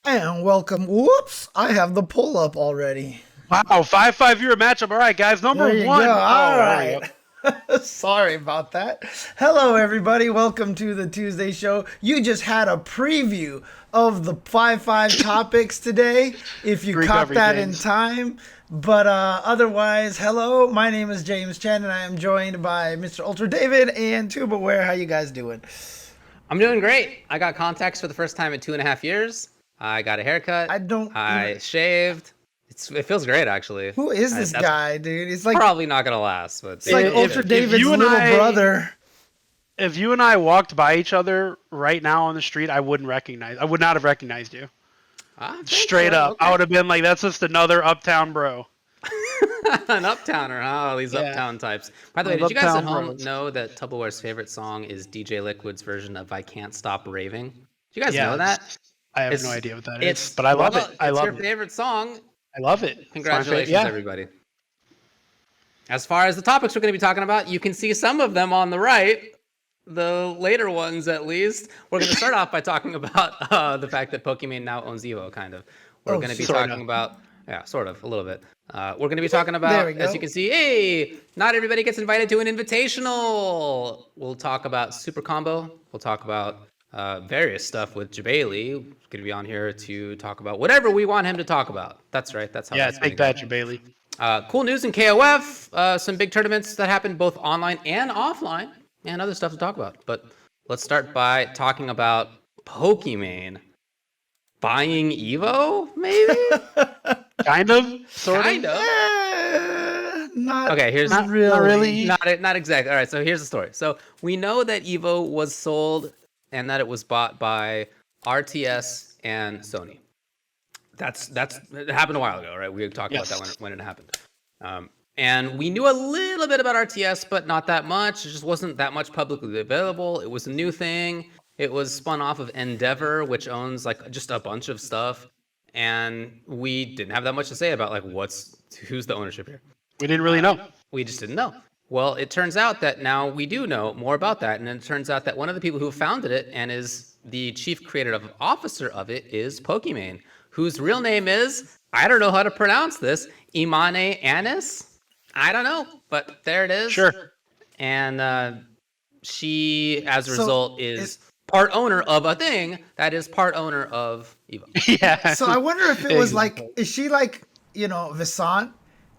And welcome. Whoops, I have the pull up already. Wow, 5-5 viewer matchup. All right, guys. Number There you one. go. All there we right. go. Sorry about that. Hello, everybody. Welcome to the Tuesday show. You just had a preview of the 5-5 topics today, if you caught that in time. But otherwise, hello. My name is James Chen, and I am joined by Mr. Ultra David and Tubaware. How you guys doing? I'm doing great. I got contacts for the first time in 2.5 years. I got a haircut. I shaved. It feels great, actually. Who is this guy, dude? It's like probably not gonna last, but it's like Ultra David's little brother. If you and I walked by each other right now on the street, I would not have recognized you. Straight up. Okay. I would have been like, that's just another uptown bro. An uptowner, huh? All these uptown types. By the way, did you guys at home know that Tubbleware's favorite song is DJ Liquid's version of I Can't Stop Raving? Do you guys know that? I have no idea what that is, but I love it. I love it. It's your favorite song. I love it. Congratulations, everybody. As far as the topics we're going to be talking about, you can see some of them on the right. The later ones, at least. We're going to start off by talking about the fact that Pokimane now owns EVO, kind of. We're going to be talking about, sort of, a little bit. We're going to be talking about, as you can see, hey, not everybody gets invited to an invitational. We'll talk about Super Combo. We'll talk about various stuff with Jebailey. Going to be on here to talk about whatever we want him to talk about. That's right. That's how. Yeah, take that, Jebailey. Cool news in KOF. Some big tournaments that happened both online and offline, and other stuff to talk about. But let's start by talking about Pokimane buying EVO, maybe. Kind of, sort of. Not okay. Here's not really. Not exactly. All right. So here's the story. So we know that EVO was sold and that it was bought by RTS and Sony. It happened a while ago, right? We talked about that when it happened. And we knew a little bit about RTS, but not that much. It just wasn't that much publicly available. It was a new thing. It was spun off of Endeavor, which owns like just a bunch of stuff. And we didn't have that much to say about like who's the ownership here. We didn't really know. We just didn't know. Well, it turns out that now we do know more about that. And it turns out that one of the people who founded it and is the chief creative officer of it is Pokimane, whose real name is, I don't know how to pronounce this, Imane Anas? I don't know, but there it is. Sure. And she, as a result, is part owner of a thing that is part owner of EVO. Yeah. So I wonder if it was like, is she like, Visant?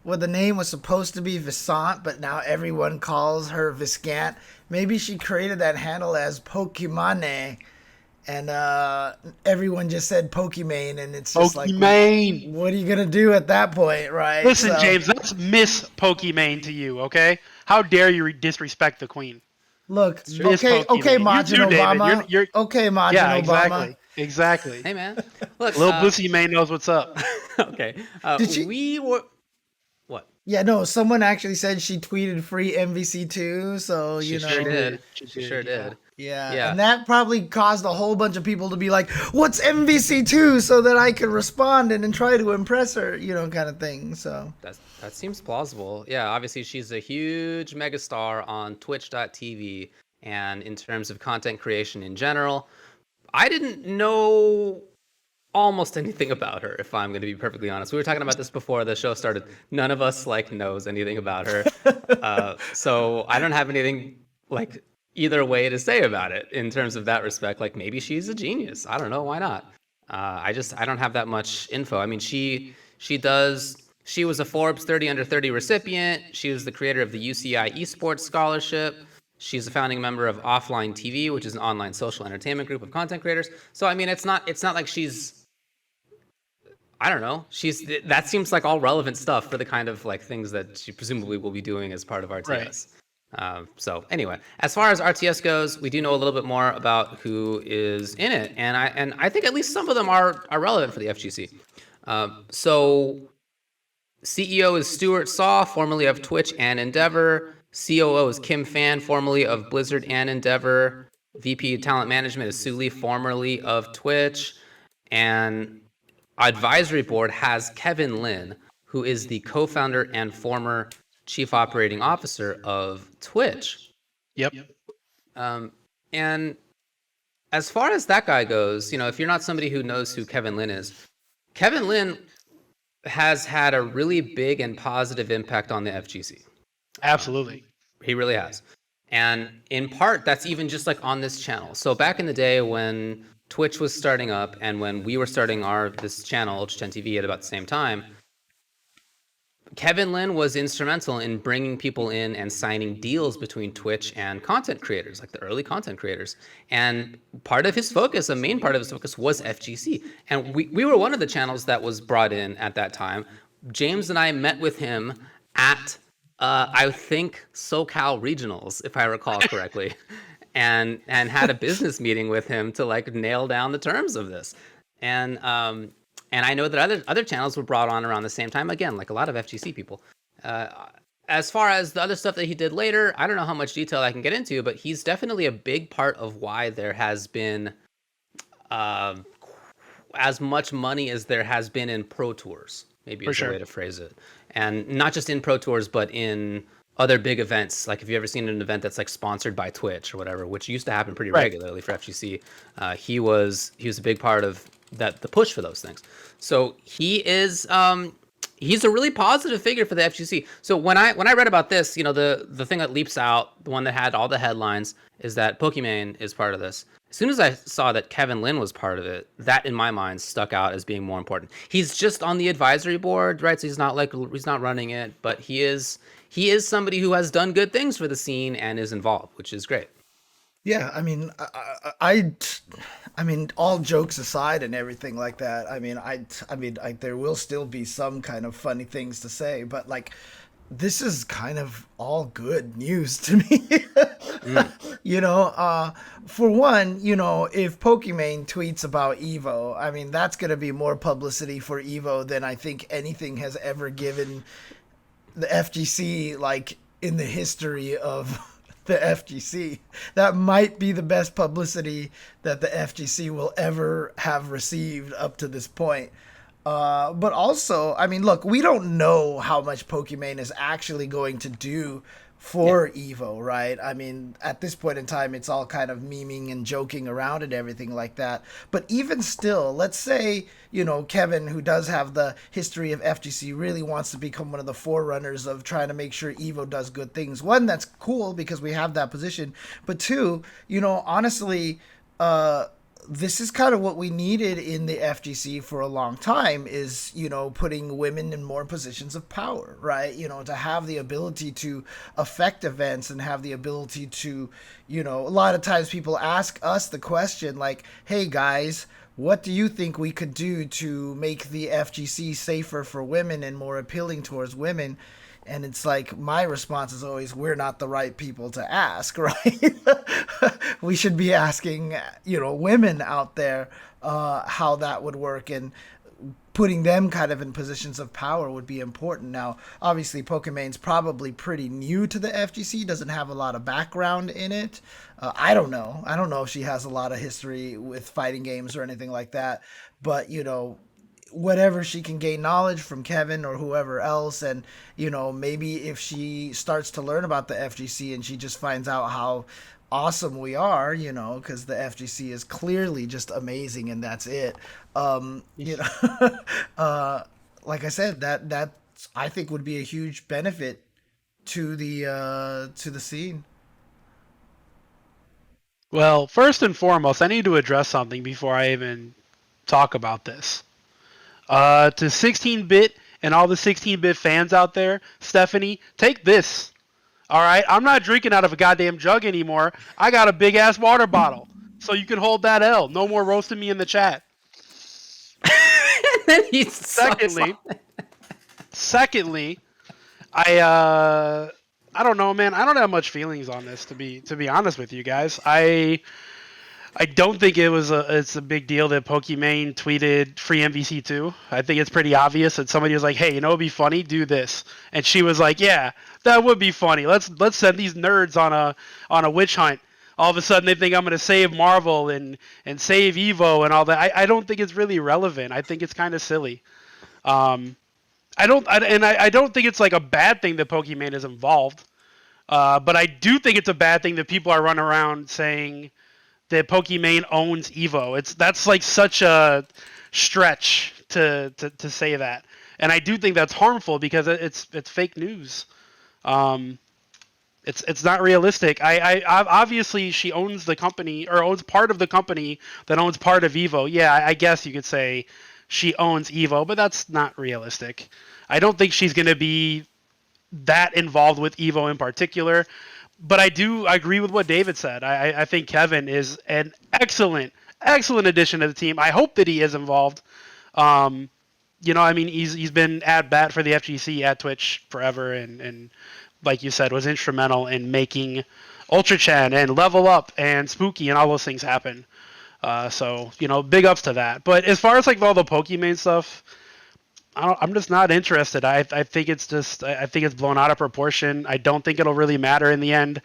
Well, the name was supposed to be Visant, but now everyone calls her Viscant. Maybe she created that handle as Pokimane, and everyone just said Pokimane, and it's just Pokimane. Like, what are you gonna do at that point, right? Listen, James, that's Miss Pokimane to you, okay? How dare you disrespect the queen? Look, okay, Majin Obama. Okay, Majin Obama. Exactly. Hey, man. Look, Little Pussy May knows what's up. Okay. What? Yeah, no, someone actually said she tweeted free MVC2, so, She sure did. She sure did. Yeah, and that probably caused a whole bunch of people to be like, what's MVC2, so that I could respond and try to impress her, kind of thing, so. That seems plausible. Yeah, obviously she's a huge megastar on Twitch.tv, and in terms of content creation in general, I didn't know almost anything about her, if I'm going to be perfectly honest. We were talking about this before the show started. None of us knows anything about her. So I don't have anything either way to say about it in terms of that respect. Like maybe she's a genius. I don't know. Why not? I don't have that much info. I mean, she was a Forbes 30 under 30 recipient. She was the creator of the UCI Esports Scholarship. She's a founding member of Offline TV, which is an online social entertainment group of content creators. So I mean, it's not like she's, I don't know. That seems like all relevant stuff for the kind of things that she presumably will be doing as part of RTS. Right. So anyway, as far as RTS goes, we do know a little bit more about who is in it, and I think at least some of them are relevant for the FGC. So CEO is Stuart Saw, formerly of Twitch and Endeavor. COO is Kim Fan, formerly of Blizzard and Endeavor. VP of Talent Management is Suli, formerly of Twitch. And advisory board has Kevin Lin, who is the co-founder and former chief operating officer of Twitch. Yep. And as far as that guy goes, if you're not somebody who knows who Kevin Lin is, Kevin Lin has had a really big and positive impact on the FGC. Absolutely. He really has. And in part, that's even just like on this channel. So back in the day when Twitch was starting up and when we were starting this channel, Ultra 10 TV, at about the same time, Kevin Lin was instrumental in bringing people in and signing deals between Twitch and content creators, like the early content creators. And part of his focus, a main part of his focus, was FGC. And we were one of the channels that was brought in at that time. James and I met with him at, I think, SoCal Regionals, if I recall correctly, and had a business meeting with him to like nail down the terms of this. And I know that other channels were brought on around the same time, again, like a lot of FGC people. As far as the other stuff that he did later, I don't know how much detail I can get into, but he's definitely a big part of why there has been as much money as there has been in Pro Tours, maybe is the way to phrase it. And not just in Pro Tours, but in other big events. Like if you've ever seen an event that's like sponsored by Twitch or whatever, which used to happen pretty regularly for FGC, he was a big part of the push for those things. So he is he's a really positive figure for the FGC. So when I read about this, the thing that leaps out, the one that had all the headlines, is that Pokimane is part of this. As soon as I saw that Kevin Lin was part of it, that in my mind stuck out as being more important. He's just on the advisory board, right? So he's not running it, but he is somebody who has done good things for the scene and is involved, which is great. Yeah, I mean, I mean, all jokes aside and everything like that. I mean, there will still be some kind of funny things to say, but like, this is kind of all good news to me. For one, if Pokimane tweets about EVO, I mean, that's going to be more publicity for EVO than I think anything has ever given the FGC, like, in the history of the FGC. That might be the best publicity that the FGC will ever have received up to this point. But also, I mean, look, we don't know how much Pokimane is actually going to do for EVO, right? I mean, at this point in time, it's all kind of memeing and joking around and everything like that. But even still, let's say, Kevin, who does have the history of FGC, really wants to become one of the forerunners of trying to make sure EVO does good things. One, that's cool because we have that position. But two, honestly, this is kind of what we needed in the FGC for a long time is, putting women in more positions of power, right? To have the ability to affect events and have the ability to, a lot of times people ask us the question like, hey guys, what do you think we could do to make the FGC safer for women and more appealing towards women? And it's like, my response is always, we're not the right people to ask, right? We should be asking, women out there how that would work, and putting them kind of in positions of power would be important. Now, obviously, Pokimane's probably pretty new to the FGC, doesn't have a lot of background in it. I don't know. I don't know if she has a lot of history with fighting games or anything like that. But, whatever she can gain knowledge from Kevin or whoever else, and maybe if she starts to learn about the FGC and she just finds out how awesome we are, because the FGC is clearly just amazing and that's it. Like I said, that I think would be a huge benefit to the scene. Well, first and foremost, I need to address something before I even talk about this. To 16-bit and all the 16-bit fans out there, Stephanie, take this. All right? I'm not drinking out of a goddamn jug anymore. I got a big-ass water bottle. So you can hold that L. No more roasting me in the chat. Secondly, I don't know, man. I don't have much feelings on this, to be honest with you guys. I don't think it's a big deal that Pokimane tweeted free MVC2. I think it's pretty obvious that somebody was like, hey, it'd be funny, do this. And she was like, yeah, that would be funny. Let's send these nerds on a witch hunt. All of a sudden they think I'm going to save Marvel and save EVO and all that. I don't think it's really relevant. I think it's kind of silly. I don't think it's like a bad thing that Pokimane is involved. But I do think it's a bad thing that people are running around saying that Pokimane owns EVO. That's like such a stretch to say that, and I do think that's harmful because it's fake news. It's not realistic. I obviously she owns the company or owns part of the company that owns part of EVO. Yeah, I guess you could say she owns EVO, but that's not realistic. I don't think she's going to be that involved with EVO in particular. But I do agree with what David said. I think Kevin is an excellent addition to the team. I hope that he is involved. He's been at bat for the FGC at Twitch forever, and like you said, was instrumental in making Ultra Chen and Level Up and Spooky and all those things happen. So big ups to that. But as far as like all the Pokimane stuff, I'm just not interested. I think it's blown out of proportion. I don't think it'll really matter in the end.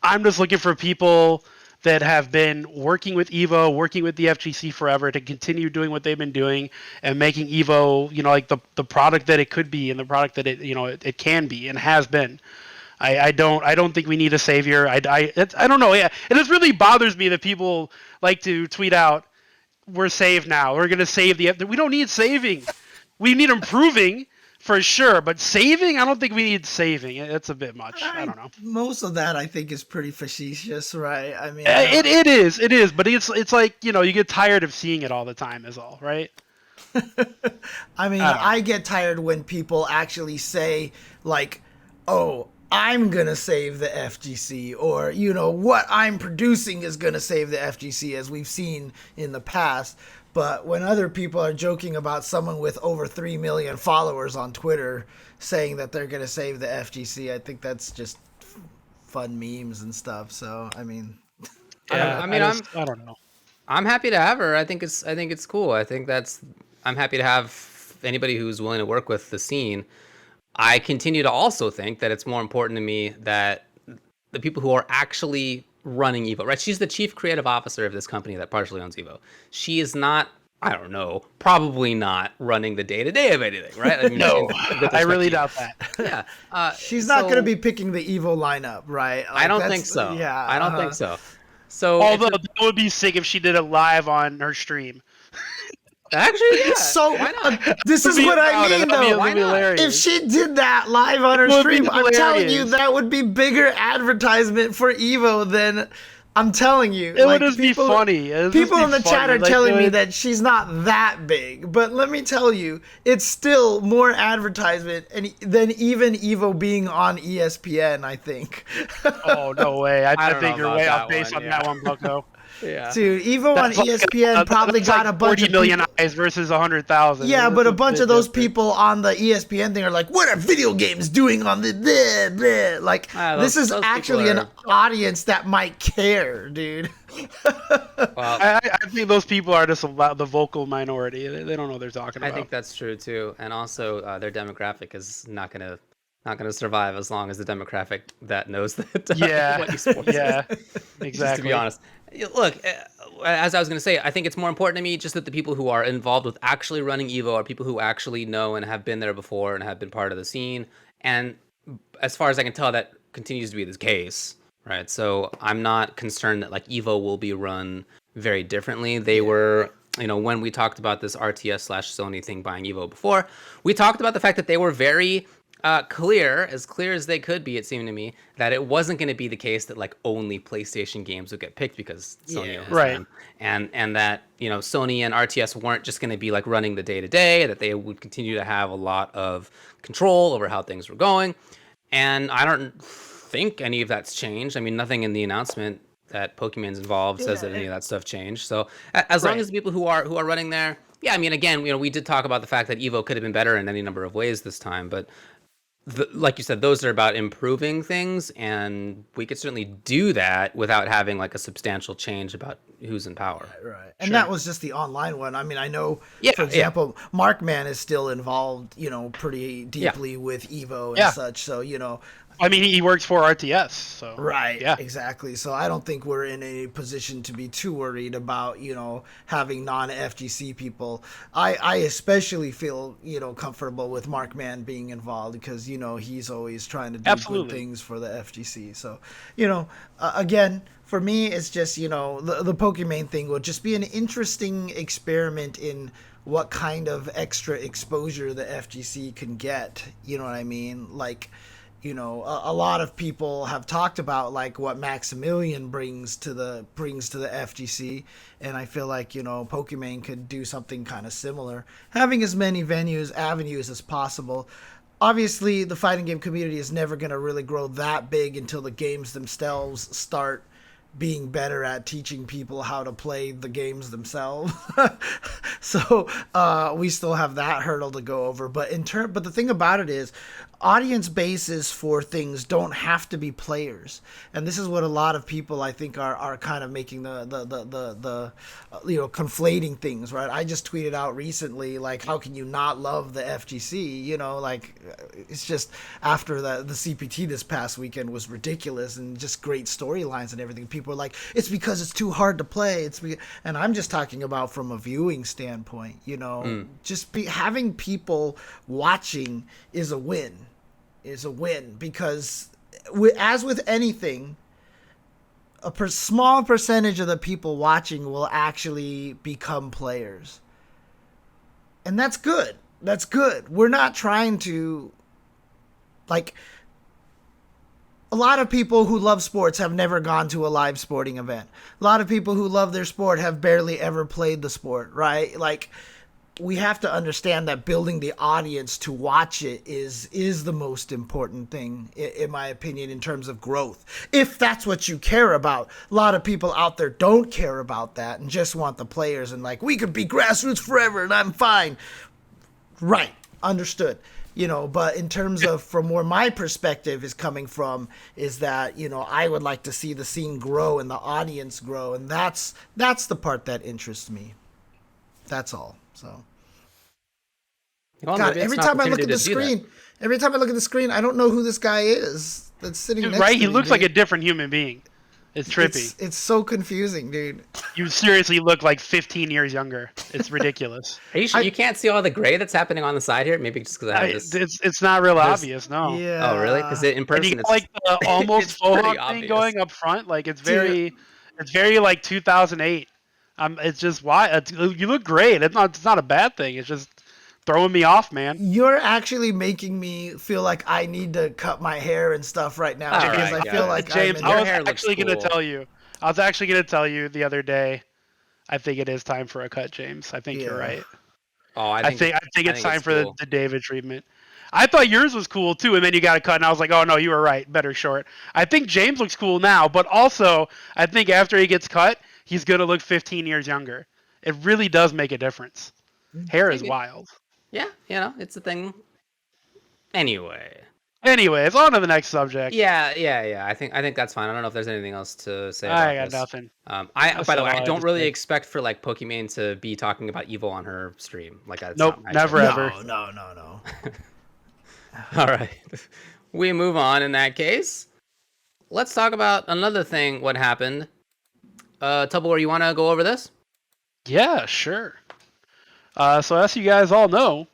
I'm just looking for people that have been working with EVO, working with the FGC forever to continue doing what they've been doing and making EVO, like the product that it could be and the product that it can be and has been. I don't think we need a savior. I don't know. Yeah, it just really bothers me that people like to tweet out, "We're saved now. We're gonna save the." We don't need saving. We need improving for sure, but saving, I don't think we need saving. It's a bit much. I don't know. Most of that I think is pretty facetious, right? I mean, it is, but it's like you get tired of seeing it all the time, is all, right? I mean, I get tired when people actually say like, "Oh, I'm gonna save the FGC," or what I'm producing is gonna save the FGC, as we've seen in the past. But when other people are joking about someone with over 3 million followers on Twitter saying that they're going to save the FGC, I think that's just fun memes and stuff. So, I mean, yeah, I don't know. I'm happy to have her. I think it's cool. I'm happy to have anybody who's willing to work with the scene. I continue to also think that it's more important to me that the people who are actually running EVO, right? She's the chief creative officer of this company that partially owns EVO. She is not, I don't know, probably not running the day-to-day of anything, right? I mean, no, I really doubt that. Yeah. She's not going to be picking the EVO lineup, right? Like, I don't think so. Yeah. I don't think so. So, although that would be sick if she did it live on her stream. Actually, yeah. So this is what I mean, though. If she did that live on her stream, I'm telling you, that would be bigger advertisement for EVO than. I'm telling you, it would just be funny. People in the chat are telling me that she's not that big, but let me tell you, it's still more advertisement than even EVO being on ESPN, I think. Oh, no way. I think you're way off base on that one, Bucko. Yeah. Dude, EVO on ESPN probably got a bunch of 40 million eyes versus 100,000. Yeah, but a bunch of those people on the ESPN thing are like, "What are video games doing on the bleh, bleh?" Like, this is actually an audience that might care, dude. Well, I think those people are just the vocal minority. They don't know what they're talking about. I think that's true too, and also their demographic is not gonna survive as long as the demographic that knows that. What esports is. Exactly. Just to be honest. Look, as I was going to say, I think it's more important to me just that the people who are involved with actually running EVO are people who actually know and have been there before and have been part of the scene. And as far as I can tell, that continues to be the case, right? So I'm not concerned that like EVO will be run very differently. They were, when we talked about this RTS/Sony thing buying EVO before, we talked about the fact that they were very clear as they could be, it seemed to me, that it wasn't going to be the case that like only PlayStation games would get picked because Sony owns them, and that Sony and RTS weren't just going to be like running the day-to-day, that they would continue to have a lot of control over how things were going. And I don't think any of that's changed. I mean, nothing in the announcement that Pokimane's involved says that any of that stuff changed. So as long as the people who are running there, yeah, I mean, again, we did talk about the fact that EVO could have been better in any number of ways this time, but like you said, those are about improving things, and we could certainly do that without having like a substantial change about who's in power. Right. And that was just the online one. I mean, I know, for example, Markman is still involved, pretty deeply with EVO and such. So, I mean, he works for RTS, so Right, yeah, exactly. So I don't think we're in a position to be too worried about, having non-FGC people. I especially feel, comfortable with Markman being involved because, he's always trying to do absolutely. good things for the FGC. So, again, for me, it's just, the Pokimane thing will just be an interesting experiment in what kind of extra exposure the FGC can get. You know what I mean? Like, a lot of people have talked about like what Maximilian brings to the FGC, and I feel like Pokimane could do something kind of similar, having as many avenues as possible. Obviously, the fighting game community is never going to really grow that big until the games themselves start being better at teaching people how to play the games themselves. So we still have that hurdle to go over. But but the thing about it is, audience bases for things don't have to be players, and this is what a lot of people I think are kind of making the conflating things, right? I just tweeted out recently, like, how can you not love the FGC? Like, it's just after the CPT this past weekend was ridiculous and just great storylines and everything. People are like, it's because it's too hard to play. And I'm just talking about from a viewing standpoint. Just having people watching is a win. Because as with anything, a small percentage of the people watching will actually become players, and that's good. We're not trying to, like, a lot of people who love sports have never gone to a live sporting event. A lot of people who love their sport have barely ever played the sport, right? Like, we have to understand that building the audience to watch it is the most important thing, in my opinion, in terms of growth. If that's what you care about. A lot of people out there don't care about that and just want the players and like, we could be grassroots forever and I'm fine. Right. Understood. But in terms of from where my perspective is coming from is that, I would like to see the scene grow and the audience grow. And that's the part that interests me. That's all. So, God, every time I look at the screen, I don't know who this guy is that's sitting next to me. Right? He looks like a different human being. It's trippy. It's so confusing, dude. You seriously look like 15 years younger. It's ridiculous. Are you sure you can't see all the gray that's happening on the side here? Maybe just because I have this. It's not real obvious, no. Yeah. Oh, really? Because in person, it's like the almost full thing going up front. Like it's very like 2008. It's just why you look great. It's not a bad thing. It's just throwing me off, man. You're actually making me feel like I need to cut my hair and stuff right now because I feel like James, I was actually going to tell you. I was actually going to tell you the other day. I think it is time for a cut, James. I think you're right. Oh, I think it's time for the David treatment. I thought yours was cool too, and then you got a cut, and I was like, oh no, you were right. Better short. I think James looks cool now, but also I think after he gets cut, he's going to look 15 years younger. It really does make a difference. Hair is wild. Yeah, it's a thing. Anyways, on to the next subject. Yeah. I think that's fine. I don't know if there's anything else to say about this. I got nothing. By the way, I don't really expect for like Pokimane to be talking about EVO on her stream. Like, that's nope, never ever. No. All right, we move on. In that case, let's talk about another thing. What happened? Tubbleware, you want to go over this? Yeah, sure. So as you guys all know,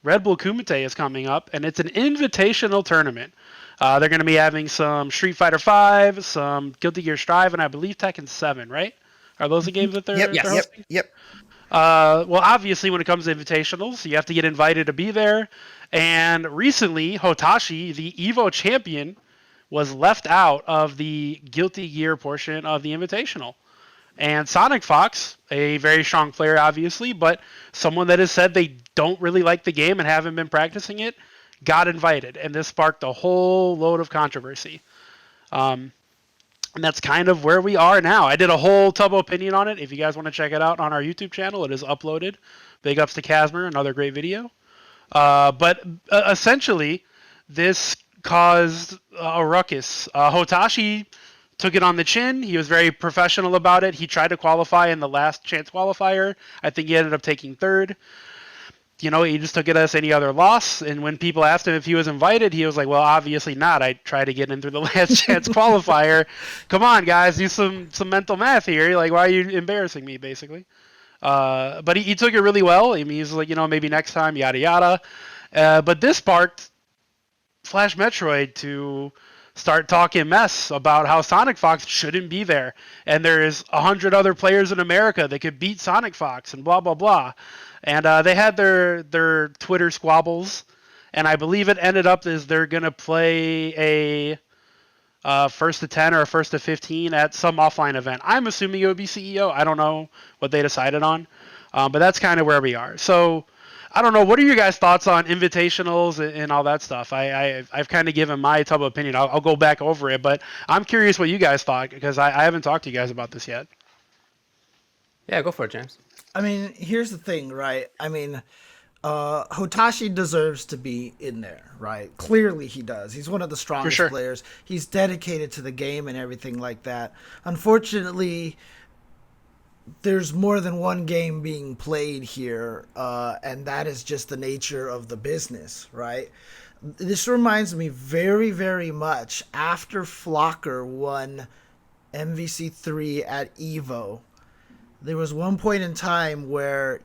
Red Bull Kumite is coming up, and it's an invitational tournament. They're going to be having some Street Fighter V, some Guilty Gear Strive, and I believe Tekken 7, right? Are those the games that they're hosting? Yep. Well, obviously, when it comes to invitationals, you have to get invited to be there. And recently, Hotashi, the EVO champion, was left out of the Guilty Gear portion of the invitational. And SonicFox, a very strong player, obviously, but someone that has said they don't really like the game and haven't been practicing it, got invited. And this sparked a whole load of controversy. And that's kind of where we are now. I did a whole Tub opinion on it. If you guys want to check it out on our YouTube channel, it is uploaded. Big ups to Casmer, another great video. But essentially, this caused a ruckus. Hotashi took it on the chin. He was very professional about it. He tried to qualify in the last chance qualifier. I think he ended up taking third. he just took it as any other loss. And when people asked him if he was invited, he was like, well, obviously not. I tried to get in through the last chance qualifier. Come on, guys, do some mental math here. Like, why are you embarrassing me, basically? But he took it really well. I mean, he's like, maybe next time, yada, yada. But this sparked Flash Metroid to start talking mess about how SonicFox shouldn't be there. And there's 100 other players in America that could beat SonicFox and blah, blah, blah. And they had their Twitter squabbles. And I believe it ended up as they're going to play a first to 10 or a first to 15 at some offline event. I'm assuming it would be CEO. I don't know what they decided on. But that's kind of where we are. So I don't know. What are your guys' thoughts on invitationals and all that stuff? I've kind of given my type of opinion. I'll go back over it, but I'm curious what you guys thought because I haven't talked to you guys about this yet. Yeah, go for it, James. I mean, here's the thing, right? I mean, Hotashi deserves to be in there, right? Clearly he does. He's one of the strongest players. He's dedicated to the game and everything like that. Unfortunately, there's more than one game being played here, and that is just the nature of the business, right? This reminds me very, very much after Flocker won MVC3 at EVO. There was one point in time where,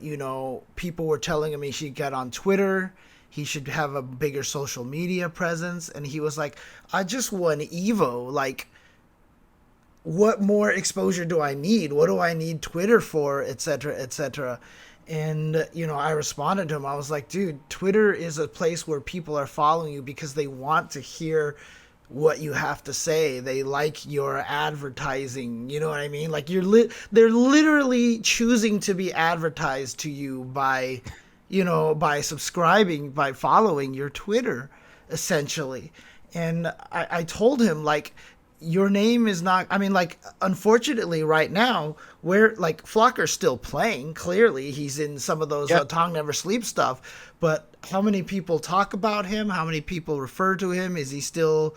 people were telling him he should get on Twitter, he should have a bigger social media presence, and he was like, I just won EVO, like, what more exposure do I need? What do I need Twitter for, etc., etc.? And, I responded to him. I was like, dude, Twitter is a place where people are following you because they want to hear what you have to say. They like your advertising. You know what I mean? Like they're literally choosing to be advertised to you by, by subscribing, by following your Twitter, essentially. And I told him, like, your name is not, unfortunately right now, where, like, Flocker's still playing, clearly. He's in some of those Tong Never Sleep stuff, but how many people talk about him? How many people refer to him? Is he still,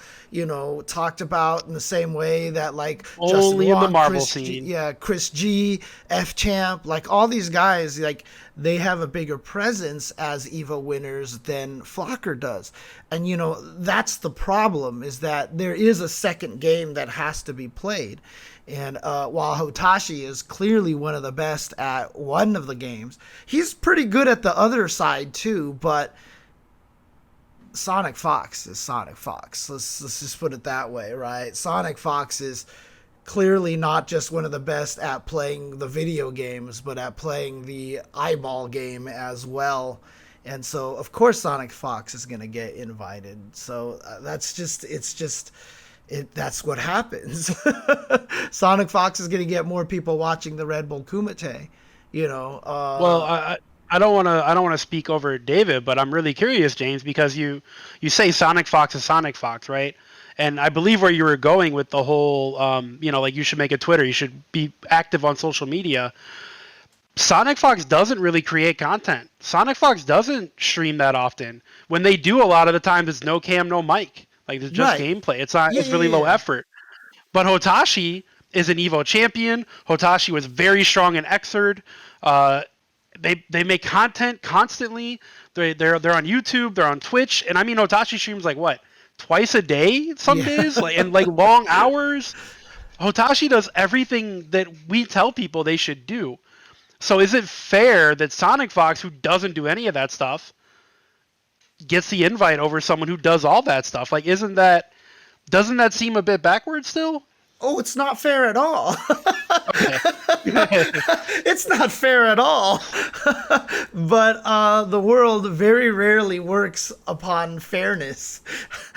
talked about in the same way that, like, only in the Marvel scene? Chris G, F Champ, like, all these guys, like, they have a bigger presence as EVO winners than Flocker does. And, that's the problem, is that there is a second game that has to be played. And while Hotashi is clearly one of the best at one of the games, he's pretty good at the other side too, but SonicFox is SonicFox. Let's just put it that way, right? SonicFox is clearly not just one of the best at playing the video games, but at playing the eyeball game as well. And so, of course, SonicFox is going to get invited. So that's what happens. SonicFox is going to get more people watching the Red Bull Kumite, Well, I don't want to speak over David, but I'm really curious, James, because you say SonicFox is SonicFox, right? And I believe where you were going with the whole, like, you should make a Twitter, you should be active on social media. SonicFox doesn't really create content. SonicFox doesn't stream that often. When they do, a lot of the time, it's no cam, no mic. Like, it's just gameplay. It's not. It's really low effort. But Hotashi is an EVO champion. Hotashi was very strong in Xrd. They make content constantly. They're on YouTube. They're on Twitch. And I mean, Hotashi streams like what, twice a day some days, and long hours. Hotashi does everything that we tell people they should do. So is it fair that SonicFox, who doesn't do any of that stuff, gets the invite over someone who does all that stuff? Like, doesn't that seem a bit backwards still? Oh, it's not fair at all. Okay. It's not fair at all. But the world very rarely works upon fairness.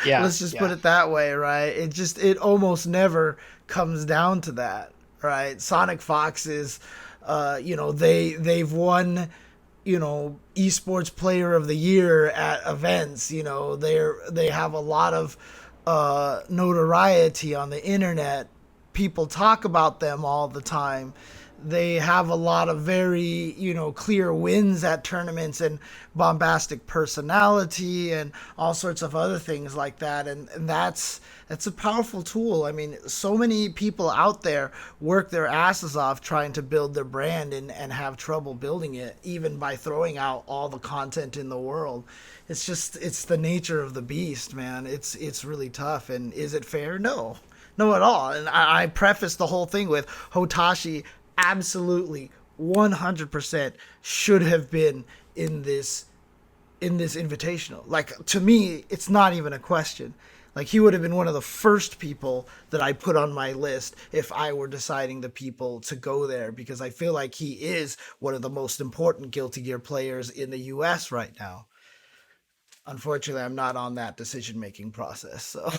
Yeah. Let's just put it that way, right? It almost never comes down to that, right? SonicFox is, they've won, esports player of the year at events. They have a lot of notoriety on the internet. People talk about them all the time. They have a lot of very, clear wins at tournaments and bombastic personality and all sorts of other things like that. And that's a powerful tool. I mean, so many people out there work their asses off trying to build their brand and have trouble building it, even by throwing out all the content in the world. It's the nature of the beast, man. It's really tough. And is it fair? No. No, at all. And I preface the whole thing with Hotashi absolutely 100% should have been in this invitational. Like, to me, it's not even a question. Like, he would have been one of the first people that I put on my list if I were deciding the people to go there, because I feel like he is one of the most important Guilty Gear players in the US right now. Unfortunately, I'm not on that decision-making process, so...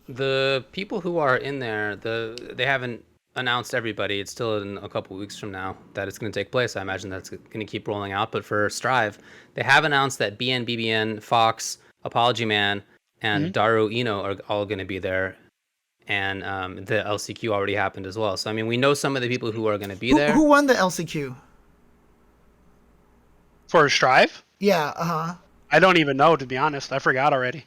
The people who are in there, they haven't announced everybody. It's still in a couple weeks from now that it's going to take place. I imagine that's going to keep rolling out. But for Strive, they have announced that BN, BBN, Fox, Apology Man, and Daru Ino are all going to be there. And the LCQ already happened as well. So, I mean, we know some of the people who are going to be there. Who won the LCQ? For Strive? Yeah, uh-huh. I don't even know, to be honest. I forgot already.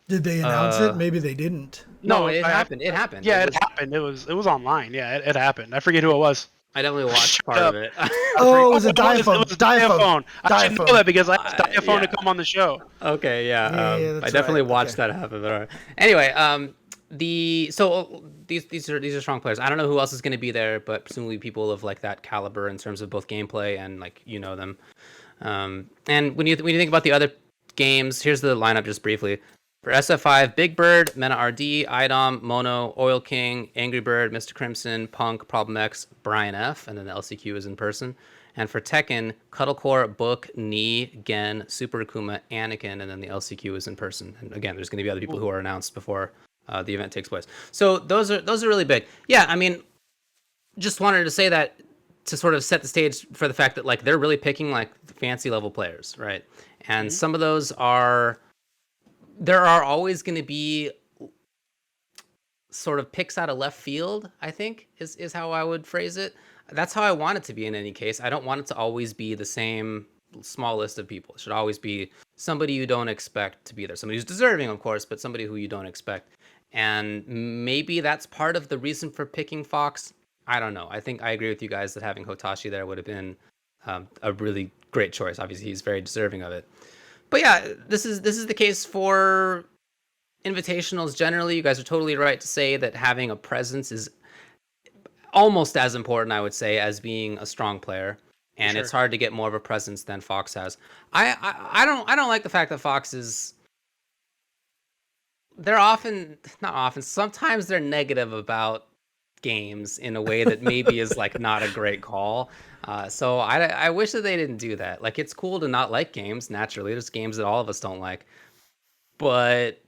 Did they announce it? Maybe they didn't. No, it happened. It happened. Yeah, it happened. It was online. Yeah, it happened. I forget who it was. I definitely watched part of it. Oh, it was a Diaphone. It was Diaphone. I should know that because I asked Diaphone to come on the show. Okay, yeah. I that's definitely right. watched that happen. But all right. Anyway, these are strong players. I don't know who else is going to be there, but presumably people of like that caliber in terms of both gameplay and like them. And when you think about the other games, here's the lineup just briefly. For SF5, Big Bird, Mena RD, IDOM, Mono, Oil King, Angry Bird, Mr. Crimson, Punk, Problem X, Brian F, and then the LCQ is in person. And for Tekken, Cuddlecore, Book, Ni, Gen, Super Akuma, Anakin, and then the LCQ is in person. And again, there's going to be other people who are announced before the event takes place. So those are really big. Yeah, I mean, just wanted to say that to sort of set the stage for the fact that like they're really picking like fancy level players, right? And some of those are... There are always going to be sort of picks out of left field, I think, is how I would phrase it. That's how I want it to be in any case. I don't want it to always be the same small list of people. It should always be somebody you don't expect to be there. Somebody who's deserving, of course, but somebody who you don't expect. And maybe that's part of the reason for picking Fox. I don't know. I think I agree with you guys that having Hotashi there would have been a really great choice. Obviously, he's very deserving of it. But yeah, this is the case for invitationals generally. You guys are totally right to say that having a presence is almost as important, I would say, as being a strong player. And It's hard to get more of a presence than Fox has. I don't like the fact that Fox is... Sometimes they're negative about games in a way that maybe is like not a great call. So I wish that they didn't do that. Like, it's cool to not like games, naturally. There's games that all of us don't like. But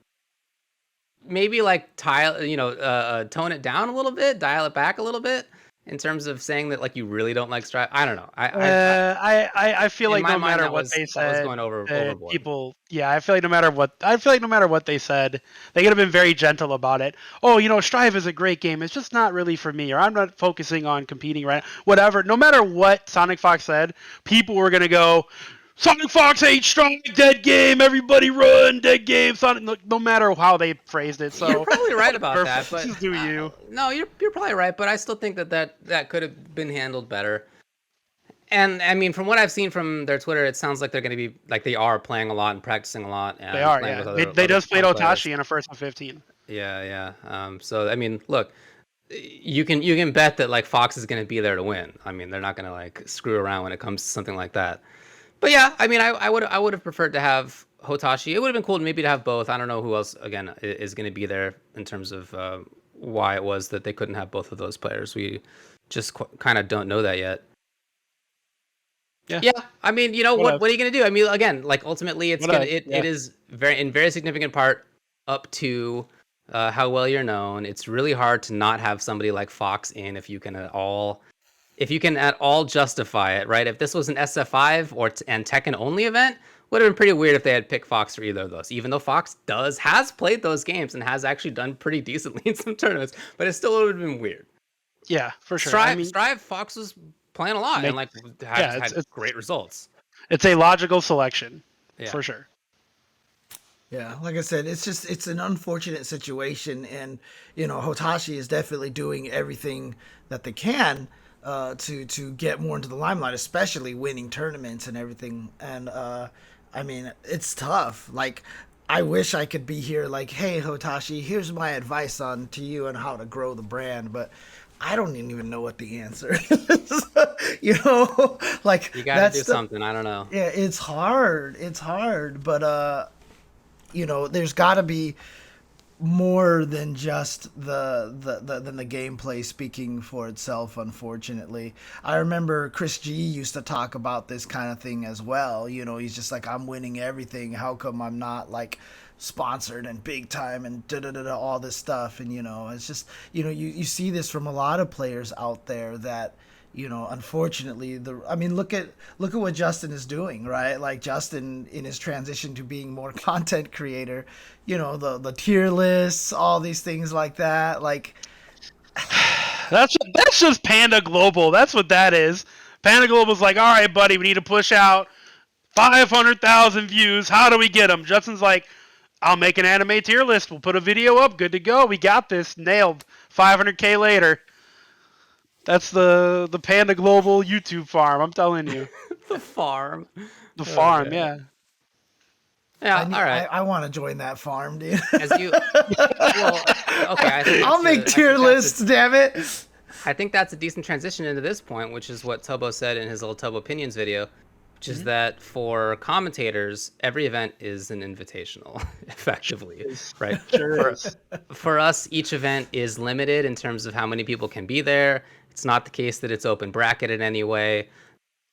maybe like tone it down a little bit, dial it back a little bit in terms of saying that like you really don't like Strive. I don't know. I feel like no matter what they said, was going overboard. People, yeah, I feel like no matter what they said, they could have been very gentle about it. Oh, Strive is a great game. It's just not really for me, or I'm not focusing on competing right now. Whatever. No matter what SonicFox said, people were gonna go, SonicFox hates Strive, dead game, everybody run, dead game. Sonic, no matter how they phrased it. So you're probably right about that, but just do you. No, you're probably right, but I still think that could have been handled better. And I mean, from what I've seen from their Twitter, it sounds like they're going to be like they are playing a lot and practicing a lot. And they are, yeah. They just played Hotashi in a first of 15. Yeah. So I mean, look, you can bet that like Fox is going to be there to win. I mean, they're not going to like screw around when it comes to something like that. But yeah, I mean, I would have preferred to have Hotashi. It would have been cool maybe to have both. I don't know who else again is going to be there in terms of why it was that they couldn't have both of those players. We just kind of don't know that yet. Yeah. I mean, what are you going to do? I mean, again, like ultimately, it is very significant part up to how well you're known. It's really hard to not have somebody like Fox in if you can at all justify it, right? If this was an SF5 and Tekken only event, would have been pretty weird if they had picked Fox for either of those. Even though Fox has played those games and has actually done pretty decently in some tournaments, but it still would have been weird. Yeah, for sure. Strive Fox was playing a lot and like had great results. It's a logical selection, for sure. Yeah, like I said, it's an unfortunate situation, and Hotashi is definitely doing everything that they can to get more into the limelight, especially winning tournaments and everything. And I mean, it's tough. Like, I wish I could be here. Like, hey, Hotashi, here's my advice to you on how to grow the brand, but I don't even know what the answer is. Like, you gotta do something. I don't know. Yeah, it's hard. But there's got to be more than just the gameplay speaking for itself. Unfortunately, I remember Chris G used to talk about this kind of thing as well. He's just like, I'm winning everything. How come I'm not like sponsored and big time and all this stuff? And it's just you see this from a lot of players out there that. Unfortunately, look at what Justin is doing, right? Like, Justin, in his transition to being more content creator, the tier lists, all these things like that. Like, that's just Panda Global. That's what that is. Panda Global's like, all right, buddy, we need to push out 500,000 views. How do we get them? Justin's like, I'll make an anime tier list. We'll put a video up. Good to go. We got this. Nailed. 500K later. That's the Panda Global YouTube farm, I'm telling you. The farm. The farm, yeah. Yeah, all right. I want to join that farm, dude. Okay. I'll make tier lists, damn it. I think that's a decent transition into this point, which is what Tobo said in his little Tobo Opinions video, which is that for commentators, every event is an invitational, effectively, right? Sure. For us, each event is limited in terms of how many people can be there. It's not the case that it's open bracket in any way.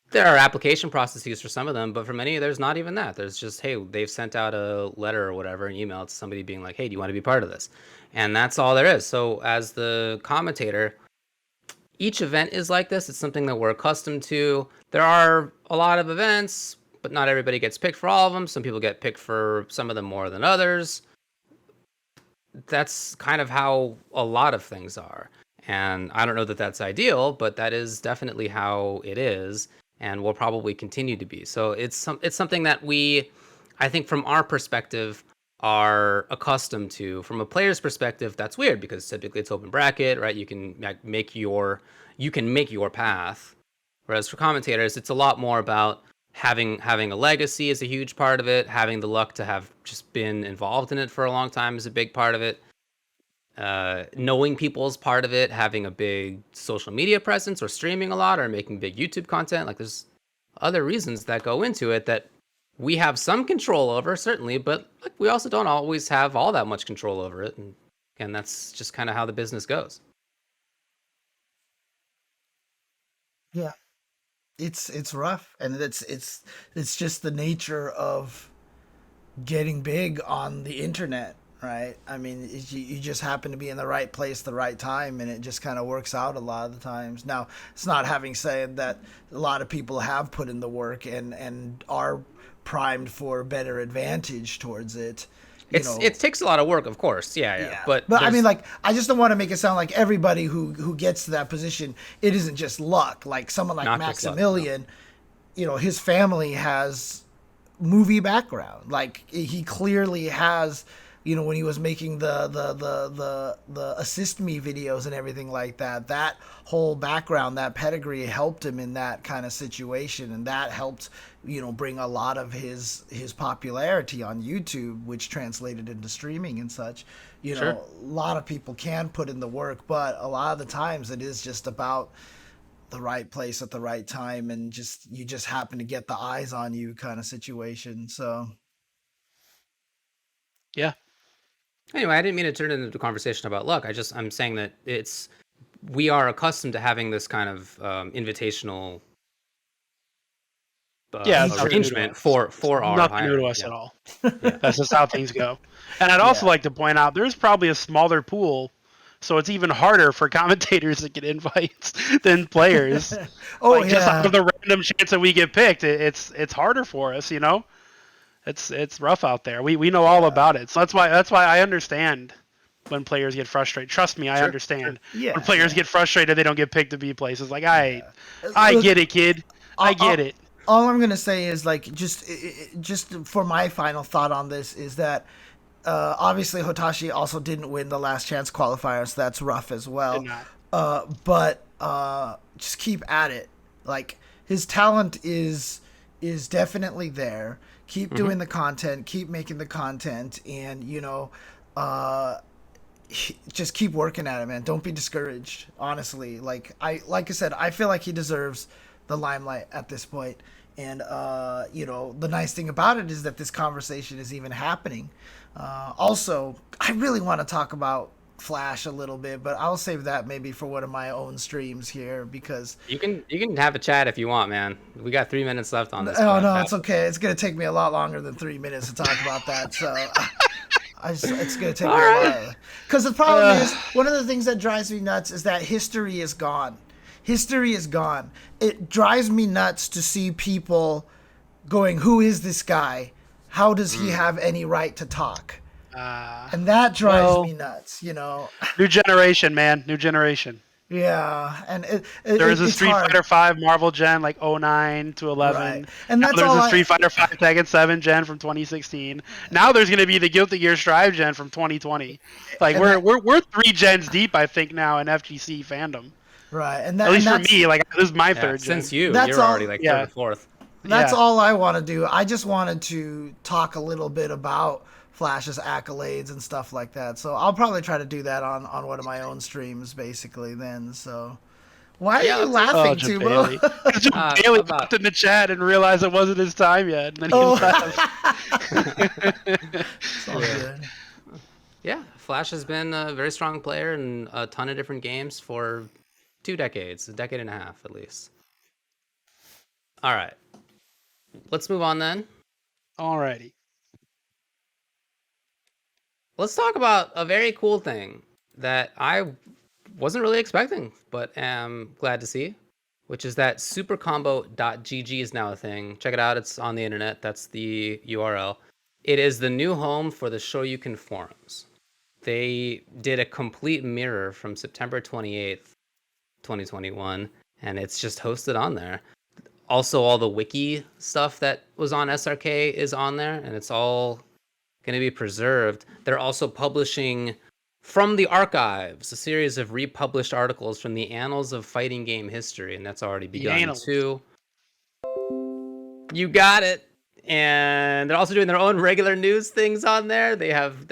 There are application processes for some of them, but for many, there's not even that. There's just, hey, they've sent out a letter or whatever, an email to somebody being like, hey, do you want to be part of this? And that's all there is. So as the commentator, each event is like this. It's something that we're accustomed to. There are a lot of events, but not everybody gets picked for all of them. Some people get picked for some of them more than others. That's kind of how a lot of things are. And I don't know that that's ideal, but that is definitely how it is and will probably continue to be. So it's something that we, I think from our perspective, are accustomed to. From a player's perspective, that's weird because typically it's open bracket, right? You can make your path. Whereas for commentators, it's a lot more about having a legacy is a huge part of it. Having the luck to have just been involved in it for a long time is a big part of it. Knowing people is part of it. Having a big social media presence or streaming a lot or making big YouTube content. Like, there's other reasons that go into it that we have some control over, certainly, but we also don't always have all that much control over it. And that's just kind of how the business goes. Yeah. It's rough, and it's just the nature of getting big on the internet, right? I mean, you just happen to be in the right place, the right time, and it just kind of works out a lot of the times. Now, it's not having said that a lot of people have put in the work and are primed for better advantage towards it. It takes a lot of work, of course. Yeah. But I mean, like, I just don't want to make it sound like everybody who gets to that position, it isn't just luck. Like someone like Maximilian, luck, no. His family has movie background. Like, he clearly has, when he was making the assist me videos and everything like that, that whole background, that pedigree helped him in that kind of situation, and that helped bring a lot of his popularity on YouTube, which translated into streaming and such. Sure. A lot of people can put in the work, but a lot of the times it is just about the right place at the right time, and you just happen to get the eyes on you kind of situation. So yeah. Anyway, I didn't mean to turn it into a conversation about luck. I'm saying that we are accustomed to having this kind of invitational arrangement for our nothing new to us at all. That's just how things go. And I'd also like to point out there's probably a smaller pool, so it's even harder for commentators to get invites than players. Just out of the random chance that we get picked, it's harder for us. It's rough out there. We know all about it. So that's why I understand when players get frustrated. Trust me, I understand. Yeah, when players get frustrated, they don't get picked to B places. Like I Look, get it, kid. I get it. All I'm gonna say is like just for my final thought on this is that obviously Hotashi also didn't win the last chance qualifier, so that's rough as well. But just keep at it. Like his talent is definitely there. Keep doing the content, keep making the content, and just keep working at it, man. Don't be discouraged. Honestly, like I said, I feel like he deserves the limelight at this point. And the nice thing about it is that this conversation is even happening. Also, I really want to talk about Flash a little bit, but I'll save that maybe for one of my own streams here because you can have a chat if you want, man. We got 3 minutes left on this. Oh no, it's okay. It's gonna take me a lot longer than 3 minutes to talk about that. So it's gonna take me a while. Because the problem is one of the things that drives me nuts is that history is gone. History is gone. It drives me nuts to see people going, "Who is this guy? How does he have any right to talk?" And that drives me nuts, New generation, man. New generation. Yeah, and there was a Street Fighter 5 Marvel gen like 09 to 11. Right. And that's now there's a Street Fighter 5 Tekken 7 gen from 2016. Now there's going to be the Guilty Gear Strive gen from 2020. Like we're 3 gens deep, I think, now in FGC fandom. Right, and at least for me, like this is my third gen. Since you're already like third or fourth. That's all I want to do. I just wanted to talk a little bit about Flash's accolades and stuff like that. So I'll probably try to do that on one of my own streams, basically. Then, so why are you laughing, Tubo? Jebailey popped in the chat and realized it wasn't his time yet, and then he left. It's all good. Yeah, Flash has been a very strong player in a ton of different games for 2 decades, a decade and a half at least. All right, let's move on then. Alrighty. Let's talk about a very cool thing that I wasn't really expecting, but am glad to see, which is that supercombo.gg is now a thing. Check it out. It's on the internet. That's the URL. It is the new home for the Shoryuken Forums. They did a complete mirror from September 28th, 2021, and it's just hosted on there. Also, all the wiki stuff that was on SRK is on there, and it's all going to be preserved. They're also publishing from the archives a series of republished articles from the annals of fighting game history, and that's already begun too. You got it. And they're also doing their own regular news things on there. They have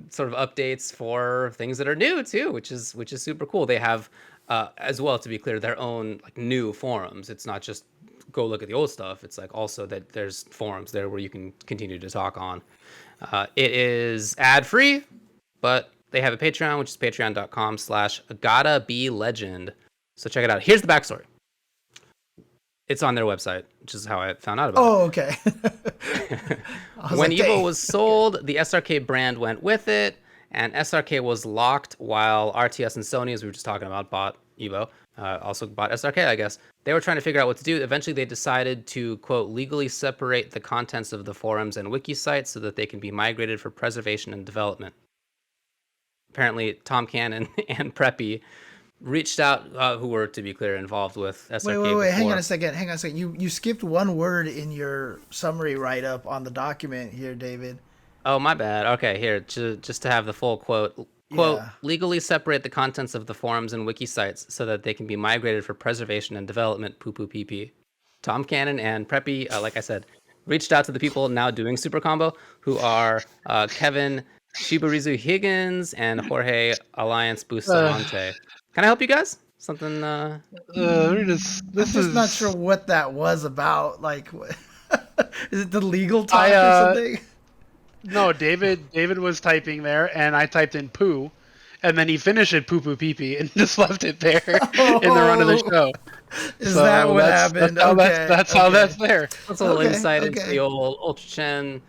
sort of updates for things that are new too, which is super cool. They have as well, to be clear, their own like new forums. It's not just go look at the old stuff. It's like also that there's forums there where you can continue to talk on. It is ad free, but they have a Patreon, which is patreon.com/gottabelegend. So check it out. Here's the backstory. It's on their website, which is how I found out about it. Oh, okay. When EVO was sold, the SRK brand went with it, and SRK was locked while RTS and Sony, as we were just talking about, bought EVO. Also bought SRK, I guess. They were trying to figure out what to do. Eventually, they decided to, quote, legally separate the contents of the forums and wiki sites so that they can be migrated for preservation and development. Apparently, Tom Cannon and Preppy reached out, who were, to be clear, involved with SRK. Wait. Hang on a second. You skipped one word in your summary write-up on the document here, David. Oh, my bad. Okay, here, just to have the full quote. Quote, legally separate the contents of the forums and wiki sites so that they can be migrated for preservation and development, poo-poo-pee-pee. Tom Cannon and Preppy, like I said, reached out to the people now doing Super Combo, who are Kevin Shibarizu Higgins and Jorge Alliance Bustamante. Can I help you guys? Something, I'm just not sure what that was about. Like, is it the legal talk or something? No, David was typing there, and I typed in poo, and then he finished it poo poo pee pee and just left it there in the run of the show. Is that what happened? That's how that's there. That's a little insight into the old Ultra Chen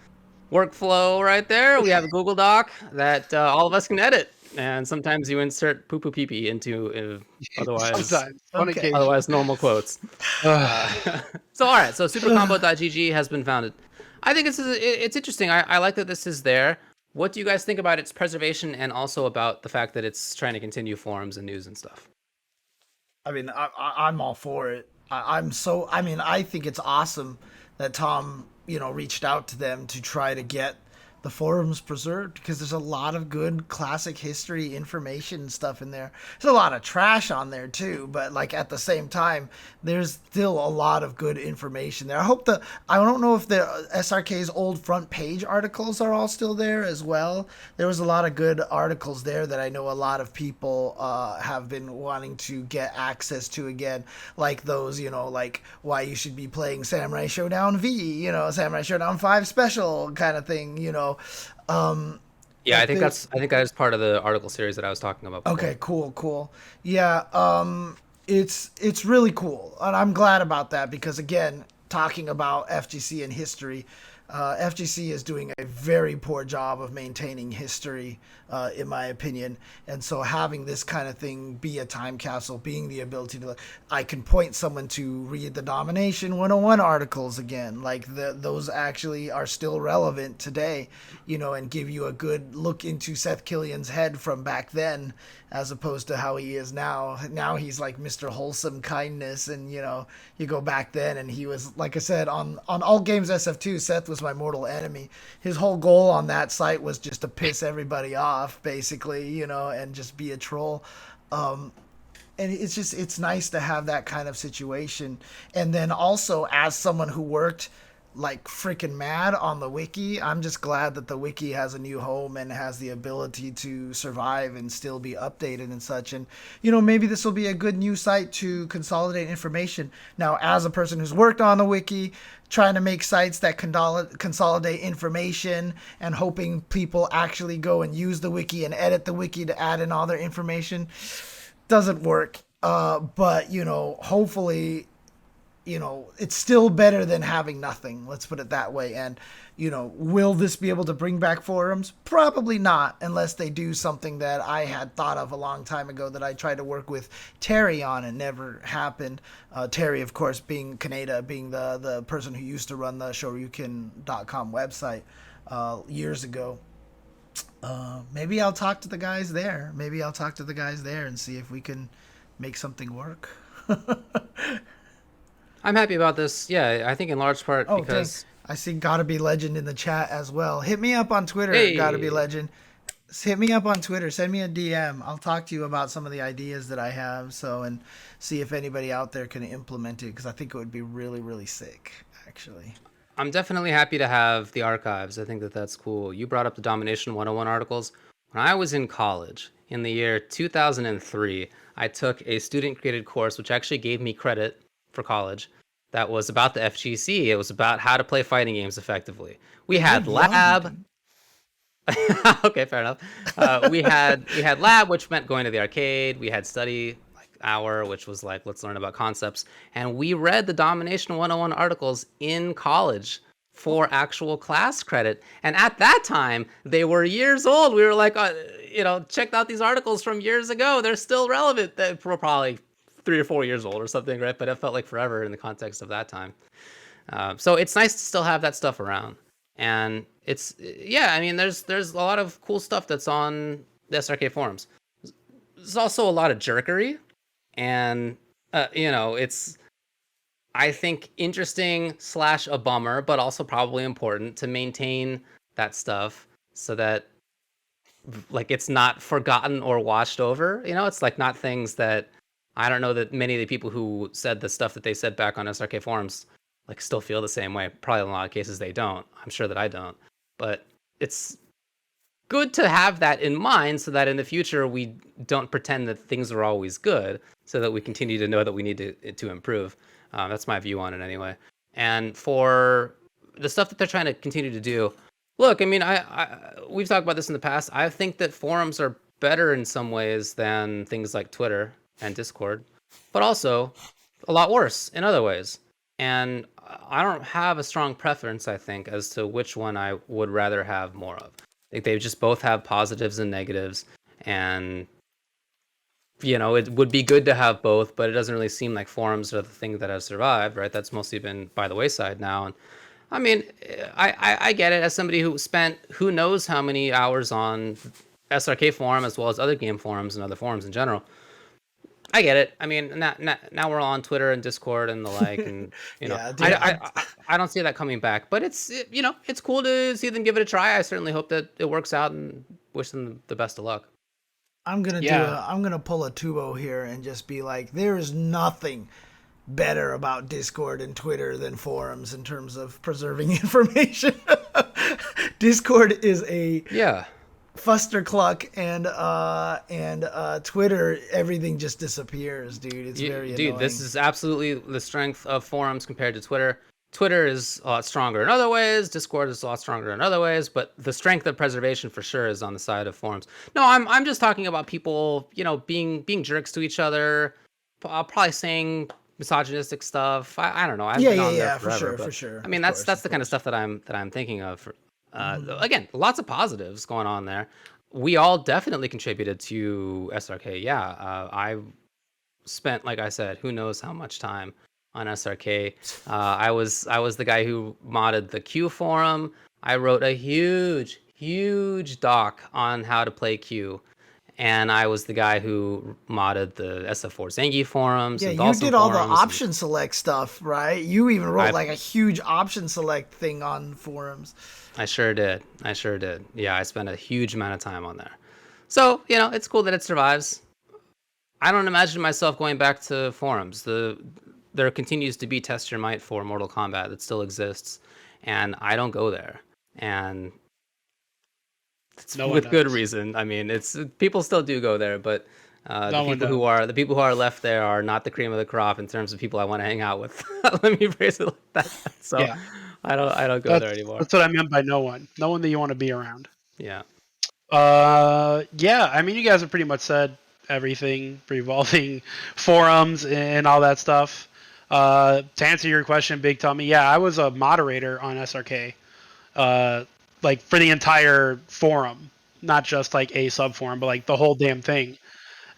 workflow right there. We have a Google Doc that all of us can edit, and sometimes you insert poo poo pee pee into otherwise normal quotes. So all right, so supercombo.gg has been founded. I think it's interesting. I like that this is there. What do you guys think about its preservation and also about the fact that it's trying to continue forums and news and stuff? I mean, I'm all for it. I think it's awesome that Tom, reached out to them to try to get the forums preserved, because there's a lot of good classic history information and stuff in there. There's a lot of trash on there too, but like at the same time, there's still a lot of good information there. I don't know if the SRK's old front page articles are all still there as well. There was a lot of good articles there that I know a lot of people have been wanting to get access to again, like those, like why you should be playing Samurai Showdown V, Samurai Showdown 5 special kind of thing, Yeah, I think that is part of the article series that I was talking about before. Okay, cool. Yeah, it's really cool, and I'm glad about that, because again, talking about FGC and history, FGC is doing a very poor job of maintaining history, in my opinion. And so having this kind of thing be a time capsule, being the ability to, I can point someone to read the Domination 101 articles again, like those actually are still relevant today, and give you a good look into Seth Killian's head from back then, as opposed to how he is now. Now he's like Mr. Wholesome Kindness, and you go back then and he was, like I said, on All Games SF2, Seth was my mortal enemy. His whole goal on that site was just to piss everybody off, basically, and just be a troll. And it's nice to have that kind of situation. And then also, as someone who worked like freaking mad on the wiki, I'm just glad that the wiki has a new home and has the ability to survive and still be updated and such. And maybe this will be a good new site to consolidate information. Now, as a person who's worked on the wiki, trying to make sites that consolidate information and hoping people actually go and use the wiki and edit the wiki to add in all their information doesn't work. But hopefully, it's still better than having nothing. Let's put it that way. And, will this be able to bring back forums? Probably not, unless they do something that I had thought of a long time ago that I tried to work with Terry on and never happened. Terry, of course, being Kaneda, being the person who used to run the Shoryuken.com website years ago. Maybe I'll talk to the guys there. And see if we can make something work. I'm happy about this. Yeah, I think in large part because... Dang. I see Gotta Be Legend in the chat as well. Hit me up on Twitter, Hey. Gotta Be Legend. Hit me up on Twitter. Send me a DM. I'll talk to you about some of the ideas that I have, and see if anybody out there can implement it, because I think it would be really, really sick, actually. I'm definitely happy to have the archives. I think that's cool. You brought up the Domination 101 articles. When I was in college, in the year 2003, I took a student-created course, which actually gave me credit for college. That was about the FGC. It was about how to play fighting games effectively. We had lab. Okay, fair enough. We had lab, which meant going to the arcade. We had study hour, which was like, let's learn about concepts. And we read the Domination 101 articles in college for actual class credit. And at that time, they were years old. We were like, checked out these articles from years ago. They're still relevant. They were probably 3 or 4 years old or something, right? But it felt like forever in the context of that time. So it's nice to still have that stuff around. And there's a lot of cool stuff that's on the SRK forums. There's also a lot of jerkery, and it's, I think, interesting / a bummer, but also probably important to maintain that stuff so that it's not forgotten or watched over. It's not things that, I don't know that many of the people who said the stuff that they said back on SRK forums still feel the same way. Probably in a lot of cases they don't. I'm sure that I don't. But it's good to have that in mind so that in the future we don't pretend that things are always good, so that we continue to know that we need to improve. That's my view on it anyway. And for the stuff that they're trying to continue to do, look, I mean, we've talked about this in the past. I think that forums are better in some ways than things like Twitter and Discord, but also a lot worse in other ways. And I don't have a strong preference, I think, as to which one I would rather have more of. I think they just both have positives and negatives, and it would be good to have both, but it doesn't really seem like forums are the thing that has survived, right? That's mostly been by the wayside now. And I mean, I get it as somebody who spent who knows how many hours on SRK forum as well as other game forums and other forums in general. I get it. I mean, now we're on Twitter and Discord and the like, and you know, Yeah, dude, I don't see that coming back. But you know, it's cool to see them give it a try. I certainly hope that it works out and wish them the best of luck. I'm gonna pull a Tubo here and just be like, there is nothing better about Discord and Twitter than forums in terms of preserving information. Discord is a fustercluck, and Twitter, everything just disappears, dude. It's very annoying. Dude, this is absolutely the strength of forums compared to Twitter. Twitter is a lot stronger in other ways. Discord is a lot stronger in other ways, but the strength of preservation for sure is on the side of forums. No, I'm just talking about people, you know, being jerks to each other, probably saying misogynistic stuff. I don't know. I've been on there forever, for sure. I mean, that's the kind of stuff that I'm thinking of. Again, lots of positives going on there. We all definitely contributed to SRK. Yeah, I spent, like I said, who knows how much time on SRK. I was the guy who modded the Q forum. I wrote a huge doc on how to play Q. And I was the guy who modded the SF4 Zengi forums. Yeah, and you did all the option select stuff, right? You even wrote like a huge option select thing on forums. I sure did. Yeah, I spent a huge amount of time on there. So, you know, it's cool that it survives. I don't imagine myself going back to forums. There continues to be Test Your Might for Mortal Kombat that still exists, and I don't go there. And it's with good reason. I mean, it's people still do go there, but the people who are left there are not the cream of the crop in terms of people I want to hang out with. Let me phrase it like that. So yeah. I don't go there anymore. That's what I meant by no one that you want to be around. Yeah. Yeah. I mean, you guys have pretty much said everything revolving forums and all that stuff. To answer your question, Big Tummy, yeah, I was a moderator on SRK. Like for the entire forum, not just like a sub forum, but like the whole damn thing.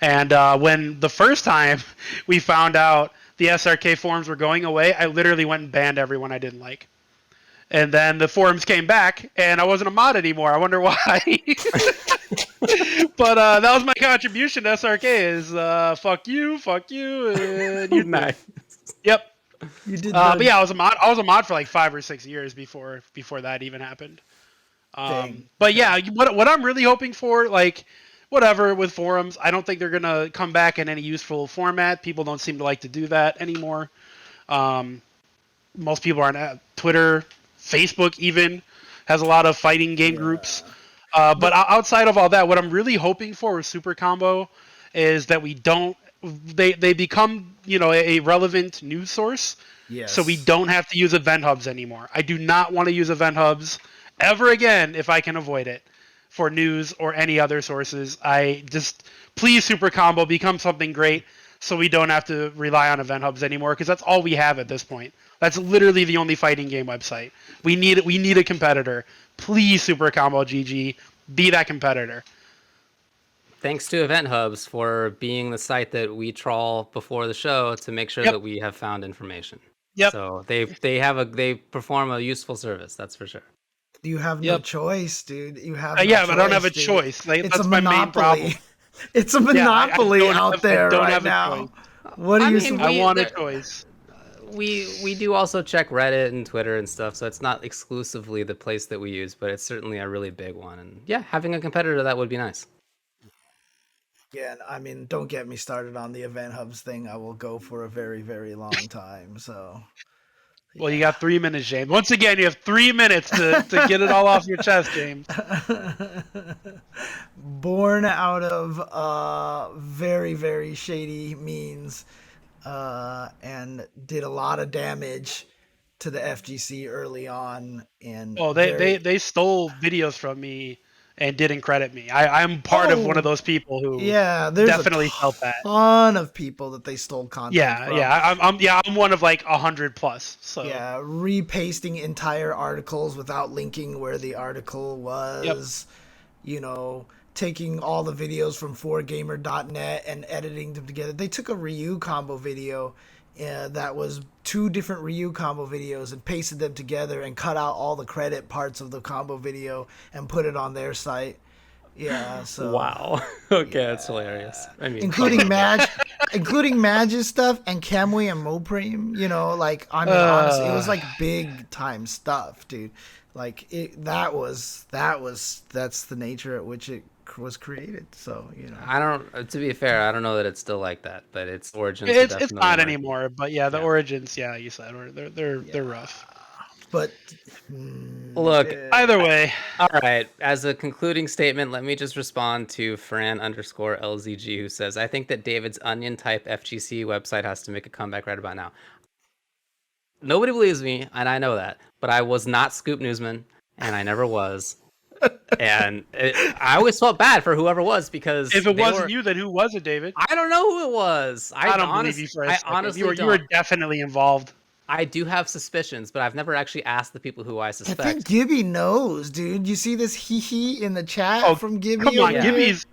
And when the first time we found out the SRK forums were going away, I literally went and banned everyone I didn't like. And then the forums came back, and I wasn't a mod anymore. I wonder why. But that was my contribution to SRK is fuck you, and you nice. Yep. You did. But yeah, I was a mod for like 5 or 6 years before that even happened. But yeah, what I'm really hoping for, like, whatever with forums, I don't think they're gonna come back in any useful format. People don't seem to like to do that anymore. Most people aren't at Twitter. Facebook even has a lot of fighting game groups. But outside of all that, what I'm really hoping for with Super Combo is that they become, you know, a relevant news source. Yes. So we don't have to use event hubs anymore. I do not want to use event hubs ever again if I can avoid it for news or any other sources. Please Super Combo become something great so we don't have to rely on event hubs anymore, because that's all we have at this point. That's literally the only fighting game website. We need a competitor. Please, Super Combo GG, be that competitor. Thanks to Event Hubs for being the site that we trawl before the show to make sure that we have found information. Yep. So they perform a useful service, that's for sure. You have no choice, dude. You have but I don't have a choice. That's my main problem. It's a monopoly out there right now. What do you? I want a choice. We do also check Reddit and Twitter and stuff, so it's not exclusively the place that we use, but it's certainly a really big one. And yeah, having a competitor, that would be nice. Yeah, I mean, don't get me started on the Event Hubs thing. I will go for a very, very long time. So, well, you got 3 minutes, James. Once again, you have 3 minutes to get it all off your chest, James. Born out of very, very shady means. And did a lot of damage to the FGC early on. And they stole videos from me and didn't credit me. I'm part of one of those people who there's definitely felt that. A ton of people that they stole content from. I'm one of like 100 plus. So yeah, repasting entire articles without linking where the article was. You know, taking all the videos from 4gamer.net and editing them together. They took a Ryu combo video that was 2 different Ryu combo videos and pasted them together and cut out all the credit parts of the combo video and put it on their site. Yeah, so Wow. Okay, that's hilarious. I mean, including Madge's stuff and Kamui and Mopreme, honestly, it was like big time stuff, dude. Like that's the nature at which it was created. So, to be fair, I don't know that it's still like that, but its origins. It's not anymore, but yeah, the origins, you said they're rough. But look, either way. All right. As a concluding statement, let me just respond to Fran_LZG, who says, I think that David's onion type FGC website has to make a comeback right about now. Nobody believes me, and I know that, but I was not Scoop Newsman, and I never was. And I always felt bad for whoever was, because if it wasn't you, then who was it, David? I don't know who it was. I don't believe you for a second. Honestly, you were definitely involved. I do have suspicions, but I've never actually asked the people who I suspect. I think Gibby knows, dude. You see this hee in the chat from Gibby? Come on, Gibby's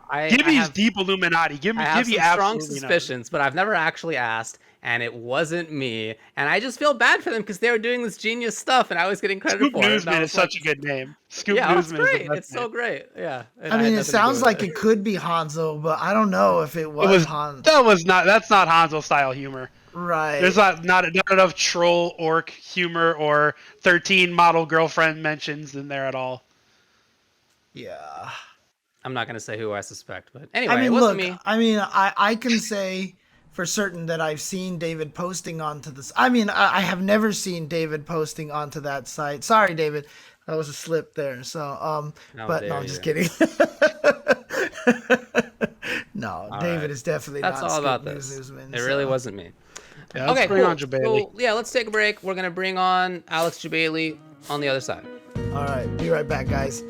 deep Illuminati. Gibby have some strong suspicions, but I've never actually asked, and it wasn't me. And I just feel bad for them because they were doing this genius stuff, and I was getting credit for it. Newsman is such a good name. Scoop Newsman is great. It's so great. Yeah. I mean, it sounds like it could be Hanzo, but I don't know if it was Hanzo. That's not Hanzo style humor. Right. There's not enough troll orc humor or 13 model girlfriend mentions in there at all. Yeah. I'm not going to say who I suspect, but anyway, it wasn't me. I mean, I can say for certain that I've seen David posting onto this. I mean, I have never seen David posting onto that site. Sorry, David. That was a slip there. So, but no, I'm just kidding. No, all David is definitely That's not all about this. Newsman, it really wasn't me. Yeah, okay, bring on Jebailey. So, let's take a break. We're going to bring on Alex Jebailey on the other side. All right, be right back, guys.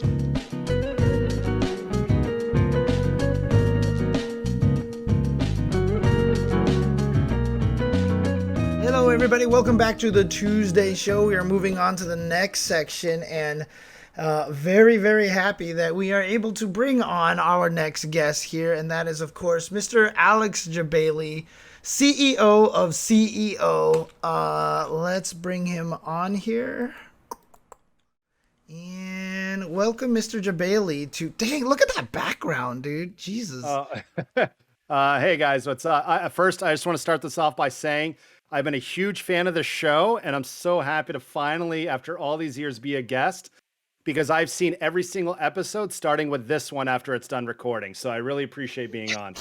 Hello, everybody. Welcome back to the Tuesday show. We are moving on to the next section, and very, very happy that we are able to bring on our next guest here, and that is, of course, Mr. Alex Jebailey, CEO of CEO. Let's bring him on here. And welcome, Mr. Jebailey, to... Dang, look at that background, dude. Jesus. Hey, guys. What's up? First, I just want to start this off by saying I've been a huge fan of the show, and I'm so happy to finally, after all these years, be a guest, because I've seen every single episode, starting with this one after it's done recording. So I really appreciate being on.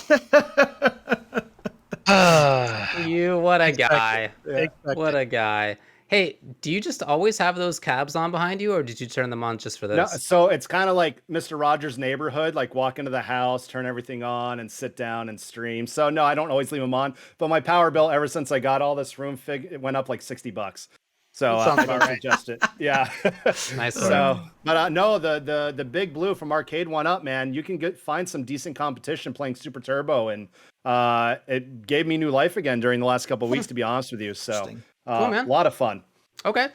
What a guy. Yeah. What a guy. Hey, do you just always have those cabs on behind you, or did you turn them on just for this? No, so it's kind of like Mr. Rogers' Neighborhood, like walk into the house, turn everything on, and sit down and stream. So no, I don't always leave them on. But my power bill, ever since I got all this room it went up like $60. So I don't suggest it. Yeah. Nice. So, but no, the Big Blue from Arcade One Up, man, you can find some decent competition playing Super Turbo, and it gave me new life again during the last couple of weeks, to be honest with you. So cool, man. A lot of fun. Okay.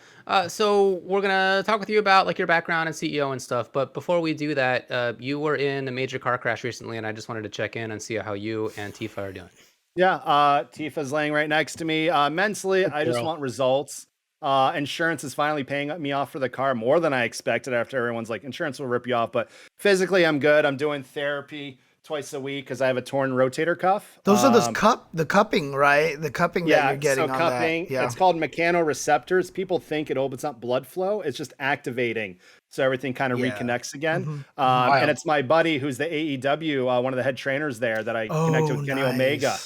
So we're gonna talk with you about like your background and CEO and stuff. But before we do that, you were in a major car crash recently, and I just wanted to check in and see how you and Tifa are doing. Yeah, Tifa's laying right next to me. Mentally, I just want results. Insurance is finally paying me off for the car more than I expected, after everyone's like, insurance will rip you off. But physically, I'm good. I'm doing therapy twice a week because I have a torn rotator cuff. Those are the cupping, right? The cupping that you're getting so on cupping, that. Yeah, it's called mechanoreceptors. People think it's not blood flow. It's just activating. So everything kind of reconnects again. Mm-hmm. And it's my buddy who's the AEW, one of the head trainers there, that I connected with, Kenny Omega.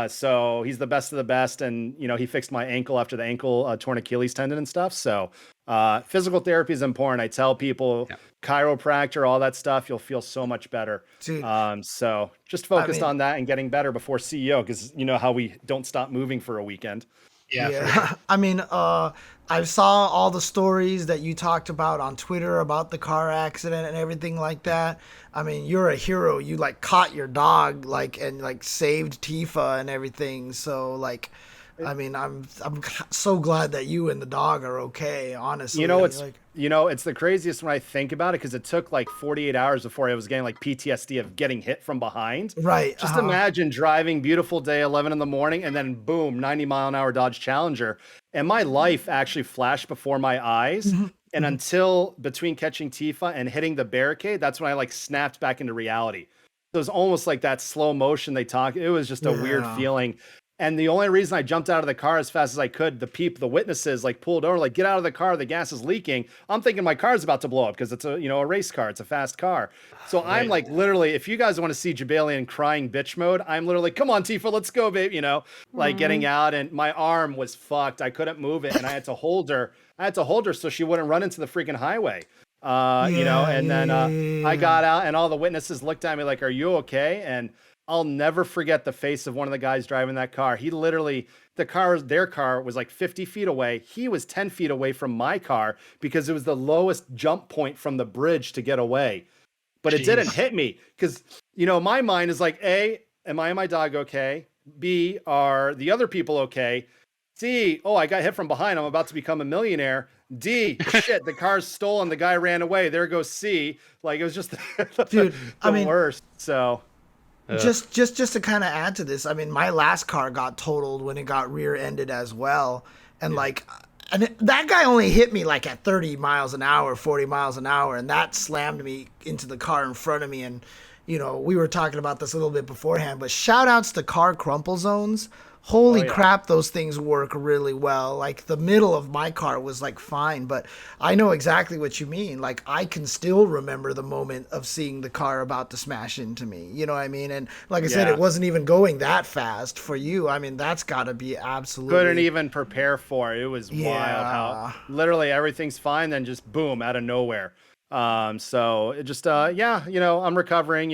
So he's the best of the best. And, he fixed my ankle after the ankle torn Achilles tendon and stuff. So physical therapy is important. I tell people, chiropractor, all that stuff, you'll feel so much better. Dude, so just focused on that and getting better before CEO, because you know how we don't stop moving for a weekend. Yeah. I mean, I saw all the stories that you talked about on Twitter about the car accident and everything like that. I mean, you're a hero. You caught your dog and saved Tifa and everything. So I mean, I'm so glad that you and the dog are okay. Honestly, it's the craziest when I think about it, because it took like 48 hours before I was getting like PTSD of getting hit from behind. Right. Just imagine driving, beautiful day, 11 in the morning, and then boom, 90-mile-an-hour Dodge Challenger, and my life actually flashed before my eyes. And until between catching Tifa and hitting the barricade, that's when I like snapped back into reality. It was almost like that slow motion they talk. It was just a weird feeling. And the only reason I jumped out of the car as fast as I could, the witnesses like pulled over, like, get out of the car, the gas is leaking. I'm thinking my car's about to blow up because it's a race car. It's a fast car. So I'm like, literally, if you guys want to see Jebailey in crying bitch mode, I'm literally, come on, Tifa, let's go, babe. Like getting out, and my arm was fucked. I couldn't move it, and I had to hold her. So she wouldn't run into the freaking highway. And then I got out, and all the witnesses looked at me like, are you okay? And I'll never forget the face of one of the guys driving that car. He literally, their car was like 50 feet away. He was 10 feet away from my car because it was the lowest jump point from the bridge to get away. But it didn't hit me because, my mind is like, A, am I and my dog okay? B, are the other people okay? C, oh, I got hit from behind. I'm about to become a millionaire. D, shit, the car's stolen. The guy ran away. There goes C. Like, it was just the worst. So... Just to kind of add to this, I mean, my last car got totaled when it got rear-ended as well, and that guy only hit me like at 30 miles an hour, 40 miles an hour, and that slammed me into the car in front of me. And we were talking about this a little bit beforehand, but shout outs to car crumple zones. Holy crap, those things work really well. Like, the middle of my car was like fine, but I know exactly what you mean. Like, I can still remember the moment of seeing the car about to smash into me. You know what I mean? And like I said, it wasn't even going that fast for you. I mean, that's got to be absolutely... Couldn't even prepare for it. It was wild how literally everything's fine, then just boom, out of nowhere. So it just, I'm recovering,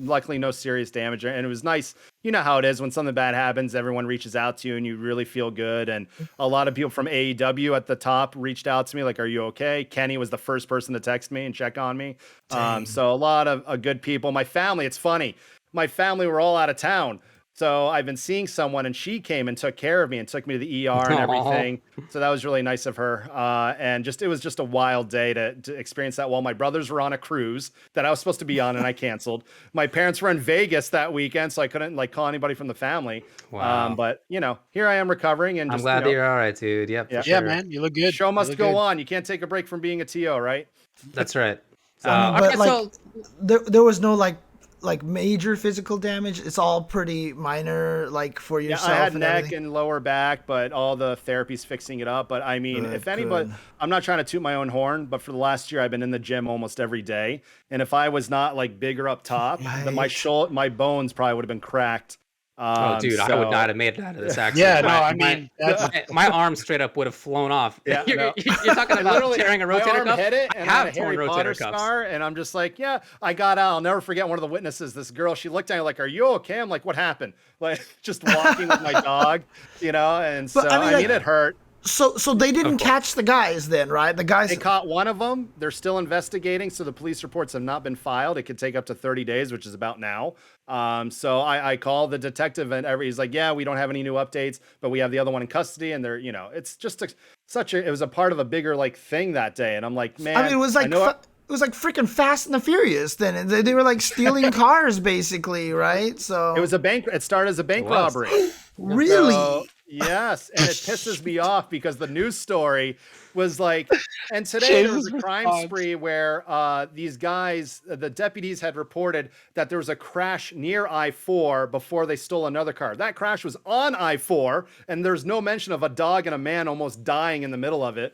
luckily no serious damage. And it was nice. You know how it is when something bad happens, everyone reaches out to you and you really feel good. And a lot of people from AEW at the top reached out to me like, are you okay? Kenny was the first person to text me and check on me. So a lot of good people. My family, it's funny. My family were all out of town. So I've been seeing someone, and she came and took care of me and took me to the ER and everything. So that was really nice of her. And it was just a wild day to experience that while my brothers were on a cruise that I was supposed to be on and I canceled. My parents were in Vegas that weekend, so I couldn't call anybody from the family. Wow. But here I am recovering, and I'm glad that you're all right, dude. Yep. Yeah, sure. Man, you look good. Show must go on. You can't take a break from being a TO, right? That's right. There was no major physical damage. It's all pretty minor, like for yourself. I had and neck everything. and lower back, but all the therapy's fixing it up. But I mean, if anybody, I'm not trying to toot my own horn, but for the last year, I've been in the gym almost every day. And if I was not bigger up top, then my bones probably would have been cracked. I would not have made it out of this accident. My arm straight up would have flown off. Yeah, you're talking about tearing a rotator cuff. Hit it, and I have a Harry Potter scar, and I'm just like, I got out. I'll never forget one of the witnesses. This girl, she looked at me like, "Are you okay?" I'm like, "What happened?" Like, just walking with my dog, and so it hurt. So they didn't catch the guys then, right? They caught one of them. They're still investigating, so the police reports have not been filed. It could take up to 30 days, which is about now. So I called the detective, and he's like, "Yeah, we don't have any new updates, but we have the other one in custody." And they're, it's just it was a part of a bigger thing that day. And I'm like, man, it was like it was like freaking Fast and the Furious. Then they were stealing cars, basically, right? So it started as a bank robbery. Really? So, yes, and it pisses me off because the news story was and today there was a crime spree where these guys, the deputies had reported that there was a crash near I-4 before they stole another car. That crash was on I-4, and there's no mention of a dog and a man almost dying in the middle of it,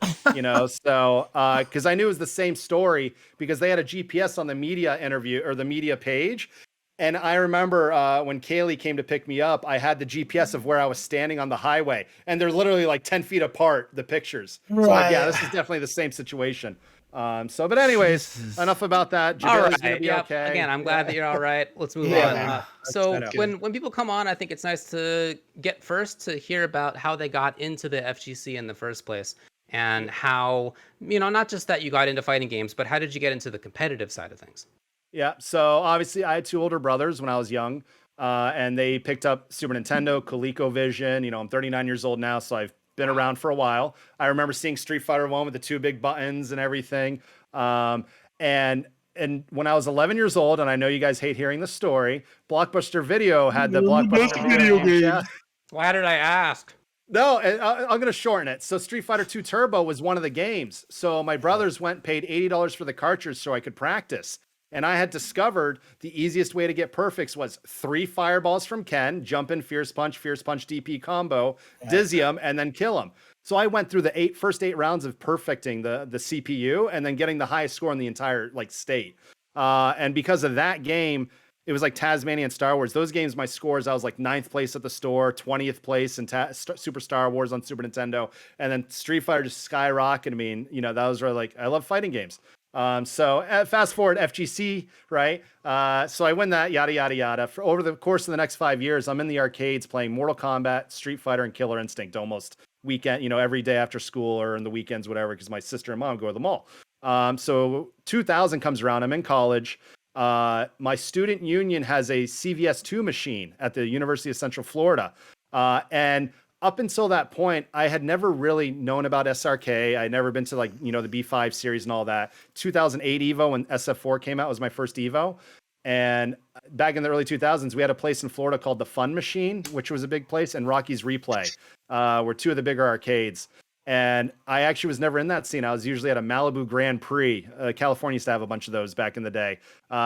so because I knew it was the same story because they had a GPS on the media interview or the media page. And I remember when Kaylee came to pick me up, I had the GPS of where I was standing on the highway, and they're literally 10 feet apart, the pictures. Right. So this is definitely the same situation. But anyways, enough about that. Jebailey's gonna be okay. Again, I'm glad that you're all right. Let's move on. So when people come on, I think it's nice to get first to hear about how they got into the FGC in the first place, and how, not just that you got into fighting games, but how did you get into the competitive side of things? Yeah, so obviously I had two older brothers when I was young. and they picked up Super Nintendo, ColecoVision. I'm 39 years old now, so I've been around for a while. I remember seeing Street Fighter 1 with the 2 big buttons and everything. And when I was 11 years old, and I know you guys hate hearing the story, Blockbuster Video had the Blockbuster Video games. Yeah. Why did I ask? No, I'm going to shorten it. So Street Fighter 2 Turbo was one of the games. So my brothers went and paid $80 for the cartridge so I could practice. And I had discovered the easiest way to get perfects was 3 fireballs from Ken, jump in, fierce punch, DP combo, dizzy him, and then kill him. So I went through the first 8 rounds of perfecting the CPU and then getting the highest score in the entire state. And because of that game, it was like Tasmania and Star Wars. Those games, my scores, I was like 9th place at the store, 20th place in Super Star Wars on Super Nintendo. And then Street Fighter just skyrocketed me. And, that was really I love fighting games. So fast forward FGC, right? So I win that, yada, yada, yada. For over the course of the next 5 years, I'm in the arcades playing Mortal Kombat, Street Fighter, and Killer Instinct almost weekend, every day after school or in the weekends, whatever, because my sister and mom go to the mall. So 2000 comes around, I'm in college. My student union has a CVS2 machine at the University of Central Florida. And up until that point, I had never really known about SRK. I had never been to the B5 series and all that. 2008 EVO when SF4 came out was my first EVO. And back in the early 2000s, we had a place in Florida called the Fun Machine, which was a big place, and Rocky's Replay were 2 of the bigger arcades. And I actually was never in that scene. I was usually at a Malibu Grand Prix. California used to have a bunch of those back in the day.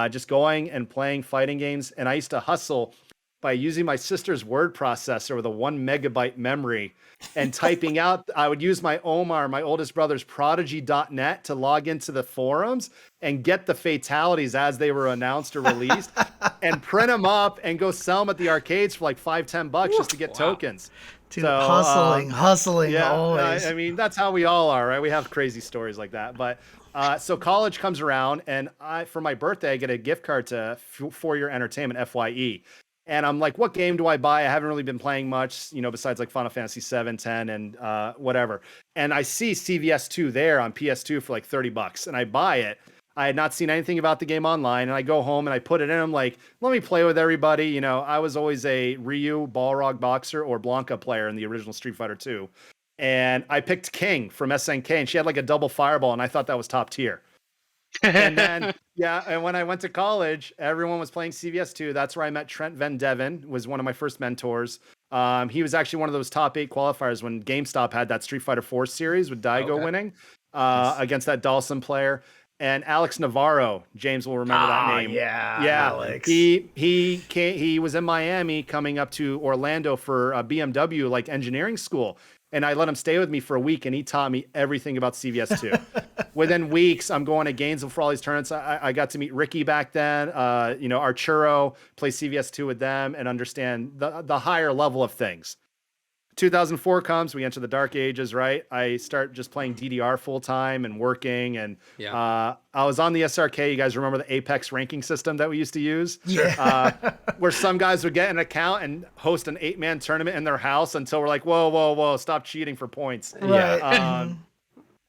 Just going and playing fighting games. And I used to hustle by using my sister's word processor with a 1 megabyte memory and typing out. I would use my Omar, my oldest brother's Prodigy.net to log into the forums and get the fatalities as they were announced or released and print them up and go sell them at the arcades for like $5-10 just to get tokens. Dude, so, hustling yeah, always. I mean, that's how we all are, right? We have crazy stories like that. But so college comes around, and for my birthday, I get a gift card to For Your Entertainment, FYE. And I'm like, what game do I buy? I haven't really been playing much, besides like Final Fantasy 7, 10, and whatever. And I see CVS2 there on PS2 for like $30, and I buy it. I had not seen anything about the game online, and I go home and I put it in. I'm like, let me play with everybody. I was always a Ryu, Balrog Boxer, or Blanca player in the original Street Fighter 2. And I picked King from SNK, and she had like a double fireball, and I thought that was top tier. And then, and when I went to college, everyone was playing CVS2. That's where I met Trent Van Devin, was one of my first mentors. He was actually one of those top 8 qualifiers when GameStop had that Street Fighter 4 series with Daigo winning against that Dawson player. And Alex Navarro, James will remember that name. Yeah, Alex. He was in Miami coming up to Orlando for BMW engineering school. And I let him stay with me for a week, and he taught me everything about CVS2. Within weeks, I'm going to Gainesville for all these tournaments. I got to meet Ricky back then, Archero, play CVS2 with them, and understand the higher level of things. 2004 comes, we enter the dark ages, right? I start just playing DDR full time and working. And I was on the SRK. You guys remember the Apex ranking system that we used to use? Yeah. Where some guys would get an account and host an 8-man tournament in their house until we're like, whoa, stop cheating for points. Right.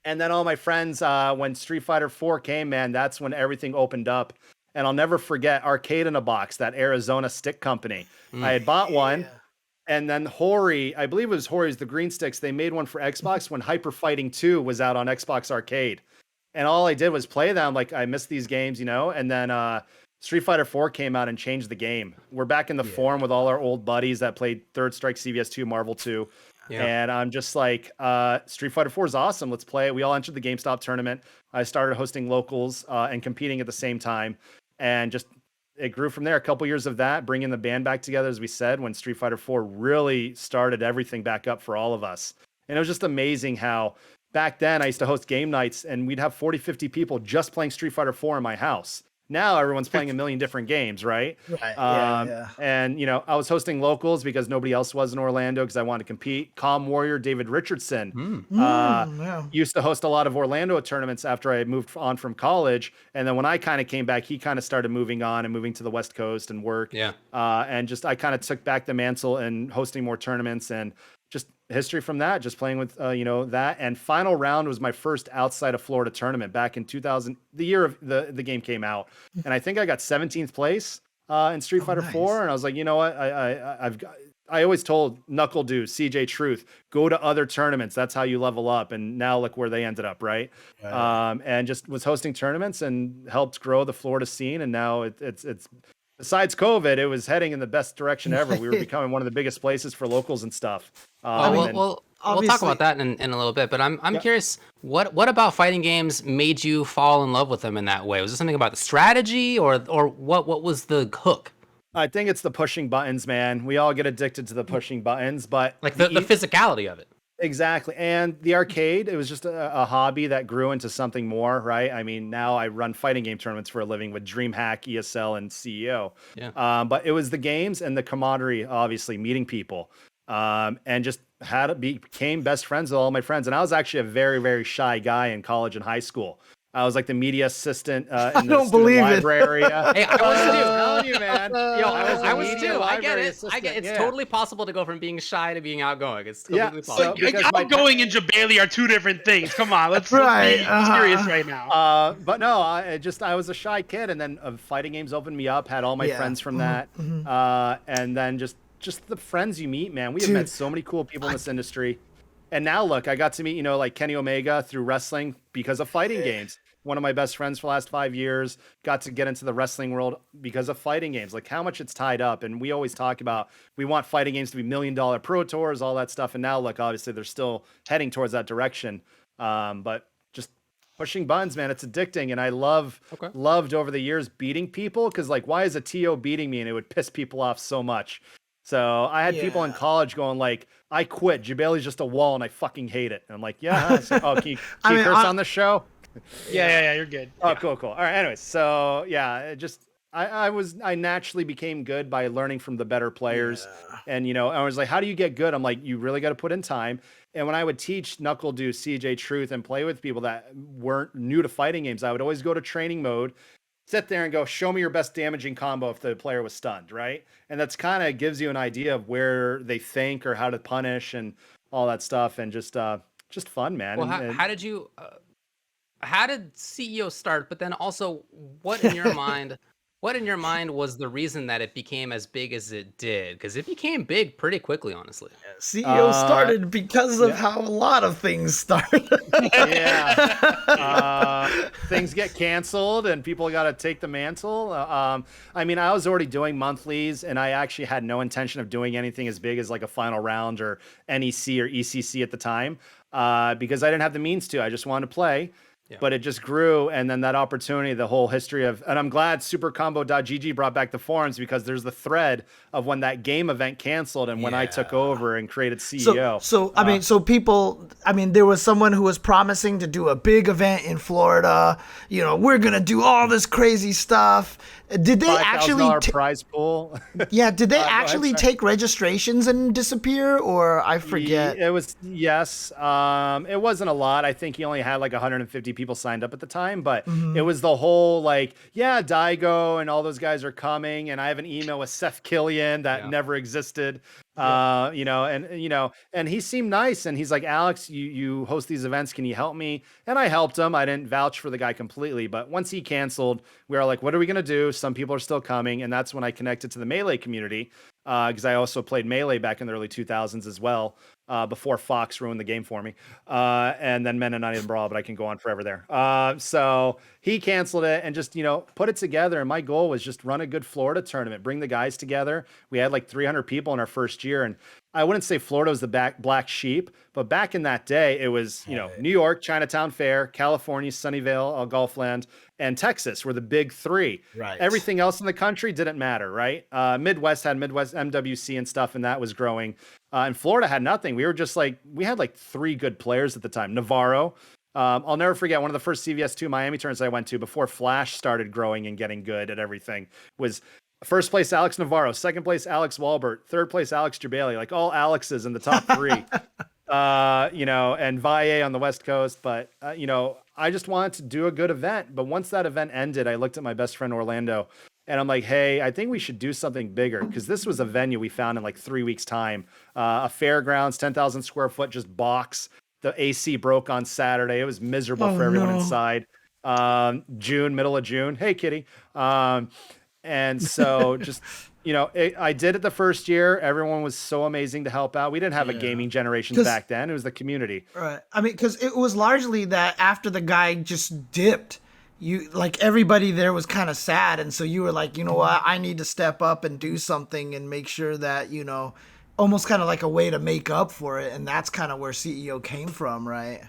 And then all my friends, when Street Fighter 4 came, man, that's when everything opened up. And I'll never forget Arcade in a Box, that Arizona stick company. I had bought one. And then Hori, I believe it was Hori's, the green sticks, they made one for Xbox when Hyper Fighting 2 was out on Xbox Arcade. And all I did was play them. Like, I missed these games, and then Street Fighter 4 came out and changed the game. We're back in the forum with all our old buddies that played Third Strike, CVS2, Marvel 2. Yeah. And I'm just like, Street Fighter 4 is awesome. Let's play it. We all entered the GameStop tournament. I started hosting locals and competing at the same time. And just it grew from there. A couple years of that, bringing the band back together, as we said, when Street Fighter 4 really started everything back up for all of us. And it was just amazing how back then I used to host game nights and we'd have 40, 50 people just playing Street Fighter 4 in my house. Now everyone's playing a million different games, right? Right. And, I was hosting locals because nobody else was in Orlando because I wanted to compete. Calm Warrior David Richardson used to host a lot of Orlando tournaments after I moved on from college. And then when I kind of came back, he kind of started moving on and moving to the West Coast and work. And just I kind of took back the mantle and hosting more tournaments and just history from that, just playing with, that. And Final Round was my first outside of Florida tournament back in 2000, the year of the game came out. And I think I got 17th place. in Street Fighter 4, and I was like, you know what, I always told Knuckle Dude, CJ Truth, go to other tournaments. That's how you level up. And now look where they ended up, right? And just was hosting tournaments and helped grow the Florida scene. And now it's besides COVID, it was heading in the best direction ever. We were becoming one of the biggest places for locals and stuff. We'll talk about that in a little bit. But I'm curious, what about fighting games made you fall in love with them in that way? Was it something about the strategy, or what was the hook? I think it's the pushing buttons, man. We all get addicted to the pushing buttons, but like the physicality of it. Exactly. And the arcade, it was just a hobby that grew into something more, right? I mean, now I run fighting game tournaments for a living with DreamHack, ESL, and CEO. Yeah. But it was the games and the camaraderie, obviously, meeting people, and just became best friends with all my friends. And I was actually a very, very shy guy in college and high school. I was like the media assistant in the student library area. Hey, I was too. I'm telling you, man. I was too. I get it. It's totally possible to go from being shy to being outgoing. It's totally possible. Outgoing and Jebailey are two different things. Come on, let's be serious right now. But no, I was a shy kid, and then fighting games opened me up. Had all my friends from that, and then just the friends you meet, man. We have met so many cool people in this industry. And now look, I got to meet, like Kenny Omega through wrestling because of fighting games. One of my best friends for the last 5 years got to get into the wrestling world because of fighting games, like how much it's tied up. And we always talk about, we want fighting games to be $1 million pro tours, all that stuff. And now look, obviously they're still heading towards that direction. But just pushing buttons, man, it's addicting. And I loved over the years beating people. Cause like, why is a TO beating me? And it would piss people off so much. So I had people in college going like, I quit. Jebailey's just a wall and I fucking hate it. And I'm like, yeah. So, can you curse on the show? Yeah, you're good. Oh, cool. All right. Anyways, so yeah, I naturally became good by learning from the better players. And, I was like, how do you get good? I'm like, you really got to put in time. And when I would teach Knuckle Do, CJ Truth, and play with people that weren't new to fighting games, I would always go to training mode, sit there and go, show me your best damaging combo if the player was stunned, right? And that's kind of gives you an idea of where they think or how to punish and all that stuff, and just fun, man. Well, how did you? How did CEO start? But then also, what in your mind? What in your mind was the reason that it became as big as it did? Because it became big pretty quickly, honestly. CEO started because of how a lot of things started. Things get canceled and people got to take the mantle. I mean, I was already doing monthlies, and I actually had no intention of doing anything as big as like a final round or NEC or ECC at the time, because I didn't have the means to. I just wanted to play. Yeah. But it just grew, and then that opportunity, the whole history of, and I'm glad supercombo.gg brought back the forums, because there's the thread of when that game event canceled and when I took over and created CEO. There was someone who was promising to do a big event in Florida. We're gonna do all this crazy stuff. Did they actually prize pool? Did they actually take registrations and disappear, or I forget? It was it wasn't a lot. I think he only had like 150 people signed up at the time, but it was the whole like, Daigo and all those guys are coming, and I have an email with Seth Killian that never existed. And he seemed nice, and he's like, Alex, you host these events, can you help me? And I helped him. I didn't vouch for the guy completely, but once he canceled, we were like, what are we going to do? Some people are still coming. And that's when I connected to the Melee community, because I also played Melee back in the early 2000s as well, before Fox ruined the game for me. And then Men and Not Even Brawl, but I can go on forever there. So he canceled it and just, put it together. And my goal was just run a good Florida tournament, bring the guys together. We had like 300 people in our first year. And I wouldn't say Florida was the black sheep, but back in that day, it was, New York, Chinatown Fair, California, Sunnyvale, Gulfland, and Texas were the big three. Right. Everything else in the country didn't matter, right? Midwest had Midwest MWC and stuff, and that was growing. And Florida had nothing. We had like 3 good players at the time. Navarro. I'll never forget one of the first CVS2 Miami tournaments I went to before Flash started growing and getting good at everything was first place Alex Navarro, second place Alex Walbert, third place Alex Jebailey, like all Alexes in the top 3. And Valle on the West Coast. But, I just wanted to do a good event. But once that event ended, I looked at my best friend Orlando, and I'm like, hey, I think we should do something bigger, because this was a venue we found in like 3 weeks' time. A fairgrounds, 10,000 square foot, just box. The AC broke on Saturday. It was miserable for everyone inside. Middle of June. Hey, kitty. And so just, I did it the first year. Everyone was so amazing to help out. We didn't have a gaming generation back then. It was the community. Right. I mean, because it was largely that after the guy just dipped, everybody there was kind of sad. And so you were like, you know what, I need to step up and do something and make sure that, almost kind of like a way to make up for it. And that's kind of where CEO came from, right?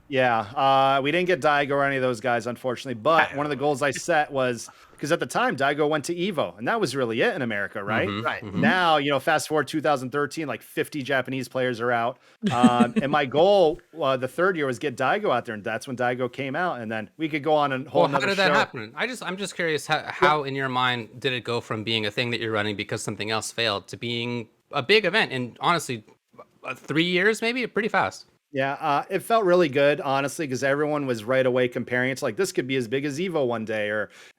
Yeah, we didn't get Daigo or any of those guys, unfortunately. But one of the goals I set was, because at the time, Daigo went to EVO, and that was really it in America, right? Right. Now, fast forward 2013, like 50 Japanese players are out. And my goal the third year was get Daigo out there, and that's when Daigo came out. And then we could go on and hold another show. How did that happen? I'm just curious, how in your mind did it go from being a thing that you're running because something else failed to being a big event? And honestly, 3 years, maybe pretty fast. Yeah, it felt really good, honestly, because everyone was right away comparing it to like, this could be as big as EVO one day,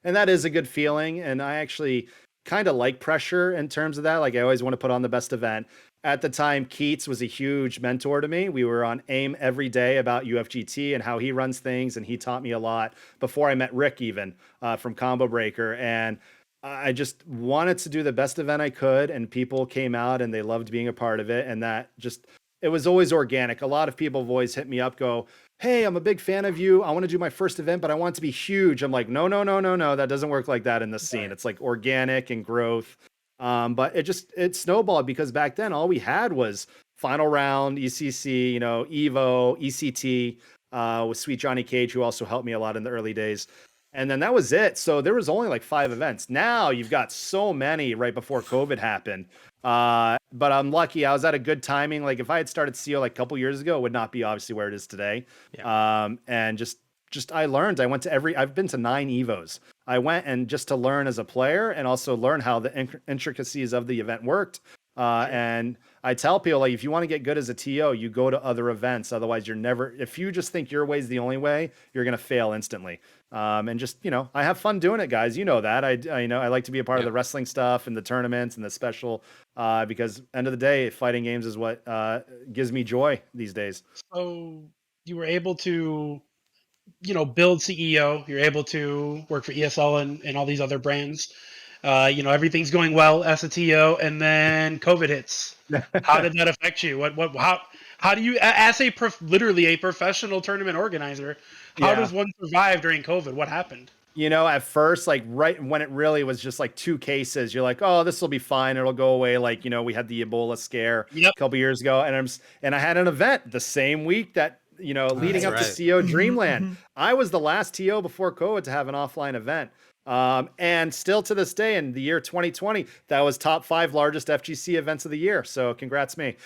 and that is a good feeling. And I actually kind of like pressure in terms of that. Like, I always want to put on the best event. At the time, Keats was a huge mentor to me. We were on AIM every day about UFGT and how he runs things, and he taught me a lot before I met Rick, even from Combo Breaker. And I just wanted to do the best event I could, and people came out and they loved being a part of it. And that just, it was always organic. A lot of people have always hit me up, go, hey, I'm a big fan of you. I want to do my first event, but I want it to be huge. I'm like, no. That doesn't work like that in the scene. It's like organic and growth. But it snowballed because back then all we had was Final Round, ECC, EVO, ECT, with Sweet Johnny Cage, who also helped me a lot in the early days. And then that was it. So there was only like 5 events. Now you've got so many right before COVID happened. But I'm lucky. I was at a good timing. Like if I had started CO like a couple years ago, it would not be obviously where it is today. Yeah. And just I learned. I've been to 9 EVOs. I went and just to learn as a player and also learn how the intricacies of the event worked. And I tell people, like, if you want to get good as a TO, you go to other events. Otherwise, if you just think your way is the only way, you're going to fail instantly. And just, I have fun doing it, guys. You know that. I like to be a part of the wrestling stuff and the tournaments and the special, because end of the day, fighting games is what gives me joy these days. So you were able to, build CEO. You're able to work for ESL and all these other brands. Everything's going well as a TO, and then COVID hits. How did that affect you? How do you, as literally a professional tournament organizer, how does one survive during COVID? What happened? At first, like right when it really was just like 2 cases, you're like, oh, this will be fine. It'll go away. Like, we had the Ebola scare a couple years ago, and I had an event the same week that, leading up to CO Dreamland. I was the last TO before COVID to have an offline event. And still to this day in the year 2020, that was top 5 largest FGC events of the year. So congrats me.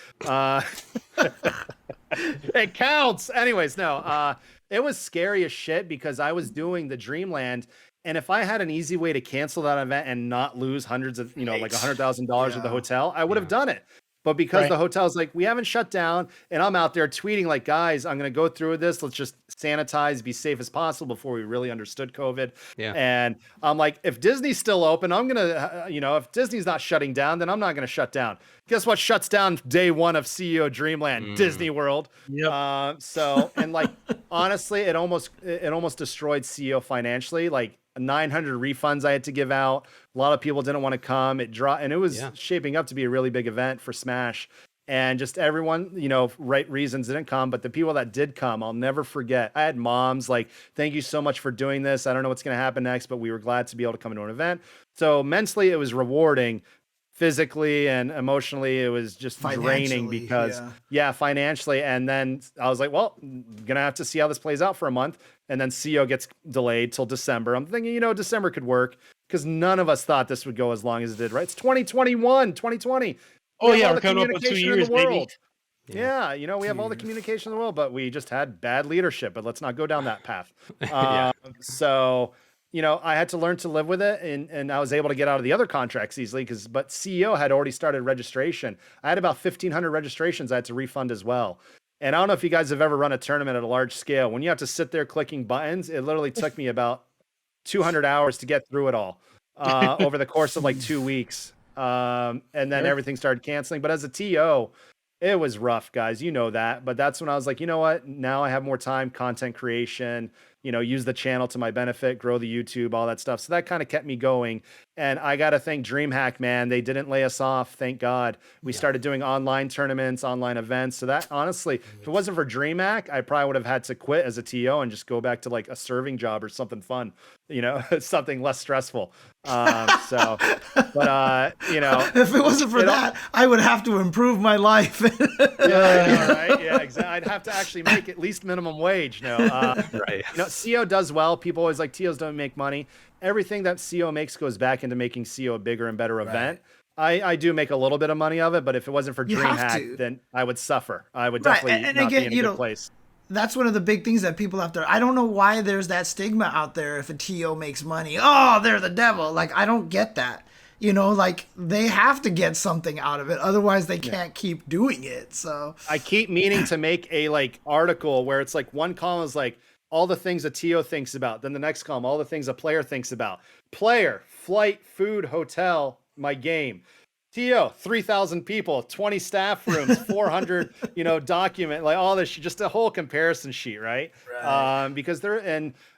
It counts. Anyways, no, it was scary as shit because I was doing the Dreamland. And if I had an easy way to cancel that event and not lose hundreds of, like $100,000 at the hotel, I would have done it. But because the hotel's like, we haven't shut down, and I'm out there tweeting like, guys, I'm going to go through this. Let's just sanitize, be safe as possible before we really understood COVID. Yeah. And I'm like, if Disney's still open, I'm going to, if Disney's not shutting down, then I'm not going to shut down. Guess what shuts down day 1 of CEO Dreamland? Disney World. Yep. And like, honestly, it almost destroyed CEO financially. Like 900 refunds I had to give out. A lot of people didn't want to come. And it was shaping up to be a really big event for Smash. And just everyone, right reasons didn't come. But the people that did come, I'll never forget. I had moms like, thank you so much for doing this. I don't know what's going to happen next, but we were glad to be able to come to an event. So mentally, it was rewarding. Physically and emotionally, it was just draining because financially. And then I was like, well, gonna have to see how this plays out for a month. And then CO gets delayed till December. I'm thinking, December could work because none of us thought this would go as long as it did, right? It's 2020. Oh yeah, we're coming up with 2 years, baby. Yeah, we have all the communication in the world, but we just had bad leadership. But let's not go down that path. So I had to learn to live with it, and I was able to get out of the other contracts easily but CEO had already started registration. I had about 1,500 registrations I had to refund as well. And I don't know if you guys have ever run a tournament at a large scale. When you have to sit there clicking buttons, it literally took me about 200 hours to get through it all over the course of like 2 weeks. And then everything started canceling. But as a TO, it was rough, guys. You know that. But that's when I was like, you know what? Now I have more time, content creation, use the channel to my benefit, grow the YouTube, all that stuff. So that kind of kept me going. And I got to thank DreamHack, man. They didn't lay us off. Thank God. We started doing online tournaments, online events. So that honestly, if it wasn't for DreamHack, I probably would have had to quit as a TO and just go back to like a serving job or something fun, something less stressful. If it wasn't for that, I would have to improve my life. Right. Yeah, exactly. I'd have to actually make at least minimum wage. Right. CO does well. People always like TOs don't make money. Everything that CO makes goes back into making CO a bigger and better event. I do make a little bit of money of it, but if it wasn't for DreamHack, then I would suffer. I would definitely not be in a good place. That's one of the big things that people have to. I don't know why there's that stigma out there. If a TO makes money, oh, they're the devil. Like, I don't get that. Like they have to get something out of it, otherwise they can't keep doing it. So I keep meaning to make a article where it's like one column is like all the things a TO thinks about, then the next column all the things a player thinks about. Player, flight, food, hotel, my game. TO, 3,000 people, 20 staff rooms, 400, document, like all this, just a whole comparison sheet, right? Because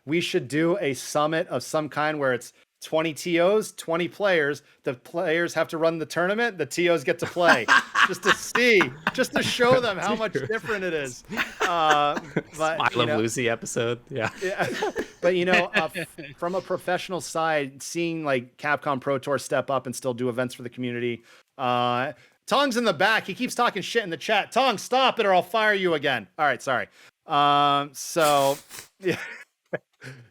we should do a summit of some kind where it's 20 TOs, 20 players. The players have to run the tournament. The TOs get to play just to show them how much different it is. But, I love Lucy episode. Yeah. But, from a professional side, seeing like Capcom Pro Tour step up and still do events for the community. Tong's in the back. He keeps talking shit in the chat. Tong, stop it or I'll fire you again. All right. Sorry. Yeah.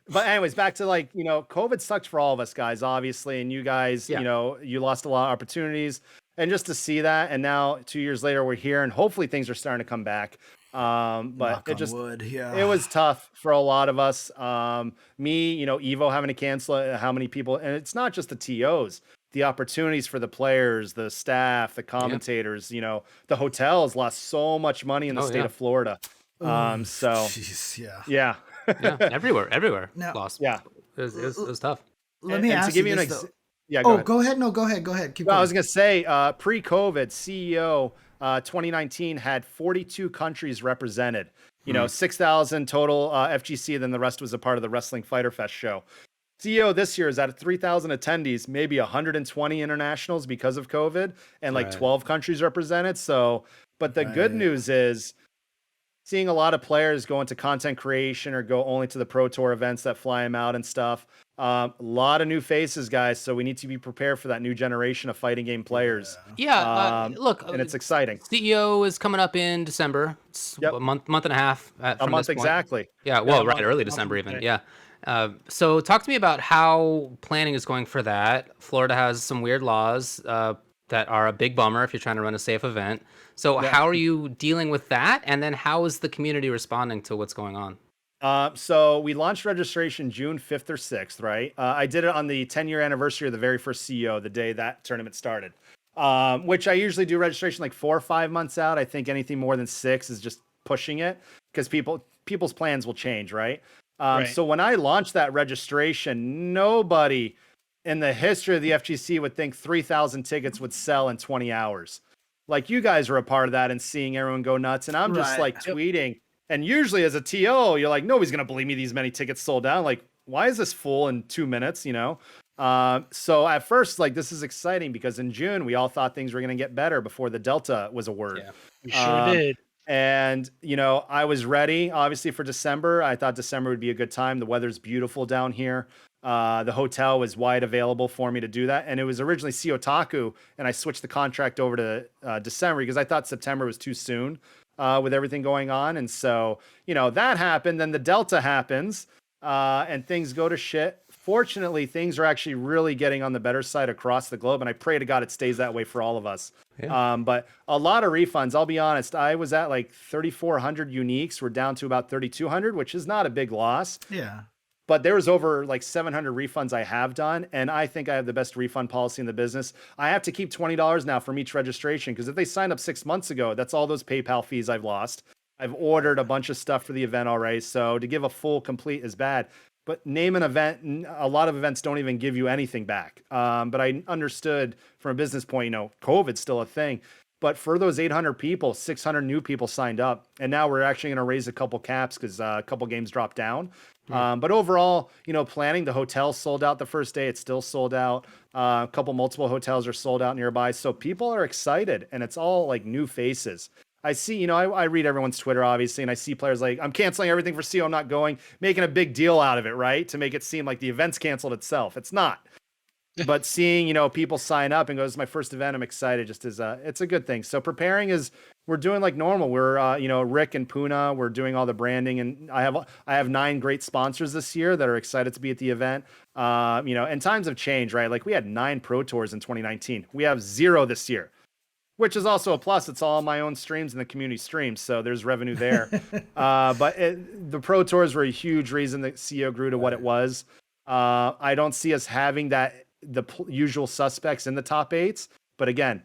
But anyways, back to COVID sucked for all of us guys, obviously. And you guys, you lost a lot of opportunities. And just to see that, and now 2 years later, we're here and hopefully things are starting to come back. But it was tough for a lot of us. Me, EVO having to cancel it, how many people, and it's not just the TOs, the opportunities for the players, the staff, the commentators, the hotels lost so much money in the state of Florida. Yeah. Everywhere. Lost. Yeah. It was tough. Let me ask you this, Yeah, go ahead. No, go ahead. Keep going. I was going to say, pre-COVID, CEO 2019 had 42 countries represented. 6,000 total FGC, then the rest was a part of the Wrestling Fighter Fest show. CEO this year is at 3,000 attendees, maybe 120 internationals because of COVID, and 12 countries represented. So, but the good news is, seeing a lot of players go into content creation or go only to the Pro Tour events that fly them out and stuff. A lot of new faces, guys. So we need to be prepared for that new generation of fighting game players. Look, and it's exciting. CEO is coming up in December. It's a month and a half. A month exactly. Yeah. Well, early December even. Yeah. So talk to me about how planning is going for that. Florida has some weird laws that are a big bummer if you're trying to run a safe event. So how are you dealing with that? And then how is the community responding to what's going on? So we launched registration June 5th or 6th, right? I did it on the 10-year anniversary of the very first CEO, the day that tournament started, which I usually do registration like 4 or 5 months out. I think anything more than 6 is just pushing it because people's plans will change, right? So when I launched that registration, nobody in the history of the FGC would think 3,000 tickets would sell in 20 hours. Like you guys were a part of that and seeing everyone go nuts. And I'm just tweeting. And usually as a TO, you're like, nobody's going to believe me. These many tickets sold out. Like, why is this full in 2 minutes? So at first, this is exciting because in June, we all thought things were going to get better before the Delta was a word. Yeah, we sure did. And, I was ready, obviously, for December. I thought December would be a good time. The weather's beautiful down here. The hotel was wide available for me to do that. And it was originally Otaku, and I switched the contract over to December because I thought September was too soon with everything going on. And so, that happened. Then the Delta happens and things go to shit. Fortunately, things are actually really getting on the better side across the globe. And I pray to God it stays that way for all of us. Yeah. But a lot of refunds, I'll be honest. I was at 3,400 uniques. We're down to about 3,200, which is not a big loss. Yeah. But there was over 700 refunds I have done. And I think I have the best refund policy in the business. I have to keep $20 now from each registration because if they signed up 6 months ago, that's all those PayPal fees I've lost. I've ordered a bunch of stuff for the event already. So to give a full complete is bad. But name an event, a lot of events don't even give you anything back. But I understood from a business point, COVID's still a thing. But for those 800 people, 600 new people signed up. And now we're actually going to raise a couple caps because a couple games dropped down. But overall, planning, the hotel sold out the first day. It's still sold out. A couple multiple hotels are sold out nearby. So people are excited, and it's all like new faces. I see, I read everyone's Twitter, obviously, and I see players like, I'm canceling everything for CO, I'm not going, making a big deal out of it, right? To make it seem like the event's canceled itself. It's not. But seeing, people sign up and go, this is my first event, I'm excited, just as it's a good thing. So preparing we're doing like normal. We're, Rick and Puna, we're doing all the branding, and I have 9 great sponsors this year that are excited to be at the event. And times have changed, right? Like we had 9 Pro Tours in 2019. We have 0 this year, which is also a plus. It's all my own streams and the community streams, so there's revenue there. But the Pro Tours were a huge reason that CO grew to what it was. I don't see us having the usual suspects in the top 8s, but again,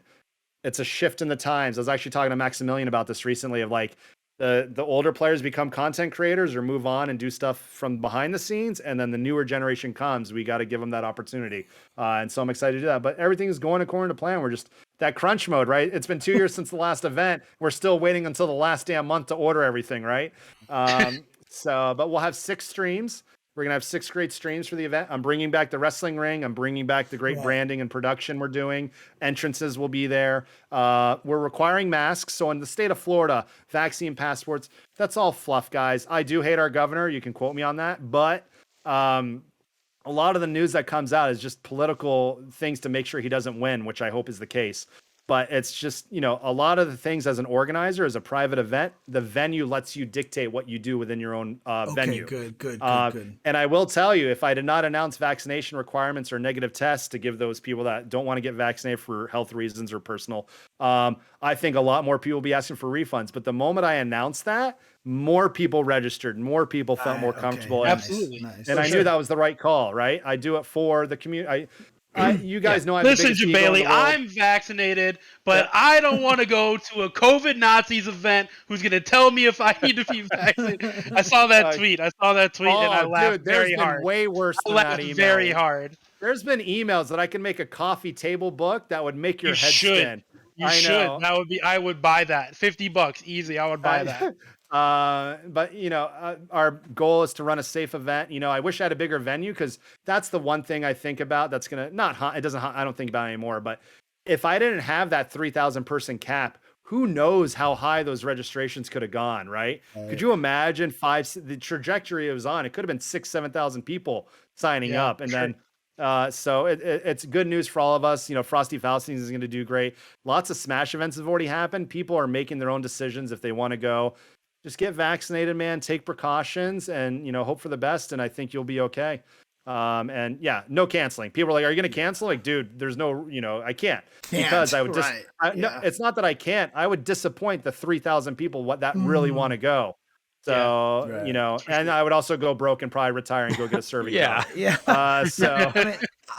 it's a shift in the times. I was actually talking to Maximilian about this recently, of like the older players become content creators or move on and do stuff from behind the scenes, and then the newer generation comes. We got to give them that opportunity, and so I'm excited to do that. But everything is going according to plan. We're just that crunch mode, right? It's been 2 years since the last event. We're still waiting until the last damn month to order everything, right? But we'll have 6 streams. We're going to have 6 great streams for the event. I'm bringing back the wrestling ring. I'm bringing back the great branding and production we're doing. Entrances will be there. We're requiring masks. So in the state of Florida, vaccine passports, that's all fluff, guys. I do hate our governor. You can quote me on that. But a lot of the news that comes out is just political things to make sure he doesn't win, which I hope is the case. But it's just, a lot of the things as an organizer, as a private event, the venue lets you dictate what you do within your own venue. Good. And I will tell you, if I did not announce vaccination requirements or negative tests to give those people that don't want to get vaccinated for health reasons or personal, I think a lot more people will be asking for refunds. But the moment I announced that, more people registered, more people felt more comfortable. Absolutely. And I knew that was the right call, right? I do it for the community. You guys know I'm Listen, Jebailey, I'm vaccinated, but I don't want to go to a COVID Nazis event who's going to tell me if I need to be vaccinated. I saw that tweet. And I laughed very hard. Way worse than that email. Very hard. There's been emails that I can make a coffee table book that would make your head spin. You should. That would be. I would buy that. $50 easy. I would buy that. But our goal is to run a safe event. I wish I had a bigger venue, because that's the one thing I think about that's gonna I don't think about it anymore. But if I didn't have that 3,000 person cap, who knows how high those registrations could have gone, right? Could you imagine the trajectory it was on? It could have been 6,000-7,000 people signing up, and then. So it's good news for all of us. Frosty Faustines is going to do great. Lots of Smash events have already happened. People are making their own decisions if they want to go. Just get vaccinated, man. Take precautions, and hope for the best. And I think you'll be okay. And yeah, no canceling. People are like, "Are you going to cancel?" Like, dude, there's no, I can't because I would just. No, it's not that I can't. I would disappoint the 3,000 people that really want to go. So, and I would also go broke and probably retire and go get a serving job. So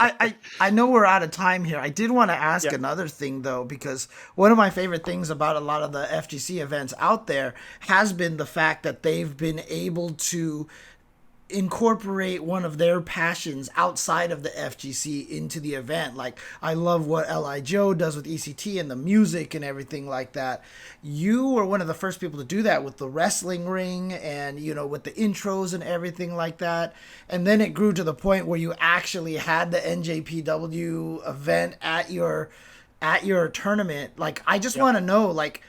I know we're out of time here. I did want to ask another thing, though, because one of my favorite things about a lot of the FGC events out there has been the fact that they've been able to incorporate one of their passions outside of the FGC into the event. Like, I love what L.I. Joe does with ECT and the music and everything like that. You were one of the first people to do that with the wrestling ring and, with the intros and everything like that. And then it grew to the point where you actually had the NJPW event at your tournament. Like, I just want to know, like,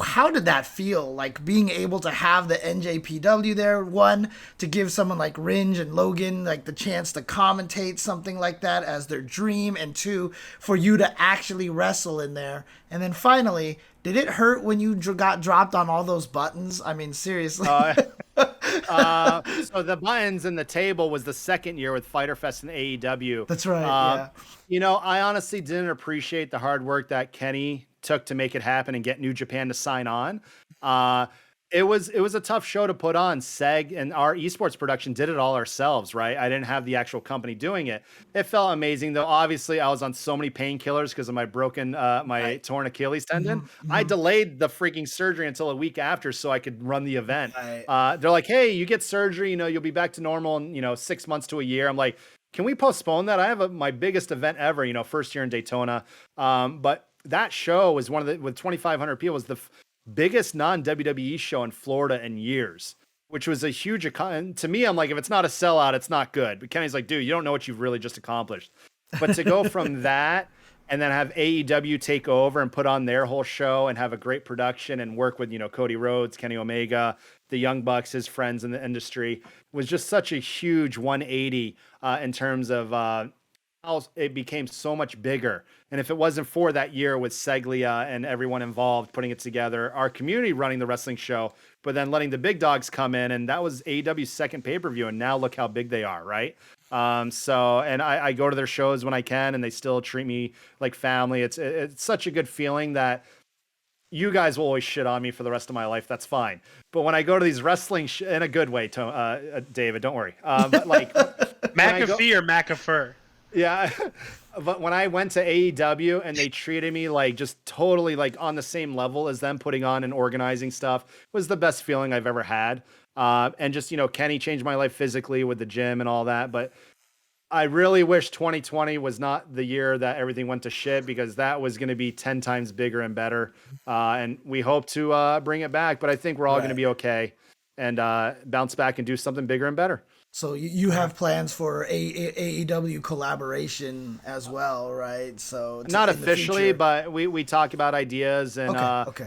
how did that feel, like being able to have the NJPW there, one, to give someone like Ringe and Logan like the chance to commentate something like that as their dream, and two, for you to actually wrestle in there? And then finally, did it hurt when you got dropped on all those buttons? I mean, seriously. So the buttons and the table was the second year with Fighter Fest and AEW. That's right. I honestly didn't appreciate the hard work that Kenny took to make it happen and get New Japan to sign on. It was a tough show to put on. Seg and our esports production did it all ourselves, right? I didn't have the actual company doing it. It felt amazing, though. Obviously, I was on so many painkillers because of my broken, torn Achilles tendon. Mm-hmm. I delayed the freaking surgery until a week after so I could run the event. They're like, "Hey, you get surgery, you'll be back to normal in 6 months to a year." I'm like, "Can we postpone that? I have my biggest event ever, first year in Daytona." But that show was one of the, with 2,500 people, was the biggest non-WWE show in Florida in years, which was a huge, to me, I'm like, if it's not a sellout, it's not good. But Kenny's like, dude, you don't know what you've really just accomplished. But to go from that and then have AEW take over and put on their whole show and have a great production and work with, Cody Rhodes, Kenny Omega, the Young Bucks, his friends in the industry, was just such a huge 180 in terms of how it became so much bigger. And if it wasn't for that year with Seglia and everyone involved putting it together, our community running the wrestling show, but then letting the big dogs come in, and that was AEW's second pay-per-view, and now look how big they are, right? And I go to their shows when I can, and they still treat me like family. It's such a good feeling that you guys will always shit on me for the rest of my life. That's fine. But when I go to these wrestling in a good way, David, don't worry. But like McAfee or McAfee? Yeah. But when I went to AEW and they treated me like just totally like on the same level as them, putting on and organizing stuff, was the best feeling I've ever had. And just, Kenny changed my life physically with the gym and all that. But I really wish 2020 was not the year that everything went to shit, because that was going to be 10 times bigger and better. And we hope to bring it back, but I think we're all going to be okay and bounce back and do something bigger and better. So you have plans for AEW collaboration as well, right? So not officially, but we talk about ideas, and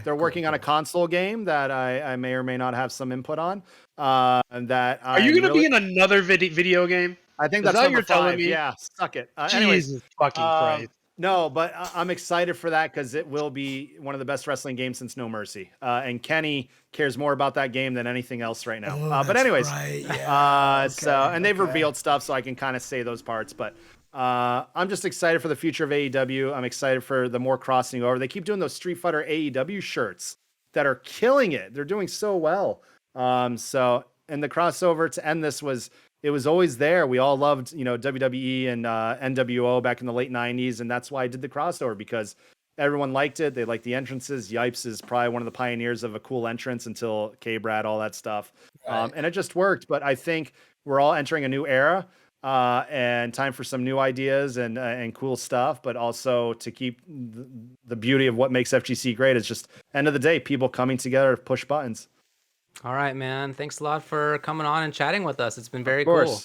they're working on a console game that I may or may not have some input on. Are you going to be in another video game? I think that's what you're 5. telling me. Yeah, suck it. Jesus fucking Christ. No, but I'm excited for that because it will be one of the best wrestling games since No Mercy. And Kenny cares more about that game than anything else right now. But anyways, and they've revealed stuff, so I can kind of say those parts. But I'm just excited for the future of AEW. I'm excited for the more crossing over. They keep doing those Street Fighter AEW shirts that are killing it. They're doing so well. And the crossover to end this was. It was always there. We all loved, WWE and NWO back in the late 90s. And that's why I did the crossover, because everyone liked it. They liked the entrances. Yipes is probably one of the pioneers of a cool entrance until K-Brad, all that stuff. Right. And it just worked. But I think we're all entering a new era and time for some new ideas and cool stuff. But also to keep the beauty of what makes FGC great is just, end of the day, people coming together to push buttons. All right, man. Thanks a lot for coming on and chatting with us. It's been very cool.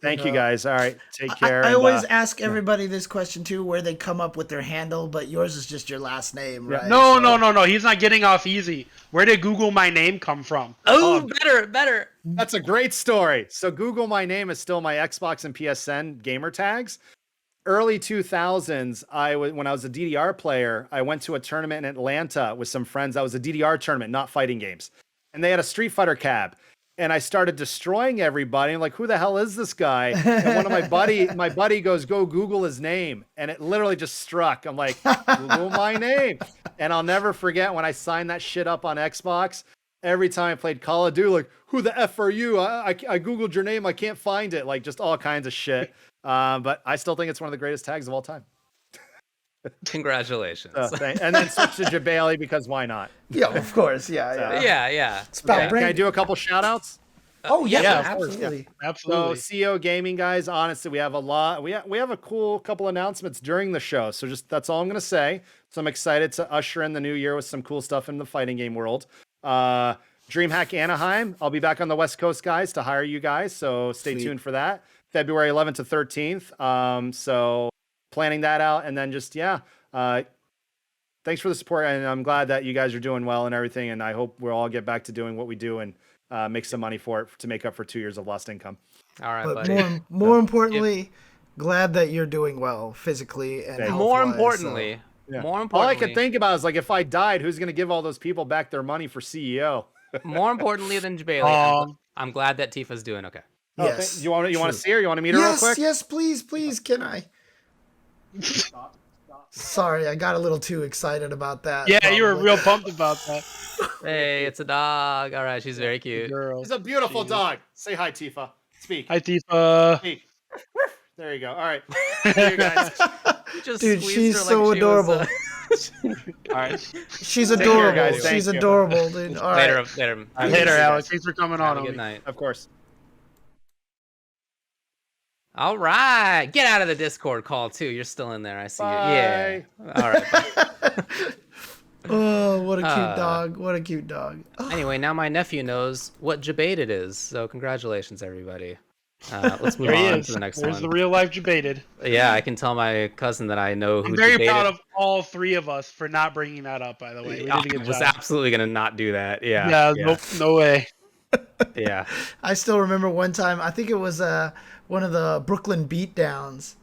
Thank you, guys. All right. Take care. I always ask everybody this question, too, where they come up with their handle, but yours is just your last name, right? No. He's not getting off easy. Where did Google My Name come from? Oh, better. That's a great story. So Google My Name is still my Xbox and PSN gamer tags. Early 2000s, when I was a DDR player, I went to a tournament in Atlanta with some friends. That was a DDR tournament, not fighting games. And they had a Street Fighter cab, and I started destroying everybody. I'm like, who the hell is this guy? And one of my buddy goes, go Google his name. And it literally just struck. I'm like, Google my name. And I'll never forget when I signed that shit up on Xbox. Every time I played Call of Duty, like, who the F are you? I Googled your name. I can't find it. Like, just all kinds of shit. But I still think it's one of the greatest tags of all time. Congratulations. And then switch to Jebailey, because why not? Yeah, of course. Yeah. Can I do a couple shout outs? Oh yeah, absolutely. Absolutely. So CO Gaming guys, honestly, we have a lot. We have a cool couple announcements during the show. So just that's all I'm gonna say. So I'm excited to usher in the new year with some cool stuff in the fighting game world. DreamHack Anaheim. I'll be back on the West Coast, guys, to hire you guys. So stay tuned for that. February 11th to 13th. So planning that out, and then just thanks for the support, and I'm glad that you guys are doing well and everything, and I hope we'll all get back to doing what we do and make some money for it to make up for 2 years of lost income. All right, but buddy. more importantly, glad that you're doing well physically and more importantly, all I could think about is, like, if I died, who's going to give all those people back their money for CEO? More importantly than Jebailey, I'm glad that Tifa's doing okay. Yes. You want to see her? You want to meet her real quick? Yes, please, can I? Sorry, I got a little too excited about that. Yeah, you were real pumped about that. Hey, it's a dog. All right, she's very cute. She's a beautiful dog. Say hi, Tifa. Speak. Hi, Tifa. Speak. There you go. All right. See you guys. Dude, she's so adorable. All right. She's adorable. Guys. She's adorable, dude. All right. Later. Later, Alex. Thanks for coming on. Good night. Of course. All right. Get out of the Discord call, too. You're still in there. I see Bye. you. Yeah. All right. Oh, what a cute dog. What a cute dog. Anyway, now my nephew knows what Jebailey is. So congratulations, everybody. Let's move on to the next one. There's the real life Jebailey. Yeah, I can tell my cousin that I know who I'm very Jebailey. proud of all three of us for not bringing that up, by the way. We did a good I was job. absolutely going to not do that. Yeah. Nope, no way. Yeah. I still remember one time, I think it was one of the Brooklyn beatdowns.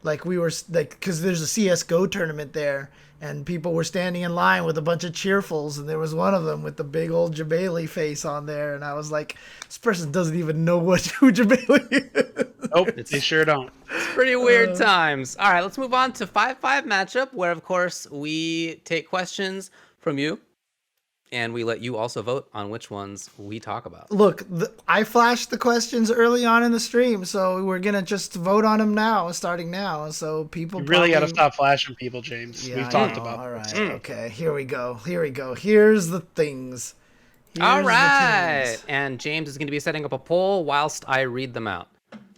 Like we were like, because there's a CS:GO tournament there, and people were standing in line with a bunch of cheerfuls, and there was one of them with the big old Jebailey face on there, and I was like, this person doesn't even know who Jebailey is. Nope, they sure don't. It's pretty weird times. All right, let's move on to 5-5 matchup, where of course we take questions from you, and we let you also vote on which ones we talk about. Look, I flashed the questions early on in the stream, so we're gonna just vote on them now, starting now. So people You really got to stop flashing people, James. Yeah, We've talked about all right, this. okay, here we go. Here's the things. All right, and James is going to be setting up a poll whilst I read them out.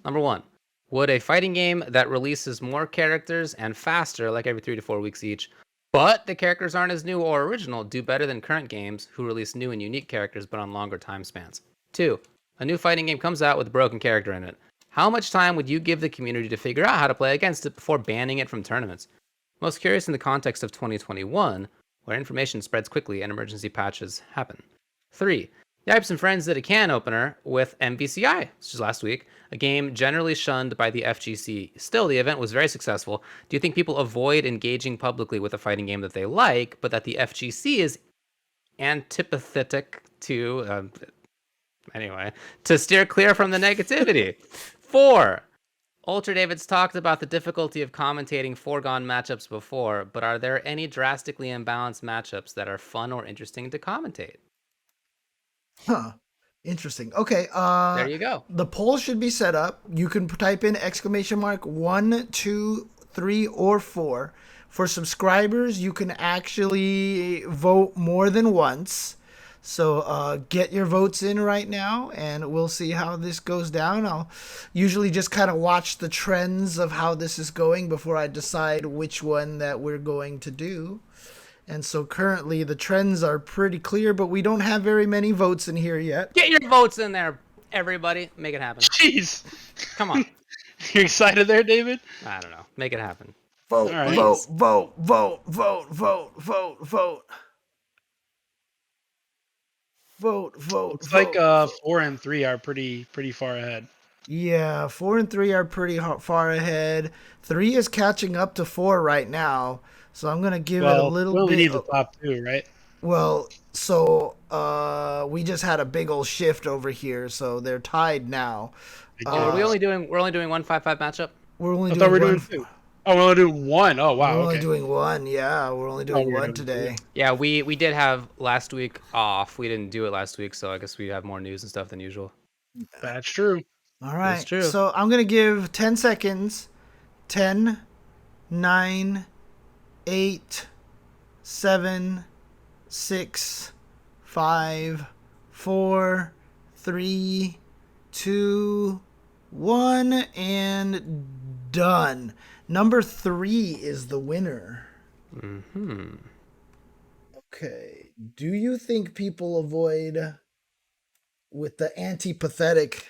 Number 1, would a fighting game that releases more characters and faster, like every 3 to 4 weeks each, but the characters aren't as new or original, do better than current games who release new and unique characters but on longer time spans? 2, a new fighting game comes out with a broken character in it. How much time would you give the community to figure out how to play against it before banning it from tournaments? Most curious in the context of 2021, where information spreads quickly and emergency patches happen. 3, Yipes and Friends did a can opener with MVCI, which is last week, a game generally shunned by the FGC. Still, the event was very successful. Do you think people avoid engaging publicly with a fighting game that they like, but that the FGC is antipathetic to, to steer clear from the negativity? 4, Ultra David's talked about the difficulty of commentating foregone matchups before, but are there any drastically imbalanced matchups that are fun or interesting to commentate? Huh. Interesting. Okay. There you go. The poll should be set up. You can type in !1, 2, 3, or 4. For subscribers, you can actually vote more than once. So get your votes in right now, and we'll see how this goes down. I'll usually just kind of watch the trends of how this is going before I decide which one that we're going to do. And so currently the trends are pretty clear, but we don't have very many votes in here yet. Get your votes in there, everybody. Make it happen. Jeez. Come on. You excited there, David? I don't know. Make it happen. Vote, right. vote, vote, vote, vote, vote, vote, vote. Vote, vote, Looks vote. like 4 and 3 are pretty far ahead. Yeah, 4 and 3 are pretty far ahead. 3 is catching up to 4 right now. So I'm going to give it a little bit. We need the top 2, right? Well, so we just had a big old shift over here, so they're tied now. We're only doing one 5-5 matchup? We're only I doing thought we were one. doing 2. Oh, we're only doing 1. Oh, wow. We're only Okay. doing 1. Yeah, we're only doing 1 today. Yeah, we did have last week off. We didn't do it last week, so I guess we have more news and stuff than usual. That's true. All right. That's true. So I'm going to give 10 seconds. 10, 9, 8, 7, 6, 5, 4, 3, 2, 1, and done. Number 3 is the winner. Mm-hmm. Okay. Do you think people avoid with the antipathetic?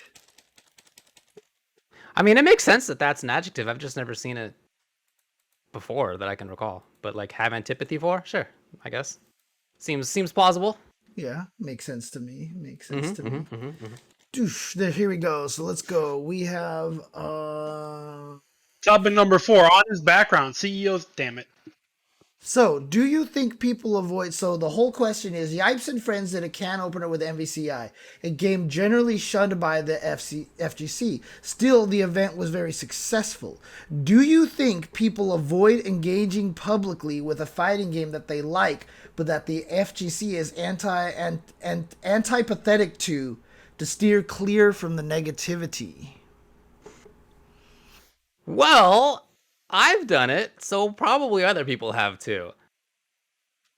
I mean, it makes sense that that's an adjective. I've just never seen it before that I can recall. But like, have antipathy for? Sure, I guess. Seems plausible. Yeah, makes sense to me. Makes sense to me. Doosh, there, here we go. So let's go. We have Topic number 4 on his background. CEOs, damn it. So, do you think people avoid... So, the whole question is, Yipes and Friends did a can opener with MVCI, a game generally shunned by the FGC. Still, the event was very successful. Do you think people avoid engaging publicly with a fighting game that they like, but that the FGC is antipathetic to steer clear from the negativity? Well, I've done it, so probably other people have too.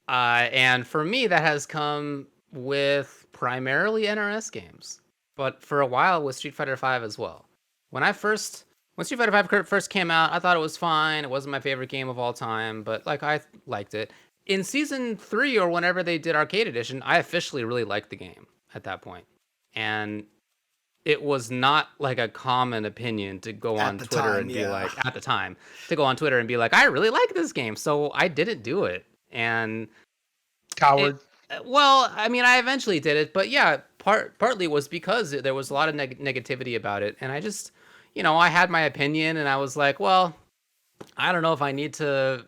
And for me, that has come with primarily NRS games, but for a while with Street Fighter V as well. When I first When Street Fighter V first came out, I thought it was fine. It wasn't my favorite game of all time, but like I liked it. In Season 3 or whenever they did Arcade Edition, I officially really liked the game at that point. And it was not like a common opinion to go on Twitter and be like, at the time, to go on Twitter and be like, I really like this game. So I didn't do it. And coward. Well, I mean, I eventually did it, but yeah, partly was because there was a lot of negativity about it. And I just, I had my opinion and I was like, well, I don't know if I need to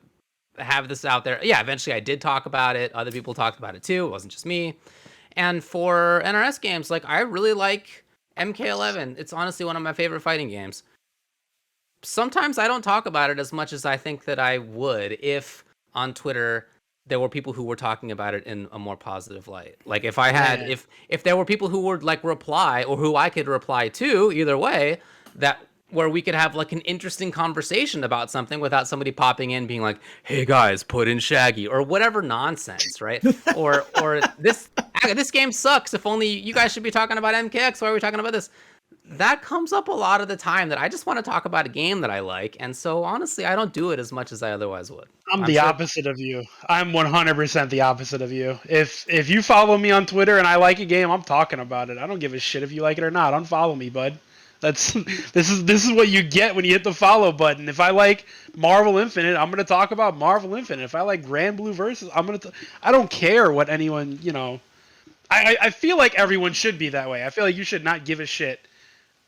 have this out there. Yeah, eventually I did talk about it. Other people talked about it too. It wasn't just me. And for NRS games, like I really like MK11. It's honestly one of my favorite fighting games. Sometimes I don't talk about it as much as I think that I would if on Twitter there were people who were talking about it in a more positive light. Like if I had, if there were people who would like reply or who I could reply to, either way, where we could have like an interesting conversation about something without somebody popping in being like, hey guys, put in Shaggy or whatever nonsense, right? or this game sucks. If only you guys should be talking about MKX. Why are we talking about this? That comes up a lot of the time that I just want to talk about a game that I like. And so honestly, I don't do it as much as I otherwise would. I'm the opposite of you. I'm 100% the opposite of you. If you follow me on Twitter and I like a game, I'm talking about it. I don't give a shit if you like it or not. Unfollow me, bud. This is what you get when you hit the follow button. If I like Marvel Infinite, I'm gonna talk about Marvel Infinite. If I like Grand Blue Versus, I don't care what anyone, I feel like everyone should be that way. I feel like you should not give a shit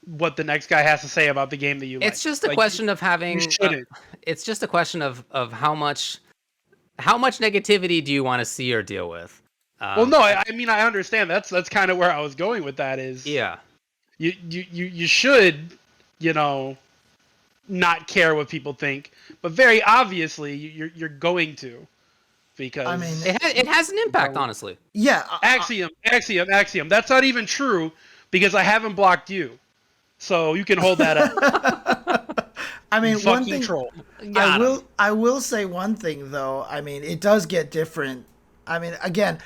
what the next guy has to say about the game that you like. It's just a question of having. It's just a question of how much negativity do you want to see or deal with. Well, no, I mean I understand. That's kind of where I was going with that. Is you should not care what people think, but very obviously you're going to, because I mean it has an impact, honestly. Yeah. Axiom. That's not even true because I haven't blocked you. So you can hold that up. I mean, one thing. Troll. I will say one thing though. I mean, it does get different. I mean, again,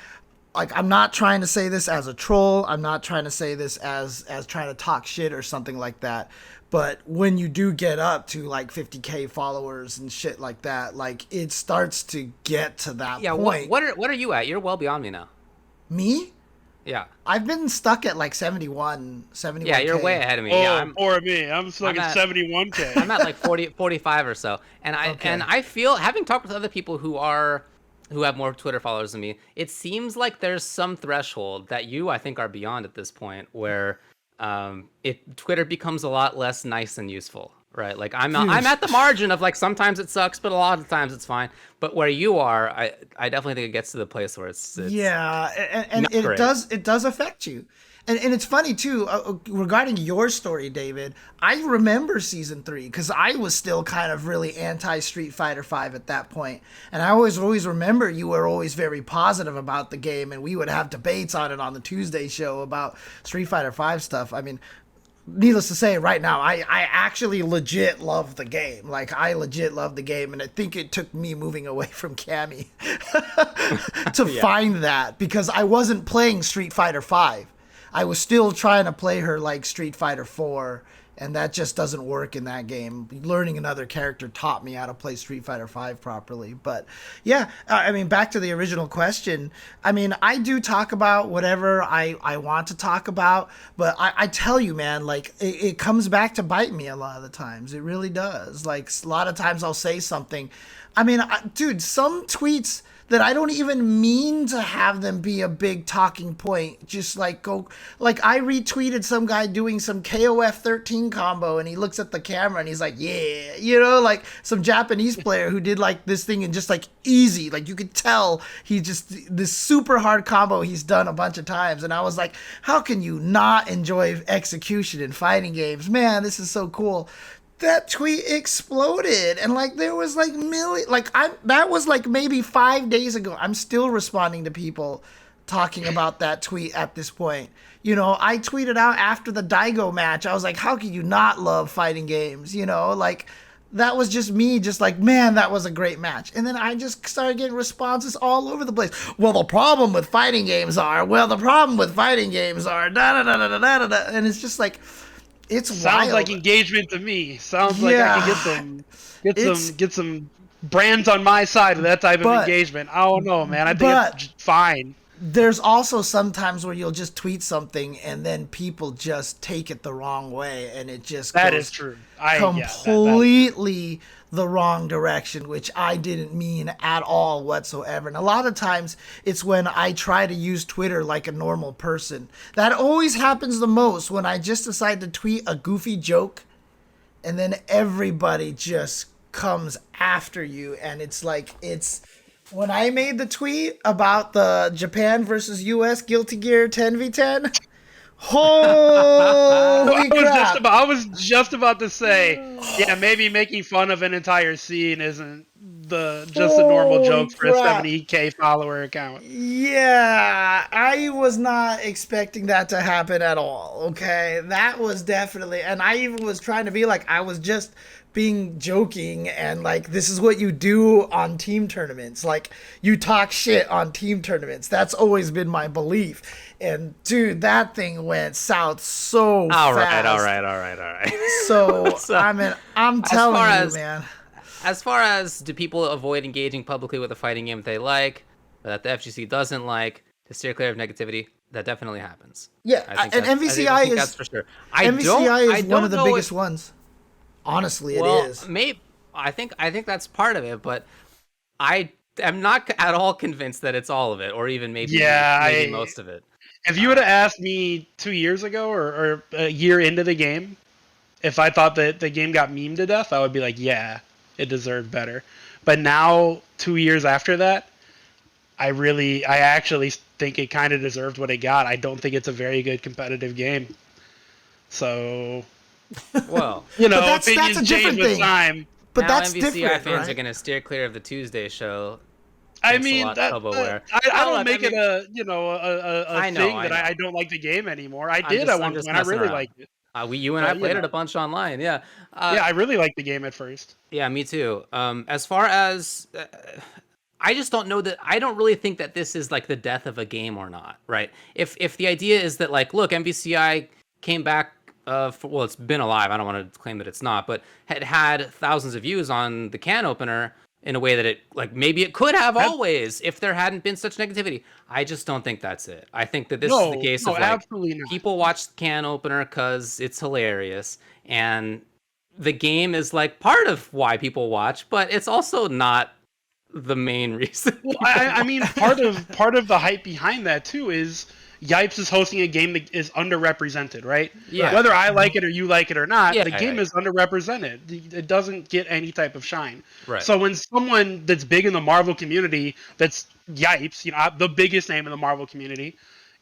like I'm not trying to say this as a troll. I'm not trying to say this as trying to talk shit or something like that. But when you do get up to like 50K followers and shit like that, like it starts to get to that point. What are you at? You're well beyond me now. Me? Yeah. I've been stuck at like 71. Yeah, you're way ahead of me. Or me. I'm stuck at 71K. I'm at like 45 or so. And I feel, having talked with other people who have more Twitter followers than me, it seems like there's some threshold that I think are beyond at this point where Twitter becomes a lot less nice and useful. Right, like I'm at the margin of like sometimes it sucks, but a lot of times it's fine. But where you are, I definitely think it gets to the place where it's yeah, and it does affect you, and it's funny too regarding your story, David. I remember season 3 because I was still kind of really anti Street Fighter V at that point, and I always remember you were always very positive about the game, and we would have debates on it on the Tuesday show about Street Fighter V stuff. I mean, needless to say, right now, I actually legit love the game. Like, I legit love the game, and I think it took me moving away from Cammy to find that, because I wasn't playing Street Fighter V. I was still trying to play her like Street Fighter 4, and that just doesn't work in that game. Learning another character taught me how to play Street Fighter V properly. But yeah, I mean, back to the original question. I mean, I do talk about whatever I want to talk about, but I tell you, man, like it comes back to bite me a lot of the times. It really does. Like a lot of times I'll say something. I mean, dude, some tweets that I don't even mean to have them be a big talking point. Just like I retweeted some guy doing some KOF 13 combo, and he looks at the camera and he's like, yeah, like some Japanese player who did like this thing and just like easy, like you could tell he just this super hard combo he's done a bunch of times. And I was like, how can you not enjoy execution in fighting games? Man, this is so cool. That tweet exploded, and like there was like that was like maybe 5 days ago. I'm still responding to people talking about that tweet at this point. I tweeted out after the Daigo match, I was like, how can you not love fighting games? Like that was just me, just like, man, that was a great match. And then I just started getting responses all over the place. Well, the problem with fighting games are da da da da da da da, and it's just like, It's sounds wild. like engagement to me. Sounds like I can get some brands on my side of that type of engagement. I don't know, man. I think it's fine. There's also sometimes where you'll just tweet something and then people just take it the wrong way, and it just that goes is true. Completely the wrong direction, which I didn't mean at all whatsoever. And a lot of times it's when I try to use Twitter like a normal person. That always happens the most, when I just decide to tweet a goofy joke and then everybody just comes after you. And it's like, when I made the tweet about the Japan versus US Guilty Gear 10v10, holy crap. I was just about to say, yeah, maybe making fun of an entire scene isn't just a normal joke for a 70K follower account. Yeah, I was not expecting that to happen at all, okay? That was definitely, and I even was trying to be like, I was just being joking, and like, this is what you do on team tournaments. Like, you talk shit on team tournaments. That's always been my belief. And dude, that thing went south so fast. All right. So, I mean, I'm telling you, man. As far as do people avoid engaging publicly with a fighting game they like, that the FGC doesn't like, to steer clear of negativity, that definitely happens. Yeah, and MVCI is, that's for sure. MVCI is one of the biggest ones. Honestly, it is. Maybe I think that's part of it, but I am not at all convinced that it's all of it, or even maybe most of it. If you would have asked me 2 years ago or a year into the game, if I thought that the game got memed to death, I would be like, yeah, it deserved better. But now, 2 years after that, I actually think it kind of deserved what it got. I don't think it's a very good competitive game. So, well, opinions change with time. But now that's MVCI different, fans right? are going to steer clear of the Tuesday show. I mean, I don't make it a thing that I don't like the game anymore. I did at one point. I really liked it. You and I played it a bunch online. Yeah. I really liked the game at first. Yeah, me too. As far as I just don't know that. I don't really think that this is like the death of a game or not. Right? If the idea is that, like, look, MVCI came back. It's been alive. I don't want to claim that it's not, but had thousands of views on the can opener in a way that it, like, maybe it could have always if there hadn't been such negativity. I just don't think that's it. I think that this is the case of, like, people watch the can opener because it's hilarious, and the game is like part of why people watch, but it's also not the main reason. Well, I mean, part of the hype behind that too is Yipes is hosting a game that is underrepresented, right? Yeah. Whether I like it or you like it or not, the game is underrepresented. It doesn't get any type of shine. Right. So when someone that's big in the Marvel community, that's Yipes, the biggest name in the Marvel community,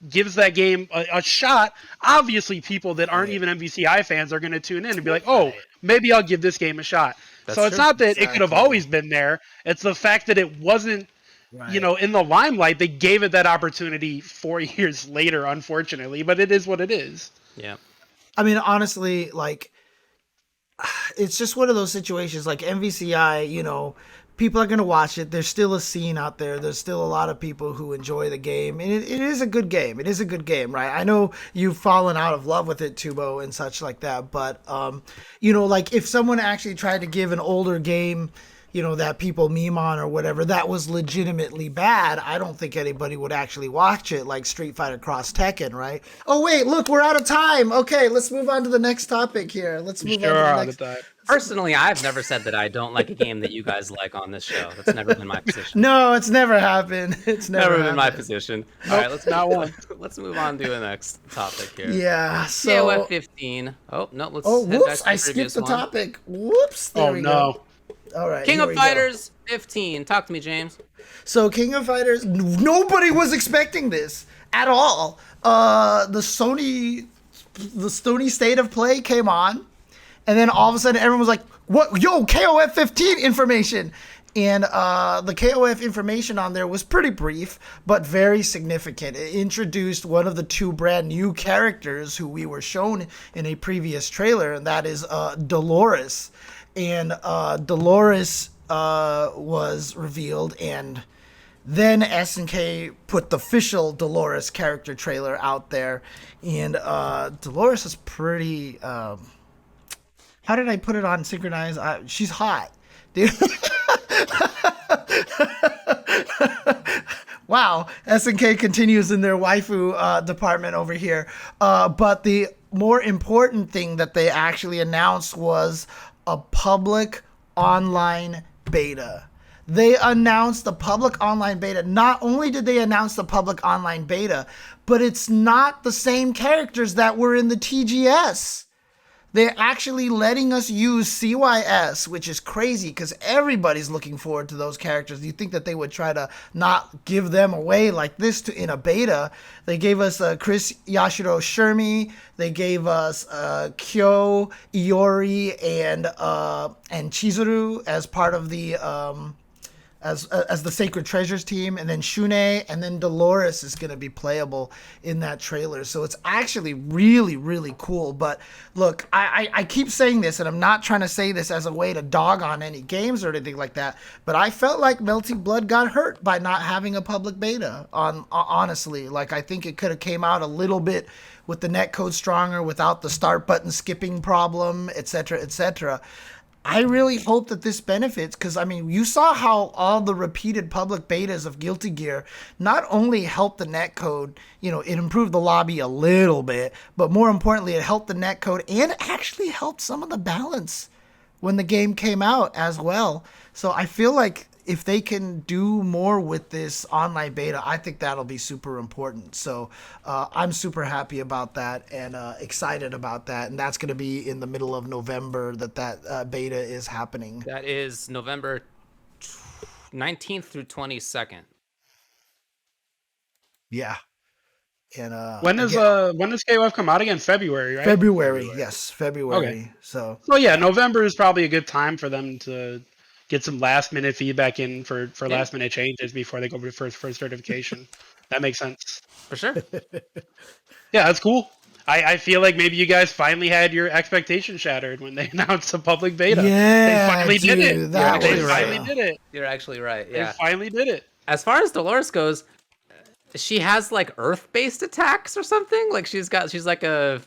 gives that game a shot, obviously people that aren't even MVCI fans are going to tune in and be like, oh, maybe I'll give this game a shot. That's so it's true. Not that it could have always been there. It's the fact that it wasn't, in the limelight. They gave it that opportunity 4 years later, unfortunately, but it is what it is. Yeah. I mean, honestly, like, it's just one of those situations, like MVCI, people are going to watch it. There's still a scene out there. There's still a lot of people who enjoy the game, and it is a good game. It is a good game, right? I know you've fallen out of love with it, Tubo, and such like that, but, like, if someone actually tried to give an older game, that people meme on or whatever, that was legitimately bad, I don't think anybody would actually watch it, like Street Fighter Cross Tekken, right? Oh, wait, look, we're out of time. Okay, let's move on to the next topic here. Let's move on to the next time. Personally, I've never said that I don't like a game that you guys like on this show. That's never been my position. No, it's never happened. It's never been my position. All right, let's move on to the next topic here. Yeah, so KOF 15. Oh, no, let's whoops, I skipped the topic. Whoops, there we go. All right. King of Fighters 15. Talk to me, James. So King of Fighters, nobody was expecting this at all. The Sony State of Play came on, and then all of a sudden everyone was like, "What? Yo, KOF 15 information!" And the KOF information on there was pretty brief, but very significant. It introduced one of the two brand new characters who we were shown in a previous trailer, and that is Delores. And Delores was revealed, and then SNK put the official Delores character trailer out there, and Delores is pretty. How did I put it on Synchronize? She's hot, dude. Wow, SNK continues in their waifu department over here. But the more important thing that they actually announced was a public online beta. They announced the public online beta. Not only did they announce the public online beta, but it's not the same characters that were in the TGS. They're actually letting us use CYS, which is crazy because everybody's looking forward to those characters. You think that they would try to not give them away like this in a beta? They gave us Chris Yashiro Shermie. They gave us Kyo, Iori, and Chizuru as part of the as the Sacred Treasures team, and then Shune, and then Delores is going to be playable in that trailer. So it's actually really, really cool. But look, I keep saying this, and I'm not trying to say this as a way to dog on any games or anything like that, but I felt like Melty Blood got hurt by not having a public beta, honestly. Like, I think it could have came out a little bit with the netcode stronger, without the start button skipping problem, etc., etc. I really hope that this benefits, because, I mean, you saw how all the repeated public betas of Guilty Gear not only helped the netcode, it improved the lobby a little bit, but more importantly, it helped the netcode and actually helped some of the balance when the game came out as well. So I feel like if they can do more with this online beta, I think that'll be super important. So I'm super happy about that and excited about that. And that's going to be in the middle of November that beta is happening. That is November 19th through 22nd. Yeah. And when does KOF come out again? February, right? February, yes, February. Okay. So yeah, November is probably a good time for them to get some last minute feedback in for last minute changes before they go for first certification. That makes sense. For sure. Yeah, that's cool. I feel like maybe you guys finally had your expectations shattered when they announced the public beta. Yeah, they finally did it. They finally did it. You're actually right. Yeah. They finally did it. As far as Delores goes, she has like earth-based attacks or something. Like she's like a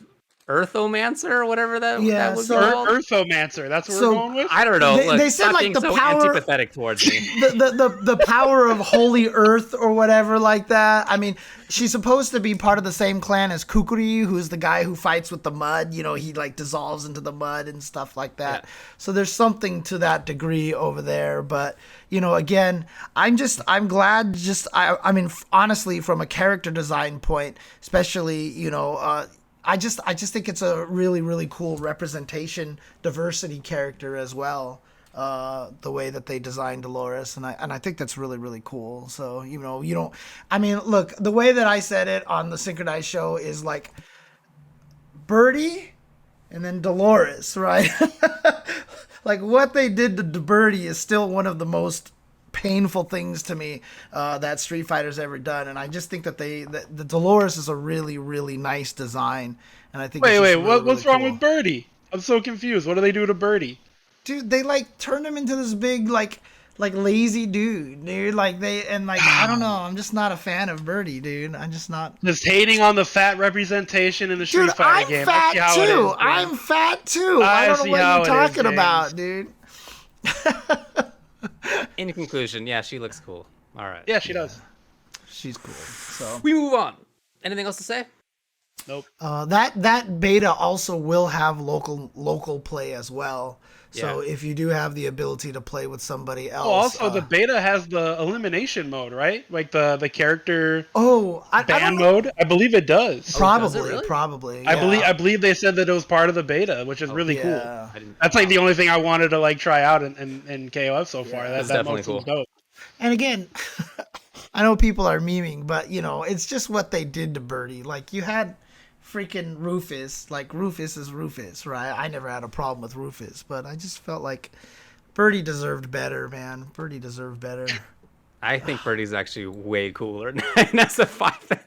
Earthomancer or whatever that would be called. Earthomancer. That's what we're going with. I don't know. They said like the so power, antipathetic towards me. The power of holy earth or whatever like that. I mean, she's supposed to be part of the same clan as Kukuri, who's the guy who fights with the mud. He like dissolves into the mud and stuff like that. Yeah. So there's something to that degree over there. But again, I'm glad. I mean, honestly, from a character design point, especially, I just think it's a really, really cool representation, diversity character as well. The way that they designed Delores, and I think that's really, really cool. So look, the way that I said it on the Synchronized show is like Birdie and then Delores, right? Like what they did to Birdie is still one of the most painful things to me that Street Fighter's ever done, and I just think that the Delores is a really, really nice design, and I think what's wrong with Birdie? I'm so confused. What do they do to Birdie? Dude, they like turned him into this big like lazy dude. Like I don't know, I'm just not a fan of Birdie, dude. I'm just not. Just hating on the fat representation in the Street Fighter game. I'm fat too. I don't know what you're talking about, dude. In conclusion, yeah, she looks cool. All right. Yeah, she does. She's cool. So we move on. Anything else to say? Nope. That beta also will have local play as well. So if you do have the ability to play with somebody else. Also, the beta has the elimination mode, right? Like the character ban mode. I believe it does. Probably, does it really? Probably. Yeah. I believe they said that it was part of the beta, which is really cool. That's like the only thing I wanted to like try out in KOF so far. That's definitely cool. Dope. And again, I know people are memeing, but it's just what they did to Birdie. Like you had freaking Rufus. Like Rufus is Rufus, right? I never had a problem with Rufus, but I just felt like Birdie deserved better, man. Birdie deserved better. I think Birdie's actually way cooler than SF5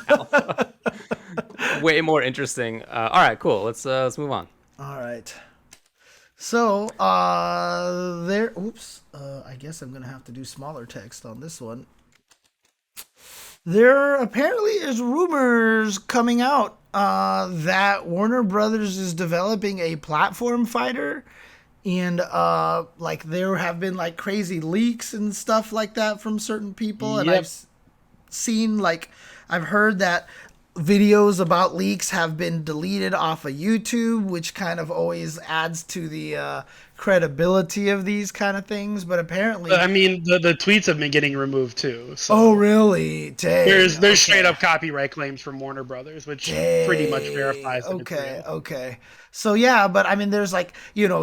Alpha. Way more interesting. All right, cool. Let's move on. All right. So I guess I'm gonna have to do smaller text on this one. There apparently is rumors coming out that Warner Brothers is developing a platform fighter, and like there have been like crazy leaks and stuff like that from certain people, and I've seen like I've heard that videos about leaks have been deleted off of YouTube, which kind of always adds to the credibility of these kind of things. But apparently, I mean, the tweets have been getting removed too. So oh, really? Dang. There's straight up copyright claims from Warner Brothers, which pretty much verifies. Okay. So yeah, but I mean, there's like,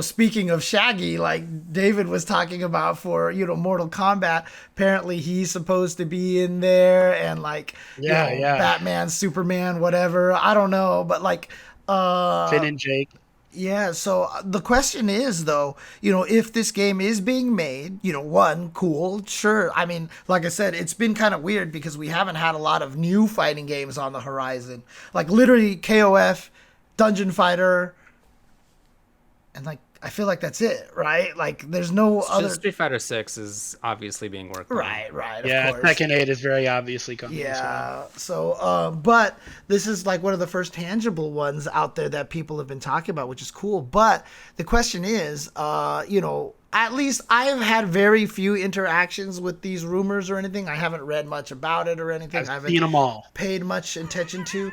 speaking of Shaggy, like David was talking about for, Mortal Kombat, apparently he's supposed to be in there, and like, Batman, Superman, whatever. I don't know, but like, Finn and Jake. Yeah, so the question is, though, if this game is being made, one, cool, sure. I mean, like I said, it's been kind of weird because we haven't had a lot of new fighting games on the horizon. Like, literally, KOF, Dungeon Fighter, and, like, I feel like that's it, right? Like, there's no other... Street Fighter 6 is obviously being worked on. Right, of course. Tekken 8 is very obviously coming. Yeah, so, but this is like one of the first tangible ones out there that people have been talking about, which is cool. But the question is, at least I've had very few interactions with these rumors or anything. I haven't read much about it or anything. I haven't seen them all. Paid much attention to.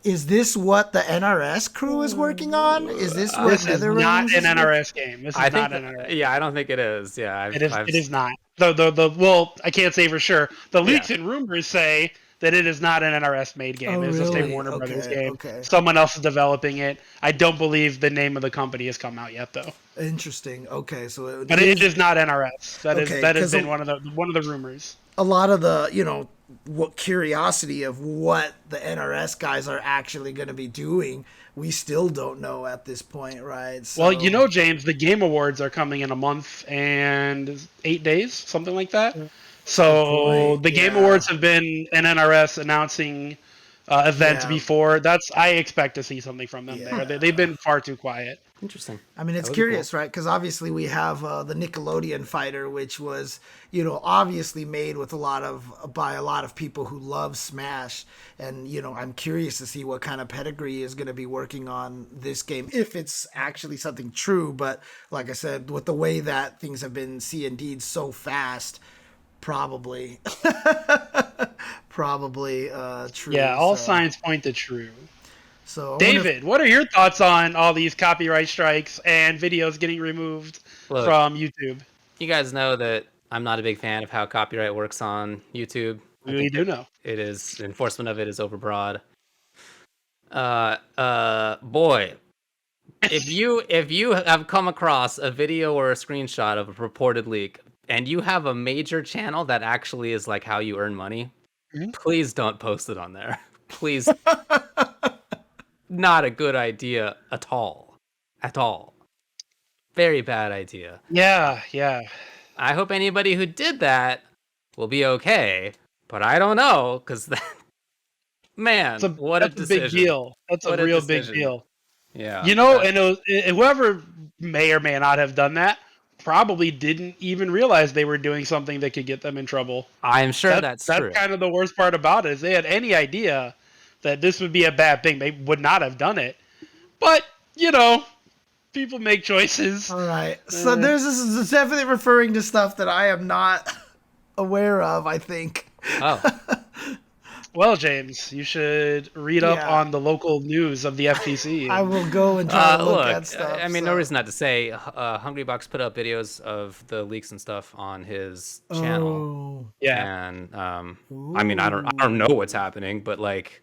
Is this what the NRS crew is working on? Is this what this is not an NRS game? This is not an NRS. Yeah, I don't think it is. Yeah, it is not. Well, I can't say for sure. The leaks and rumors say that it is not an NRS made game. It's just a Warner Brothers game. Okay. Someone else is developing it. I don't believe the name of the company has come out yet, though. Interesting. Okay, so but it is not NRS. That has been one of the rumors. A lot of the what curiosity of what the NRS guys are actually going to be doing, we still don't know at this point, right? So, well, James, the Game Awards are coming in a month and 8 days, something like that. So the Game Awards have been an NRS announcing event before. I expect to see something from them there. They've been far too quiet. Interesting. I mean, it's curious, right? Because obviously we have the Nickelodeon fighter, which was, obviously made by a lot of people who love Smash. And, I'm curious to see what kind of pedigree is going to be working on this game, if it's actually something true. But like I said, with the way that things have been C&D'd so fast, probably true. Yeah, all signs point to true. So, David, what are your thoughts on all these copyright strikes and videos getting removed from YouTube? You guys know that I'm not a big fan of how copyright works on YouTube. We do know. Enforcement of it is overbroad. Boy, if you have come across a video or a screenshot of a purported leak, and you have a major channel that actually is like how you earn money, please don't post it on there. Please. Not a good idea at all. Very bad idea. Yeah. I hope anybody who did that will be okay, but I don't know, because man, what a decision. Big deal. That's a real big deal. Yeah. And whoever may or may not have done that probably didn't even realize they were doing something that could get them in trouble. I'm sure that's true. That's kind of the worst part about it, is they had any idea that this would be a bad thing. They would not have done it. But, people make choices. All right. So this is definitely referring to stuff that I am not aware of, I think. Oh. Well, James, you should read up on the local news of the FTC. I will go and try to look at stuff. I mean, no reason not to say. Hungrybox put up videos of the leaks and stuff on his channel. Yeah. And I mean, I don't know what's happening, but like,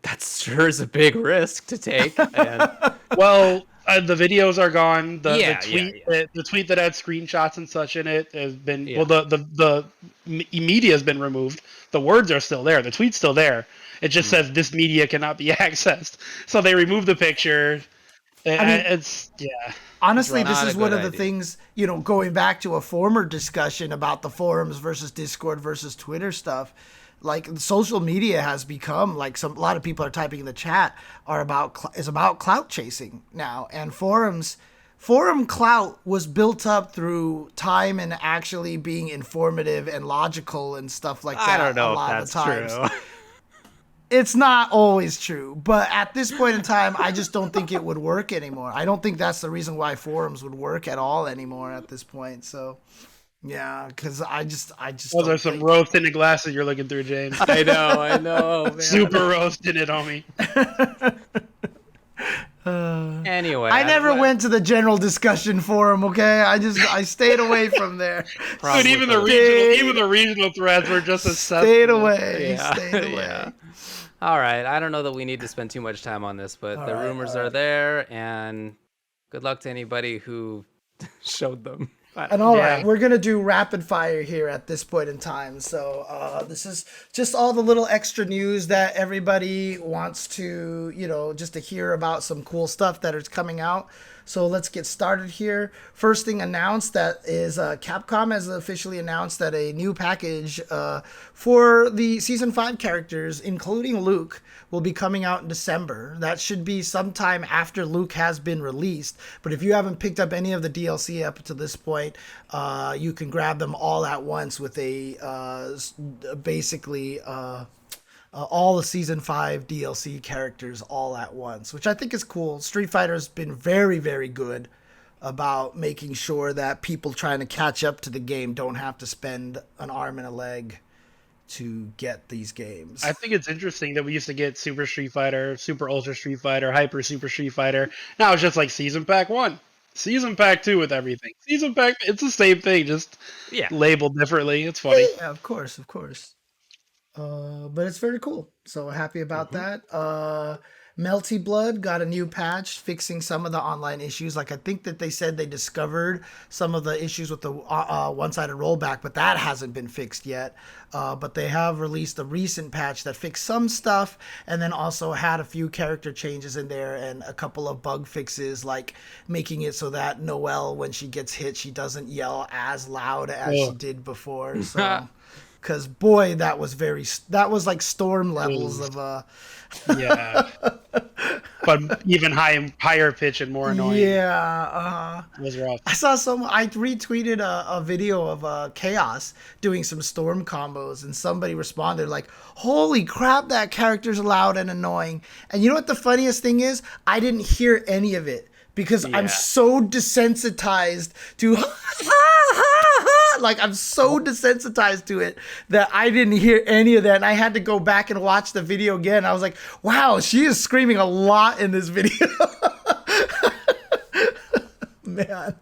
that sure is a big risk to take. And... Well, the videos are gone. The tweet that had screenshots and such in it has been the media has been removed. The words are still there. The tweet's still there. It just says this media cannot be accessed. So they removed the picture. Honestly, this is one of the things, going back to a former discussion about the forums versus Discord versus Twitter stuff. Like, social media has become, like, a lot of people are typing in the chat, is about clout chasing now. And forums, forum clout was built up through time and actually being informative and logical and stuff like that. I don't know a lot if that's of times. true. It's not always true, but at this point in time, I just don't think it would work anymore. I don't think that's the reason why forums would work at all anymore at this point. So, yeah, because I just. Those are some roast in the glasses you're looking through, James. I know, man. Super roasting it, homie. Anyway, I never went to the general discussion forum. Okay, I stayed away from there. Dude, even the regional threads were just as stayed away. Stayed away. Yeah. All right, I don't know that we need to spend too much time on this, but the rumors are there, and good luck to anybody who showed them. And all right, we're going to do rapid fire here at this point in time. So this is just all the little extra news that everybody wants to, just to hear about some cool stuff that is coming out. So let's get started here. First thing announced that is Capcom has officially announced that a new package for the Season 5 characters, including Luke, will be coming out in December. That should be sometime after Luke has been released. But if you haven't picked up any of the DLC up to this point, you can grab them all at once with a basically all the Season 5 DLC characters all at once, which I think is cool. Street Fighter's been very, very good about making sure that people trying to catch up to the game don't have to spend an arm and a leg to get these games. I think it's interesting that we used to get Super Street Fighter, Super Ultra Street Fighter, Hyper Super Street Fighter. Now it's just like Season Pack 1, Season Pack 2 with everything. Season Pack, it's the same thing, just labeled differently. It's funny. Yeah, of course. But it's very cool. So happy about that. Melty Blood got a new patch fixing some of the online issues. Like I think that they said they discovered some of the issues with the one-sided rollback, but that hasn't been fixed yet. But they have released a recent patch that fixed some stuff and then also had a few character changes in there and a couple of bug fixes, like making it so that Noelle, when she gets hit, she doesn't yell as loud as she did before. So... Because boy, that was like storm levels of yeah, but even higher pitch and more annoying. Yeah, it was rough. I retweeted a video of Chaos doing some storm combos, and somebody responded like, "Holy crap, that character's loud and annoying." And you know what the funniest thing is? I didn't hear any of it because I'm so desensitized to. Like, I'm so desensitized to it that I didn't hear any of that. And I had to go back and watch the video again. I was like, wow, she is screaming a lot in this video. Man.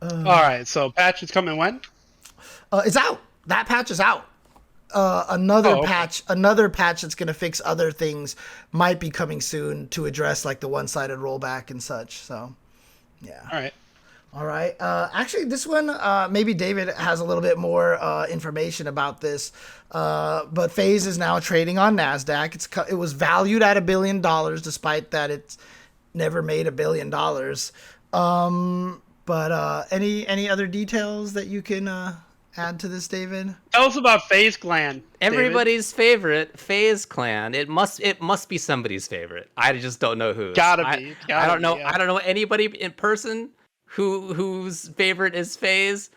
All right, so patch is coming when? It's out. That patch is out. Another patch that's going to fix other things might be coming soon to address, like, the one-sided rollback and such. So, yeah. All right. Actually, this one, maybe David has a little bit more information about this. But FaZe is now trading on NASDAQ. It was valued at $1 billion, despite that it's never made $1 billion. But any other details that you can add to this, David? Tell us about FaZe Clan. Everybody's favorite FaZe Clan. It must be somebody's favorite. I just don't know who. Gotta be. I don't know. Yeah. I don't know anybody in person whose favorite is FaZe,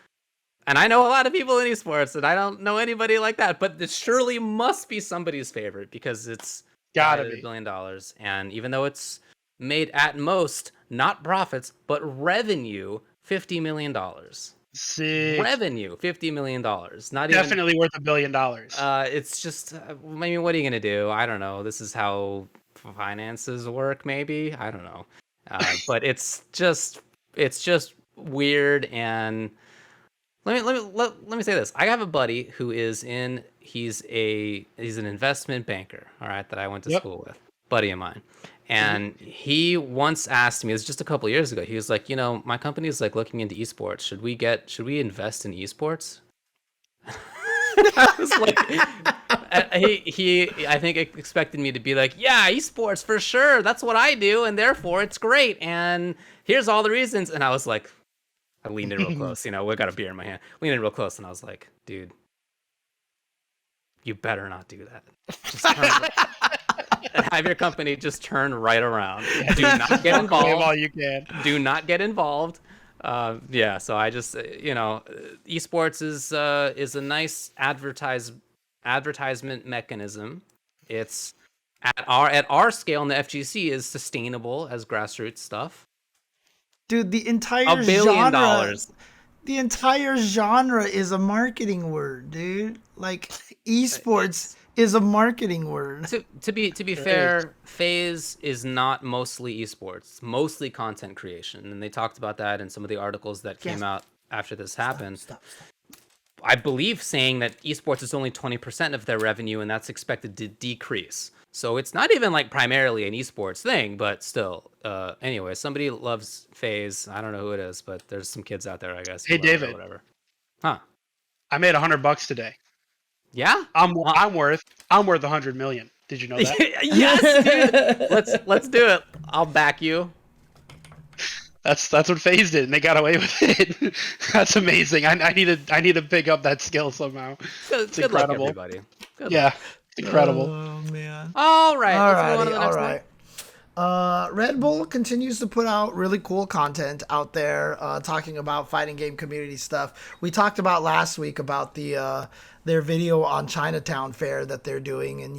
and I know a lot of people in esports, and I don't know anybody like that. But it surely must be somebody's favorite because it's gotta be $1 billion, and even though it's made at most not profits but revenue, $50 million. Sick. Revenue, $50 million. Not definitely worth $1 billion. It's just, I mean, what are you gonna do? I don't know. This is how finances work. Maybe I don't know. But it's just weird. And let me say this. I have a buddy who is he's an investment banker, all right, that I went to school with, buddy of mine. And he once asked me, it was just a couple of years ago, he was like, my company is like looking into esports. Should we invest in esports? I was like, he I think expected me to be like, yeah, esports for sure. That's what I do. And therefore it's great. And here's all the reasons. And I was like, I leaned in real close, we got a beer in my hand. Leaned in real close. And I was like, dude, you better not do that. and have your company just turn right around. Do not get involved. All you can. Do not get involved. Yeah, so I just esports is a nice advertisement mechanism. It's at our scale in the FGC is sustainable as grassroots stuff. Dude, the entire $1 billion. The entire genre is a marketing word, dude. Like esports is a marketing word. To be fair, FaZe is not mostly esports, mostly content creation, and they talked about that in some of the articles that came out after this happened. Stop. I believe saying that esports is only 20% of their revenue, and that's expected to decrease. So it's not even like primarily an esports thing, but still. Anyway, somebody loves FaZe. I don't know who it is, but there's some kids out there, I guess. Hey, David. Whatever. Huh? I made $100 today. Yeah. I'm worth $100 million. Did you know that? Yes, dude. Let's do it. I'll back you. That's what FaZe did, and they got away with it. That's amazing. I need to pick up that skill somehow. It's good luck, everybody. Good luck. Incredible. Oh man. All right. Let's go on to the next one. Red Bull continues to put out really cool content out there, talking about fighting game community stuff. We talked about last week about their video on Chinatown Fair that they're doing, and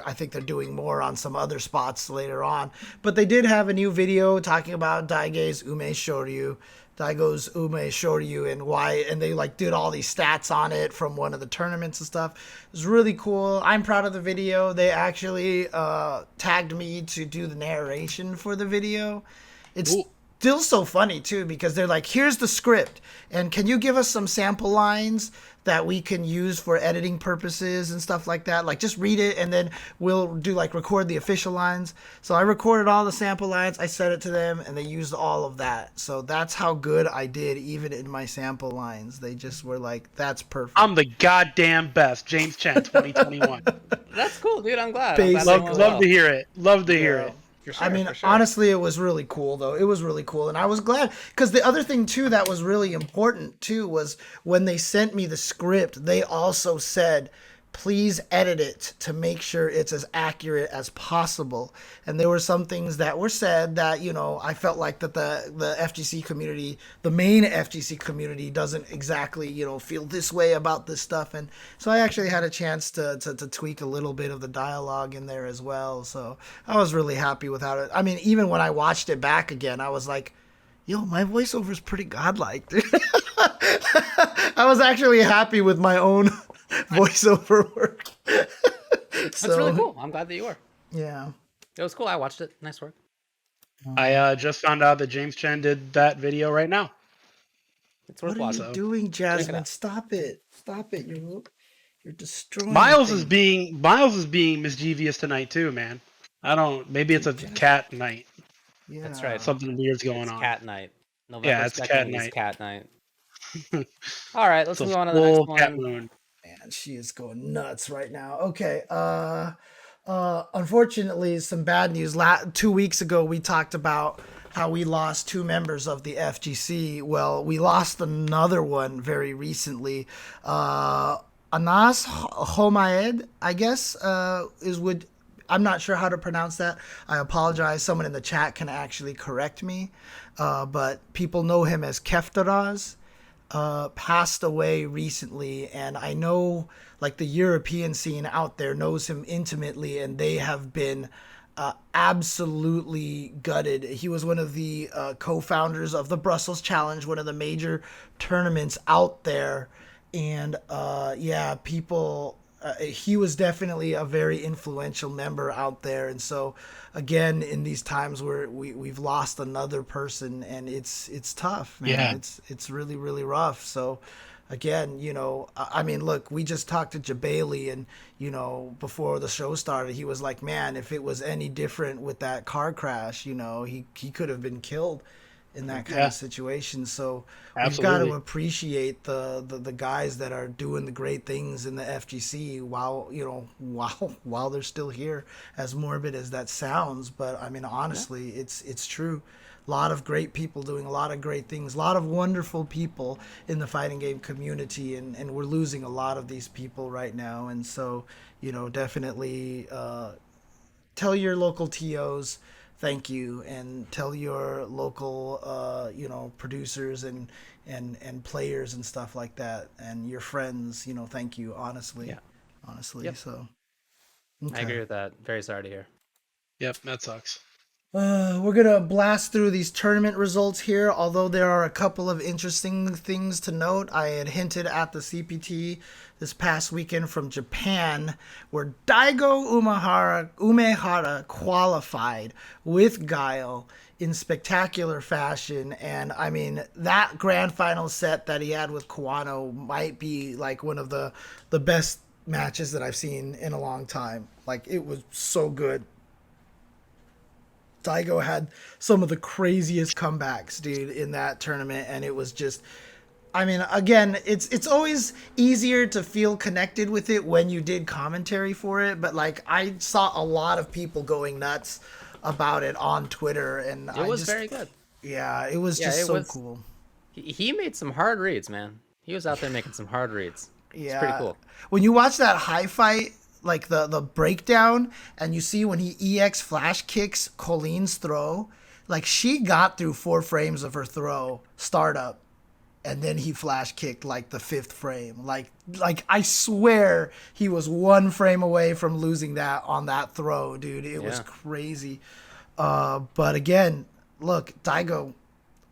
I think they're doing more on some other spots later on. But they did have a new video talking about Daigo's Umeshoryu and why, and they did all these stats on it from one of the tournaments and stuff. It was really cool. I'm proud of the video. They actually tagged me to do the narration for the video. It's still so funny too, because they're like, here's the script, and can you give us some sample lines that we can use for editing purposes and stuff like that? Like, just read it, and then we'll do record the official lines. So I recorded all the sample lines, I sent it to them, and they used all of that. So that's how good I did, even in my sample lines. They just were like, that's perfect. I'm the goddamn best. James Chen 2021. That's cool, dude. I'm glad. Love to hear it. Love to hear it. Sure, honestly, it was really cool, though. It was really cool. And I was glad, because the other thing, too, that was really important, too, was when they sent me the script, they also said, please edit it to make sure it's as accurate as possible. And there were some things that were said that, I felt like that the FGC community, the main FGC community, doesn't exactly, feel this way about this stuff. And so I actually had a chance to tweak a little bit of the dialogue in there as well. So I was really happy with how it. I mean, even when I watched it back again, I was like, yo, my voiceover is pretty godlike. I was actually happy with my own voiceover work. That's really cool. I'm glad that you were. Yeah. It was cool. I watched it. Nice work. I just found out that James Chen did that video right now. It's worth watching. What are you doing, Jasmine? Stop it. Stop it. You're destroying Miles is being mischievous tonight too, man. Maybe it's a cat night. Yeah. That's right. Something weird's going on. Cat night. It's cat night. Cat night. All right, let's move on to the next one. Cat moon. Man, she is going nuts right now. Okay. Unfortunately, some bad news. 2 weeks ago, we talked about how we lost 2 members of the FGC. Well, we lost another one very recently. Anas Houmaid, I guess, I'm not sure how to pronounce that. I apologize. Someone in the chat can actually correct me. But people know him as Keftaroz. Passed away recently, and I know the European scene out there knows him intimately, and they have been absolutely gutted. He was one of the co-founders of the Brussels Challenge, one of the major tournaments out there, and people. He was definitely a very influential member out there, and so again, in these times where we've lost another person, and it's tough, man. Yeah. It's really, really rough. So again, I mean, look, we just talked to Jebailey, and before the show started, he was like, man, if it was any different with that car crash, he could have been killed in that kind of situation. So we've got to appreciate the guys that are doing the great things in the FGC while they're still here, as morbid as that sounds. But I mean, honestly, it's true. A lot of great people doing a lot of great things, a lot of wonderful people in the fighting game community, and we're losing a lot of these people right now. And so, definitely tell your local TOs thank you, and tell your local producers and players and stuff like that, and your friends, thank you, honestly. Yep. So okay. I agree with that. Very sorry to hear. Yep, that sucks. We're going to blast through these tournament results here, although there are a couple of interesting things to note. I had hinted at the CPT this past weekend from Japan, where Daigo Umehara qualified with Guile in spectacular fashion. And I mean, that grand final set that he had with Kawano might be like one of the best matches that I've seen in a long time. Like, it was so good. Daigo had some of the craziest comebacks, dude, in that tournament, and it was just, I mean, again, it's always easier to feel connected with it when you did commentary for it, but like, I saw a lot of people going nuts about it on Twitter, and it was very good. Yeah, it was just so cool. He made some hard reads, man. He was out there making some hard reads. Yeah, it's pretty cool. When you watch that high fight, like the breakdown, and you see when he EX flash kicks Colleen's throw, like, she got through 4 frames of her throw startup, and then he flash kicked like the 5th frame. Like I swear he was 1 frame away from losing that on that throw, dude. It was crazy. But again, look, Daigo,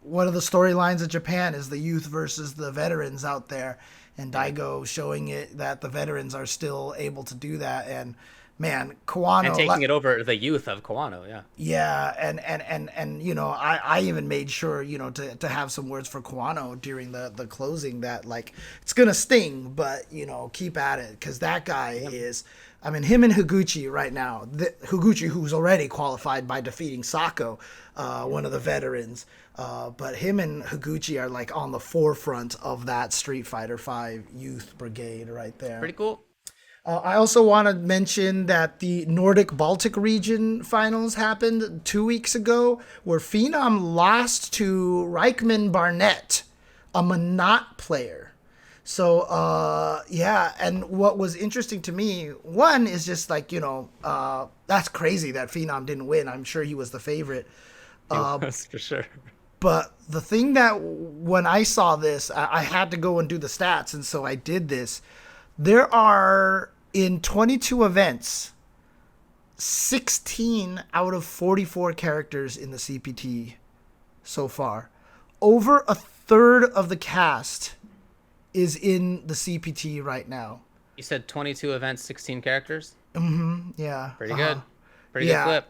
one of the storylines of Japan is the youth versus the veterans out there. And Daigo showing it that the veterans are still able to do that. And man, Kawano, and taking it over the youth of Kawano. Yeah. And I even made sure, to have some words for Kawano during the closing, that like, it's going to sting, but keep at it. 'Cause that guy is, I mean, him and Higuchi right now, Higuchi, who's already qualified by defeating Sako, one of the veterans, but him and Higuchi are like on the forefront of that Street Fighter V youth brigade right there. Pretty cool. I also want to mention that the Nordic Baltic region finals happened 2 weeks ago, where Phenom lost to Reichman Barnett, a Manat player. So, and what was interesting to me, one is just like, that's crazy that Phenom didn't win. I'm sure he was the favorite. That's for sure. But the thing that when I saw this, I had to go and do the stats, and so I did this. There are, in 22 events, 16 out of 44 characters in the CPT so far. Over a third of the cast is in the CPT right now. You said 22 events, 16 characters? Mm-hmm, yeah. Pretty good. Pretty good clip.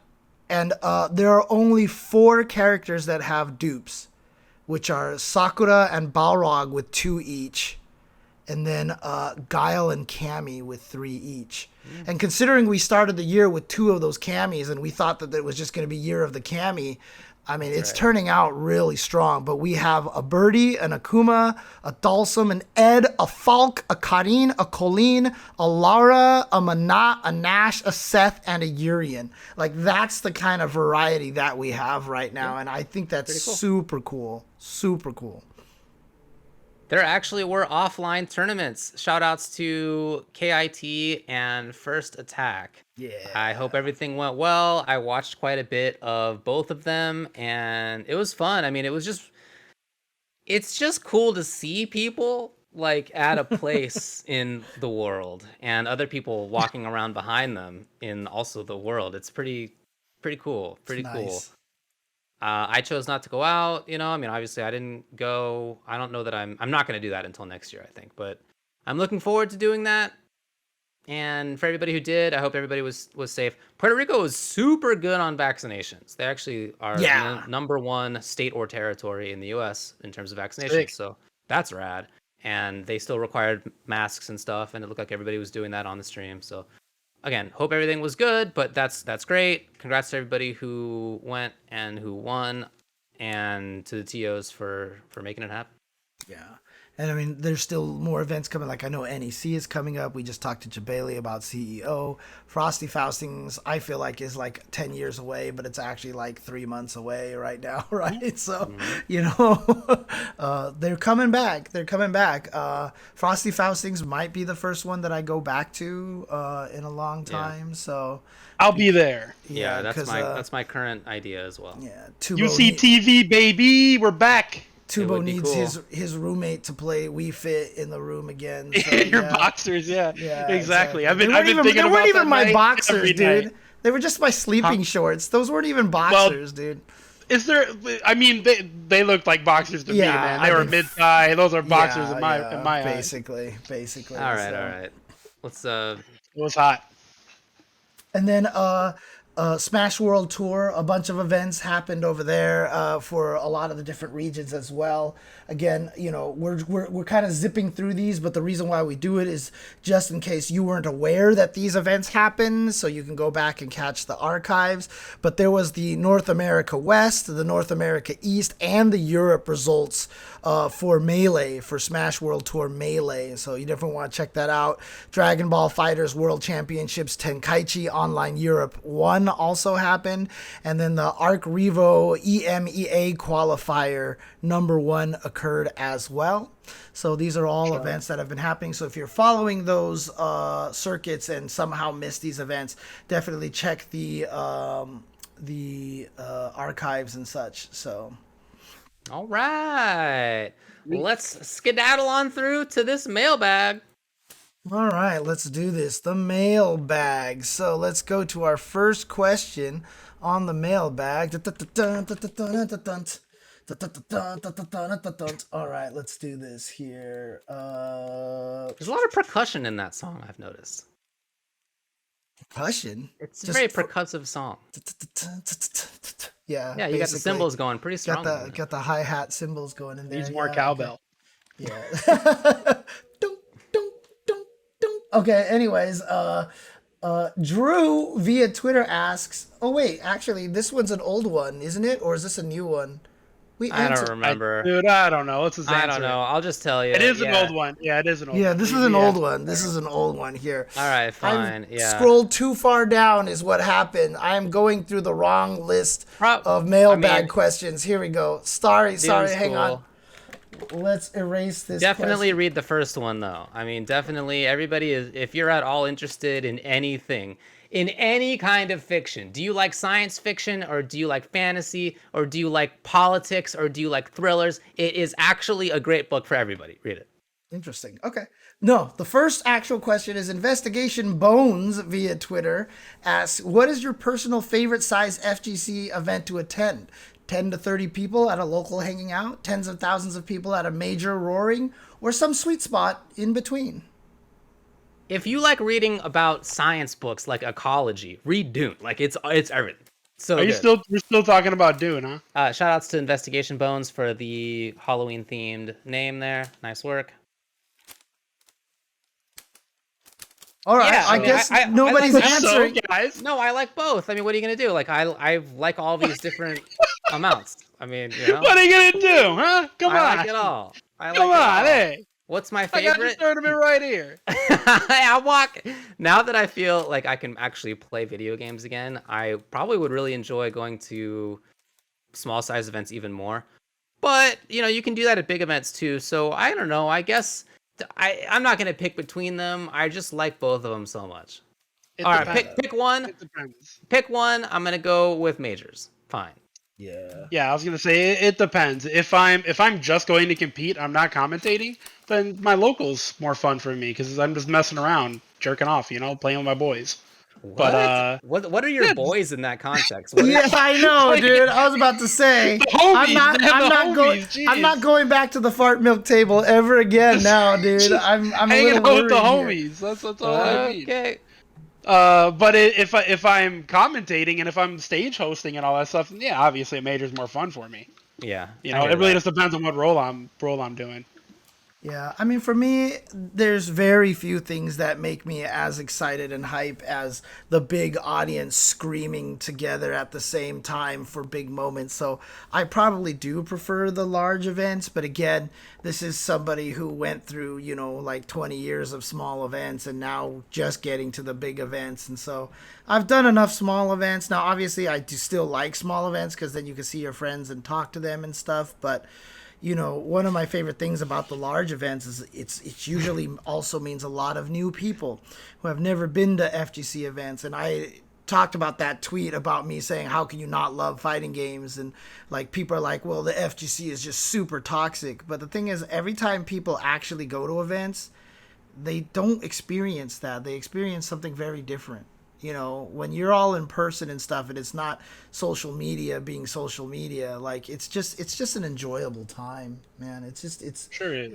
And there are only 4 characters that have dupes, which are Sakura and Balrog with 2 each, and then Guile and Cammy with 3 each. And considering we started the year with 2 of those Cammies, and we thought that it was just going to be year of the Cammy, I mean, it's turning out really strong. But we have a Birdie, an Akuma, a Dalsum, an Ed, a Falk, a Karin, a Colleen, a Lara, a Manat, a Nash, a Seth, and a Urian. Like, that's the kind of variety that we have right now. And I think that's cool. Super cool. Super cool. There actually were offline tournaments. Shout outs to KIT and First Attack. Yeah. I hope everything went well. I watched quite a bit of both of them, and it was fun. I mean, it's just cool to see people like at a place in the world, and other people walking around behind them in also the world. It's pretty cool. Pretty cool. Nice. I chose not to go out, I mean, obviously I didn't go. I don't know that I'm not going to do that until next year, I think, but I'm looking forward to doing that. And for everybody who did, I hope everybody was safe. Puerto Rico is super good on vaccinations. They actually are number 1 state or territory in the US in terms of vaccinations. So that's rad. And they still required masks and stuff, and it looked like everybody was doing that on the stream. So again, hope everything was good, but that's great. Congrats to everybody who went and who won, and to the TOs for making it happen. Yeah. And I mean, there's still more events coming. Like I know NEC is coming up. We just talked to Jebailey about CEO. Frosty Faustings, I feel like is like 10 years away, but it's actually like 3 months away right now, right? So, you know, they're coming back. They're coming back. Frosty Faustings might be the first one that I go back to in a long time. Yeah. So I'll be there. Yeah, that's my current idea as well. Yeah, UCTV baby, we're back. Tubo needs cool. his roommate to play Wii Fit in the room again. So, Your boxers, yeah, exactly. I've been thinking about that. They weren't even my boxers, dude. They were just my sleeping shorts. Those weren't even boxers, dude. Is there? I mean, they looked like boxers to me, man. They were mid-thigh. Those are boxers in my basically. All right. Let's. It was hot. And then Smash World Tour, a bunch of events happened over there for a lot of the different regions as well. Again, you know, we're kind of zipping through these, but the reason why we do it is just in case you weren't aware that these events happened, so you can go back and catch the archives. But there was the North America West, the North America East, and the Europe results for Melee, for Smash World Tour Melee. So you definitely want to check that out. Dragon Ball FighterZ World Championships Tenkaichi Online Europe 1 also happened. And then the ARCREVO EMEA qualifier #1 occurred as well. So these are all events that have been happening. So if you're following those circuits and somehow missed these events, definitely check the archives and such. So. All right. Let's skedaddle on through to this mailbag. All right, let's do this. The mailbag. So let's go to our first question on the mailbag. All right, let's do this here. There's a lot of percussion in that song, I've noticed. Percussion? It's a very percussive song. Yeah, you got the cymbals going pretty strong. Got the hi-hat cymbals going in there. Needs more cowbell. Okay. Yeah. Okay, anyways, Drew via Twitter asks, oh wait, actually this one's an old one, isn't it? Or is this a new one? I don't remember. Dude, I don't know. Let's just answer. I don't know. I'll just tell you. It is an old one. Yeah, it is an old one. Yeah, this is an old one. This is an old one here. All right, fine. Scrolled too far down is what happened. I am going through the wrong list of mailbag questions. Here we go. Sorry, hang on. Let's erase this. Definitely read the first one, though. I mean, definitely everybody is, if you're at all interested in anything, in any kind of fiction, do you like science fiction, or do you like fantasy, or do you like politics, or do you like thrillers? It is actually a great book for everybody. Read it. Interesting. Okay. No, the first actual question is Investigation Bones via Twitter asks, what is your personal favorite size FGC event to attend? 10 to 30 people at a local hanging out, tens of thousands of people at a major roaring, or some sweet spot in between? If you like reading about science books like ecology, read Dune. Like it's everything. So you're still talking about Dune, huh? Shout outs to Investigation Bones for the Halloween themed name there. Nice work. All right, yeah, I guess nobody's answering. Guys. No, I like both. I mean, what are you gonna do? Like, I like all these different amounts. I mean, you know. What are you gonna do, huh? Come on. I like it all. Hey. What's my favorite? I got this tournament right here. Now that I feel like I can actually play video games again, I probably would really enjoy going to small size events even more. But you know, you can do that at big events too. So I don't know. I guess. I'm not gonna pick between them. I just like both of them so much. All right, pick one. Pick one. I'm gonna go with majors. Fine. Yeah, I was gonna say it depends. If I'm just going to compete, I'm not commentating, then my local's more fun for me because I'm just messing around, jerking off, you know, playing with my boys. What? But what are your boys in that context? Yes, I know, dude. I was about to say I'm not going back to the fart milk table ever again now, dude. I'm hanging out with the homies. That's all I mean. Okay. But if I'm commentating and if I'm stage hosting and all that stuff, yeah, obviously a major's more fun for me. Yeah. You know, it really just depends on what role I'm doing. Yeah, I mean, for me, there's very few things that make me as excited and hype as the big audience screaming together at the same time for big moments. So I probably do prefer the large events, but again, this is somebody who went through, like 20 years of small events and now just getting to the big events. And so I've done enough small events. Now, obviously, I do still like small events because then you can see your friends and talk to them and stuff, but one of my favorite things about the large events is it's usually also means a lot of new people who have never been to FGC events. And I talked about that tweet about me saying, how can you not love fighting games? And like, people are like, well, the FGC is just super toxic. But the thing is, every time people actually go to events, they don't experience that. They experience something very different. When you're all in person and stuff, and it's not social media being social media, like it's just an enjoyable time, man. It's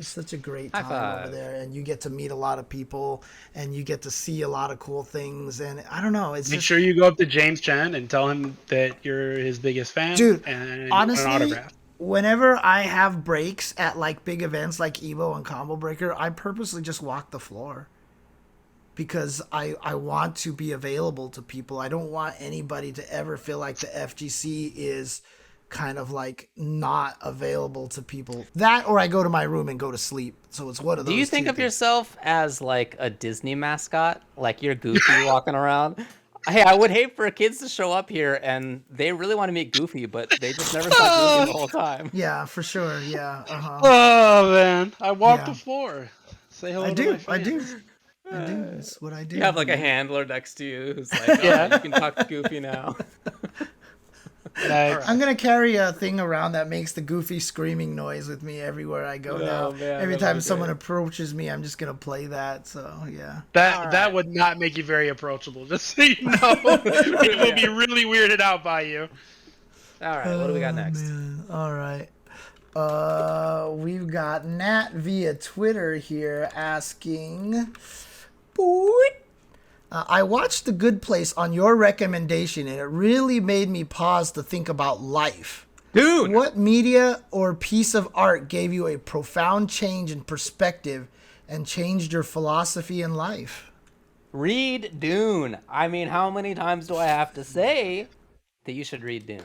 such a great time over there, and you get to meet a lot of people, and you get to see a lot of cool things, and I don't know. Make sure you go up to James Chen and tell him that you're his biggest fan, dude. And honestly, an autograph. Whenever I have breaks at like big events like EVO and Combo Breaker, I purposely just walk the floor. Because I want to be available to people. I don't want anybody to ever feel like the FGC is kind of like not available to people. That, or I go to my room and go to sleep. So it's one of those. Do you think of yourself as like a Disney mascot? Like you're Goofy walking around? Hey, I would hate for kids to show up here and they really want to meet Goofy, but they just never saw Goofy the whole time. Yeah, for sure. Yeah. Oh, man. I walk the floor. Say hello to my fans. I do. That's what I do. You have like a handler next to you who's like, you can talk to Goofy now. I'm going to carry a thing around that makes the Goofy screaming noise with me everywhere I go now. Man, every time someone approaches me, I'm just going to play that. So, yeah. That would not make you very approachable, just so you know. People will be really weirded out by you. All right, what do we got next? Man. All right. We've got Nat via Twitter here asking... I watched The Good Place on your recommendation, and it really made me pause to think about life. Dude! What media or piece of art gave you a profound change in perspective and changed your philosophy in life? Read Dune. I mean, how many times do I have to say that you should read Dune?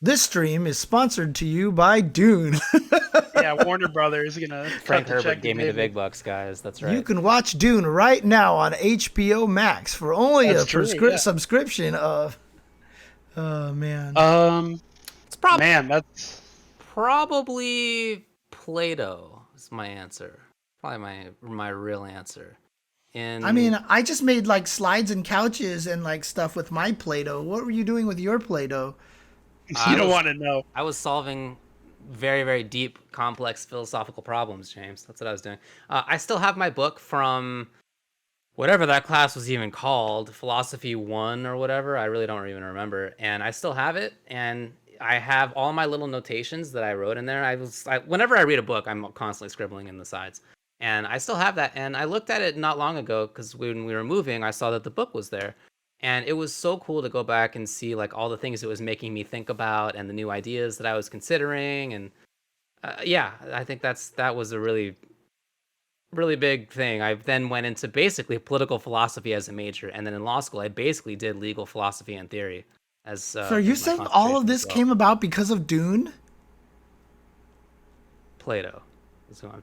This stream is sponsored to you by Dune. Yeah, Warner Brothers is gonna. Frank Herbert gave me the big bucks, guys. That's right. You can watch Dune right now on HBO Max for only subscription of. Oh man. It's probably that's probably Play-Doh is my answer. Probably my real answer. I mean, I just made like slides and couches and like stuff with my Play-Doh. What were you doing with your Play-Doh? You don't want to know. I was solving very, very deep, complex philosophical problems, James. That's what I was doing. I still have my book from whatever that class was even called, Philosophy 1 or whatever. I really don't even remember. And I still have it. And I have all my little notations that I wrote in there. Whenever I read a book, I'm constantly scribbling in the sides. And I still have that. And I looked at it not long ago because when we were moving, I saw that the book was there. And it was so cool to go back and see like all the things it was making me think about and the new ideas that I was considering. And I think that was a really, really big thing. I then went into basically political philosophy as a major. And then in law school, I basically did legal philosophy and theory. So you saying all of this came about because of Dune? Play-Doh.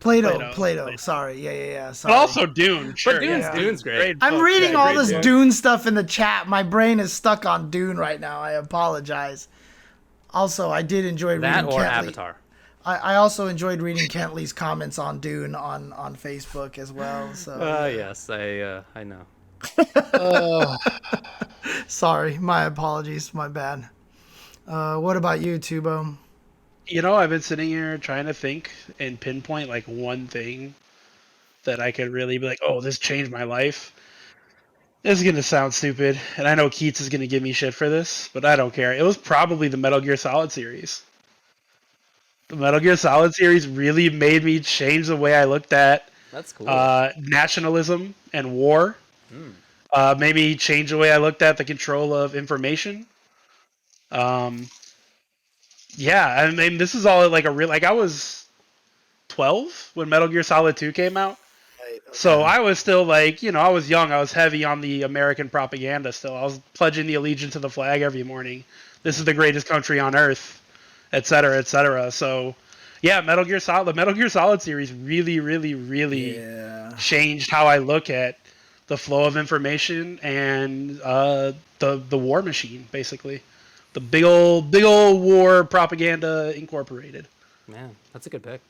Play-Doh. Sorry. Yeah. Sorry. But also Dune. Sure. But Dune's great. I'm reading all this Dune stuff in the chat. My brain is stuck on Dune right now. I apologize. Also, I did enjoy reading that or Kentley. Avatar. I also enjoyed reading Kentley's comments on Dune on Facebook as well. So yes, I know. Sorry, my apologies. My bad. What about you, Tubo? I've been sitting here trying to think and pinpoint like one thing that I could really be like, oh, this changed my life. This is going to sound stupid, and I know Keats is going to give me shit for this, but I don't care. It was probably the Metal Gear Solid series. The Metal Gear Solid series really made me change the way I looked at That's cool. Nationalism and war. Made me change the way I looked at the control of information. Yeah, I mean, this is all like a real, like I was 12 when Metal Gear Solid 2 came out. Right, okay. So I was still like, I was young. I was heavy on the American propaganda still. I was pledging the allegiance to the flag every morning. This is the greatest country on earth, et cetera, et cetera. So, yeah, the Metal Gear Solid series really, really, really changed how I look at the flow of information and the war machine, basically. The big old war propaganda incorporated. Man, that's a good pick.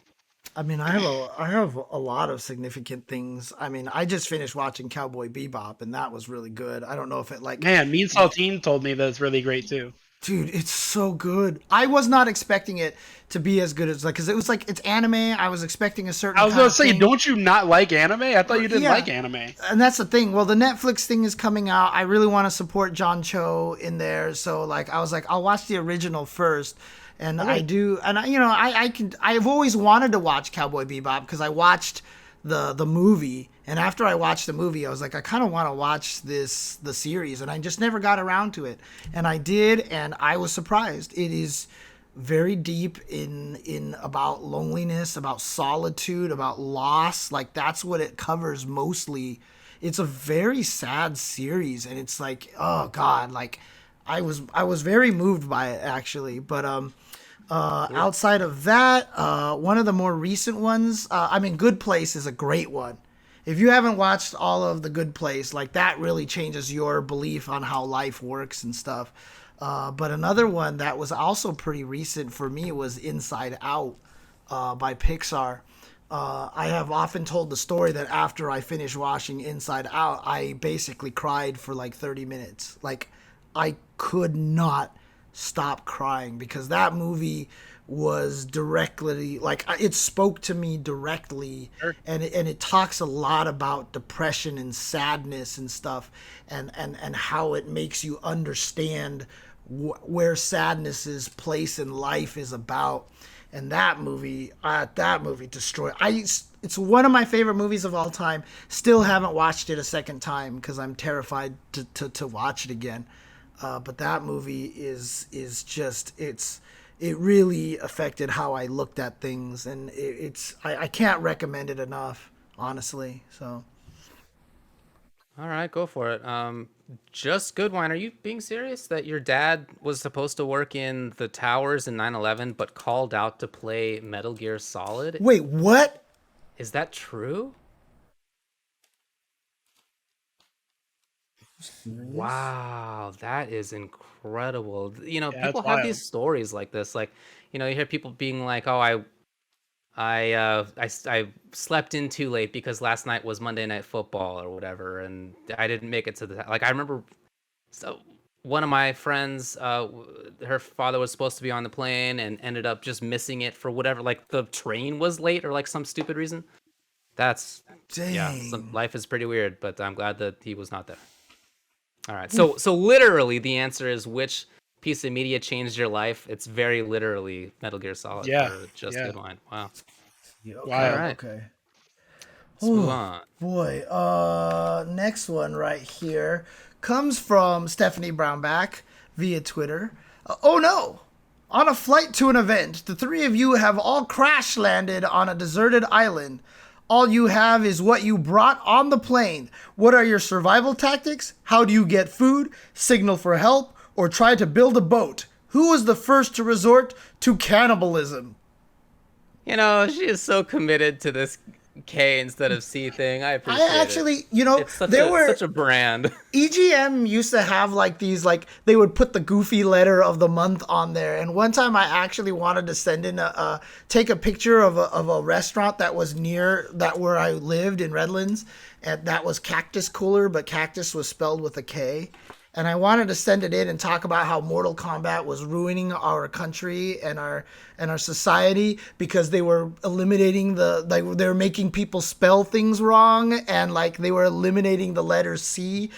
I mean, I have a lot of significant things. I mean, I just finished watching Cowboy Bebop, and that was really good. I don't know if it Man, Mean Saltine told me that it's really great too. Dude, it's so good. I was not expecting it to be as good as because it was it's anime. I was expecting a certain. I was gonna say, don't you not like anime? I thought you didn't like anime. And that's the thing. Well, the Netflix thing is coming out. I really want to support John Cho in there, so I was I'll watch the original first. And I do, and I've always wanted to watch Cowboy Bebop because I watched the movie, and after I watched the movie, I was like, I kind of want to watch the series, and I just never got around to it, and I did, and I was surprised. It is very deep in about loneliness, about solitude, about loss. That's what it covers mostly. It's a very sad series, and it's oh God, I was very moved by it actually, but outside of that, one of the more recent ones, Good Place is a great one. If you haven't watched all of The Good Place, that really changes your belief on how life works and stuff. But another one that was also pretty recent for me was Inside Out by Pixar. I have often told the story that after I finished watching Inside Out, I basically cried for 30 minutes. I could not stop crying because that movie was directly it spoke to me directly. Sure. and it talks a lot about depression and sadness and stuff and how it makes you understand where sadness's place in life is about. And that movie destroyed. It's one of my favorite movies of all time. Still haven't watched it a second time because I'm terrified to watch it again. But that movie is just it really affected how I looked at things, and I can't recommend it enough, honestly. So, all right, go for it. Just Goodwine, are you being serious that your dad was supposed to work in the towers in 9/11, but called out to play Metal Gear Solid? Wait, what? Is that true? Wow, that is incredible. People have these stories like this. You hear people being like, "Oh, I slept in too late because last night was Monday Night Football or whatever, and I didn't make it to the." I remember, so one of my friends, her father was supposed to be on the plane and ended up just missing it for whatever. The train was late or some stupid reason. That's life is pretty weird, but I'm glad that he was not there. All right, so literally the answer is which piece of media changed your life? It's very literally Metal Gear Solid. Yeah, Just Goodwine. Wow. Okay, all right. Okay. Let's move on. Boy, next one right here comes from Stephanie Brownback via Twitter. Oh no! On a flight to an event, the three of you have all crash landed on a deserted island. All you have is what you brought on the plane. What are your survival tactics? How do you get food, signal for help, or try to build a boat? Who was the first to resort to cannibalism? She is so committed to this K instead of C thing. I appreciate it. I actually, it's such a brand. EGM used to have these, they would put the goofy letter of the month on there. And one time I actually wanted to send in take a picture of a restaurant that was near where I lived in Redlands. And that was Cactus Cooler, but cactus was spelled with a K. And I wanted to send it in and talk about how Mortal Kombat was ruining our country and our society because they were eliminating they were making people spell things wrong, and they were eliminating the letter C,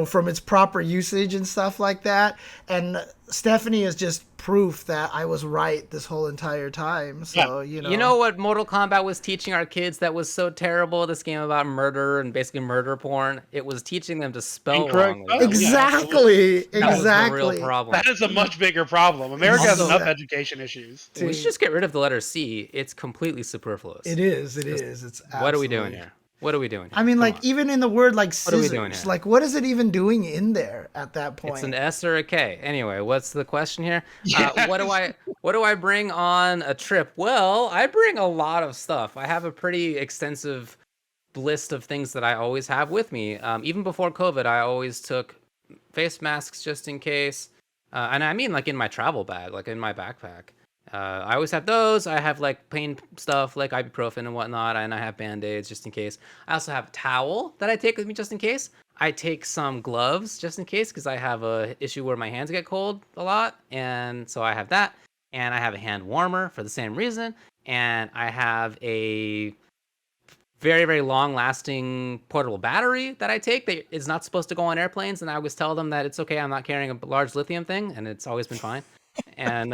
from its proper usage and stuff like that. And Stephanie is just proof that I was right this whole entire time. So, you know. You know what Mortal Kombat was teaching our kids that was so terrible? This game about murder and basically murder porn. It was teaching them to spell wrongly. Exactly. That was the real problem. That is a much bigger problem. America has enough education issues. We should just get rid of the letter C. It's completely superfluous. It is. It's absolutely... What are we doing here? What are we doing here? I mean, like, even in the word, like, scissors, like, what is it even doing in there at that point? It's an S or a K. Anyway, what's the question here? Yes. What do I bring on a trip? Well, I bring a lot of stuff. I have a pretty extensive list of things that I always have with me. Even before COVID, I always took face masks just in case. And I mean, like, in my travel bag, like, in my backpack. I always have those. I have like pain stuff like ibuprofen and whatnot, and I have band-aids just in case. I also have a towel that I take with me just in case. I take some gloves just in case because I have a issue where my hands get cold a lot, and so I have that. And I have a hand warmer for the same reason. And I have a very, very long-lasting portable battery that I take that is not supposed to go on airplanes, and I always tell them that it's okay. I'm not carrying a large lithium thing, and it's always been fine. And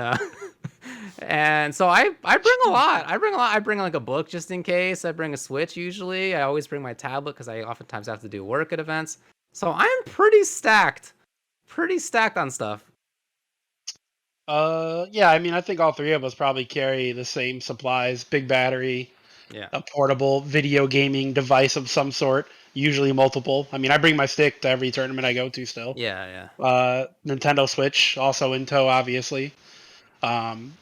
and so I bring a lot. I bring like a book just in case. I bring a Switch usually. I always bring my tablet because I oftentimes have to do work at events. So I'm pretty stacked on stuff. Yeah, I mean, I think all three of us probably carry the same supplies: big battery, a portable video gaming device of some sort, usually multiple. I mean, I bring my stick to every tournament I go to still. Yeah. Nintendo Switch also in tow, obviously.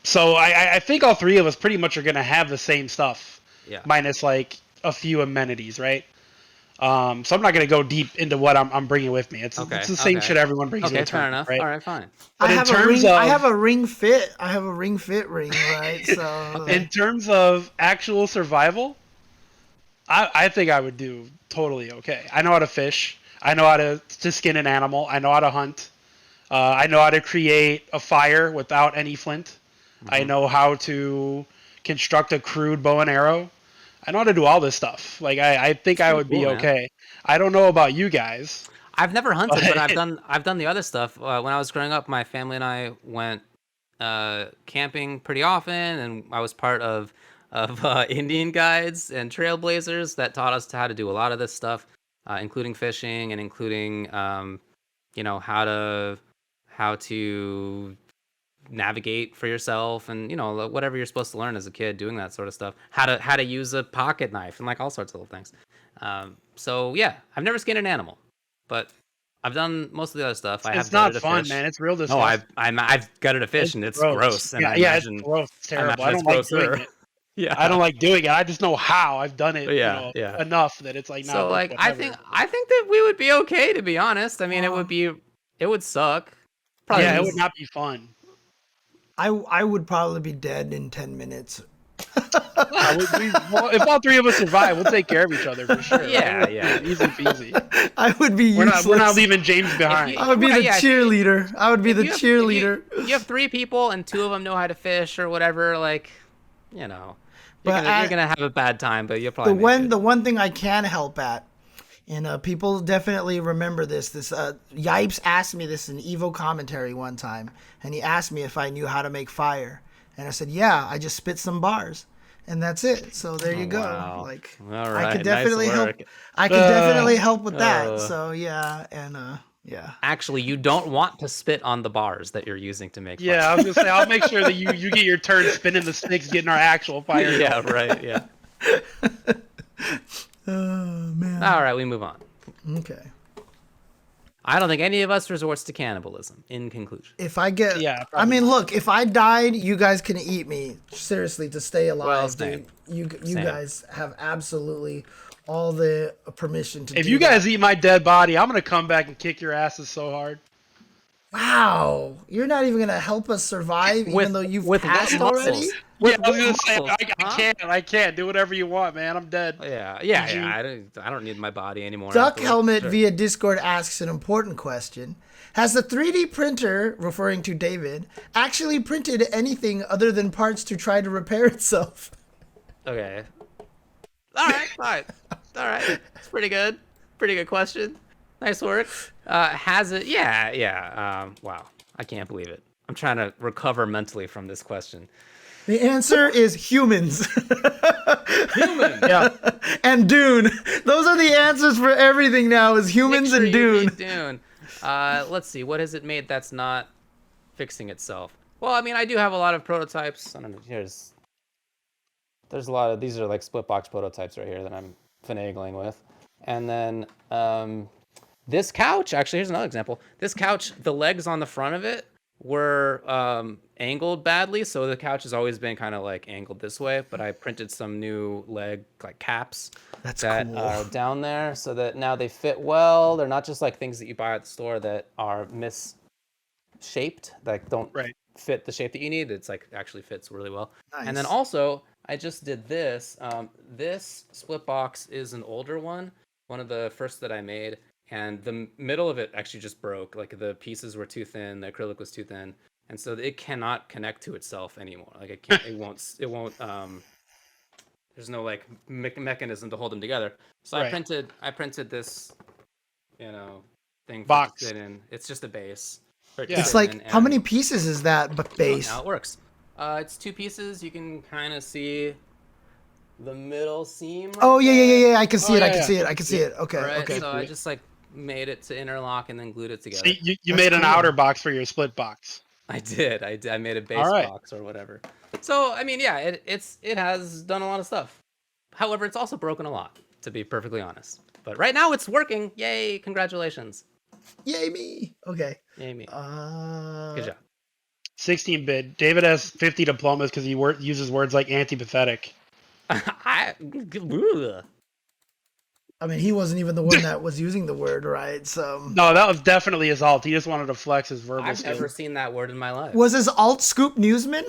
So I think all three of us pretty much are going to have the same stuff, minus like a few amenities, right? So I'm not going to go deep into what I'm bringing with me. It's the same shit everyone brings. Okay, to fair enough. Right? All right, fine. But I have a ring fit. I have a ring fit ring, right? So in terms of actual survival, I think I would do totally okay. I know how to fish. I know how to skin an animal. I know how to hunt. I know how to create a fire without any flint. Mm-hmm. I know how to construct a crude bow and arrow. I know how to do all this stuff. Like I think I would be okay. I don't know about you guys. I've never hunted, but I've done the other stuff. When I was growing up, my family and I went camping pretty often, and I was part of Indian guides and trailblazers that taught us how to do a lot of this stuff, including fishing and including how to navigate for yourself and whatever you're supposed to learn as a kid doing that sort of stuff, how to use a pocket knife and like all sorts of little things. So yeah, I've never skinned an animal, but I've done most of the other stuff. It's not fun, man. It's real disgusting. No, I've gutted a fish and it's gross. And it's gross. It's terrible. I don't like doing it. Yeah, I don't like doing it. I just know how. I've done it enough that it's like not. So like I think that we would be okay, to be honest. I mean, it would suck. Probably it would not be fun. I would probably be dead in 10 minutes. If all three of us survive, we'll take care of each other for sure. Yeah. Easy peasy. I would be useless. We're not leaving James behind. I would be the cheerleader. I would be the cheerleader. You have three people and two of them know how to fish or whatever, like, you're gonna have a bad time, but you'll probably the one thing I can help at, and people definitely remember this. Yipes asked me this in EVO commentary one time, and he asked me if I knew how to make fire, and I said, yeah, I just spit some bars, and that's it. So there you go. Wow. Like, all right, I could definitely help. I could definitely help with that. So yeah, and yeah. Actually, you don't want to spit on the bars that you're using to make fire. Yeah, I was gonna say I'll make sure that you get your turn spinning the sticks, getting our actual fire. Yeah, right. Yeah. Oh man. All right, we move on. Okay. I don't think any of us resorts to cannibalism. In conclusion, if I get, I mean, look, if I died, you guys can eat me. Seriously, to stay alive, well, same. Dude. You guys have absolutely all the permission to. If you guys eat my dead body, I'm gonna come back and kick your asses so hard. Wow, you're not even gonna help us survive, even though you've passed already. Yeah, I was gonna say I can't do whatever you want, man. I'm dead. Yeah. I don't need my body anymore. Duck Helmet via Discord asks an important question: has the 3D printer, referring to David, actually printed anything other than parts to try to repair itself? Okay. All right. It's pretty good. Pretty good question. Nice work. Has it? Yeah. Wow. I can't believe it. I'm trying to recover mentally from this question. The answer is humans. Human. Yeah. And Dune. Those are the answers for everything now is humans and Dune. Dune. Let's see. What has it made that's not fixing itself? Well, I mean, I do have a lot of prototypes. I don't know. There's a lot of, these are like split box prototypes right here that I'm finagling with. And then this couch, actually, here's another example. This couch, the legs on the front of it were angled badly, so the couch has always been kind of like angled this way, but I printed some new leg like caps that are down there so that now they fit well. They're not just like things that you buy at the store that are misshaped, like don't fit the shape that you need. It's like actually fits really well. Nice. And then also I just did this. This split box is an older one of the first that I made. And the middle of it actually just broke. Like the pieces were too thin, the acrylic was too thin, and so it cannot connect to itself anymore. Like it can't, it won't. There's no like mechanism to hold them together. So I printed this, thing box. To fit in. It's just a base. It's like how many pieces is that base? Now it works. It's 2 pieces. You can kind of see the middle seam. Right yeah. I can see it. I can see it. Okay. Right, okay. So I just like made it to interlock and then glued it together. So you made an outer box for your split box. I did. I made a base box or whatever. So I mean, yeah, it has done a lot of stuff. However, it's also broken a lot, to be perfectly honest. But right now it's working. Yay! Congratulations. Yay me. Okay. Yay me. Good job. 16-bit. David has 50 diplomas because he uses words like antipathetic. I mean, he wasn't even the one that was using the word, right? So no, that was definitely his alt. He just wanted to flex his verbal I've skill. never seen that word in my life. Was his alt Scoop Newsman?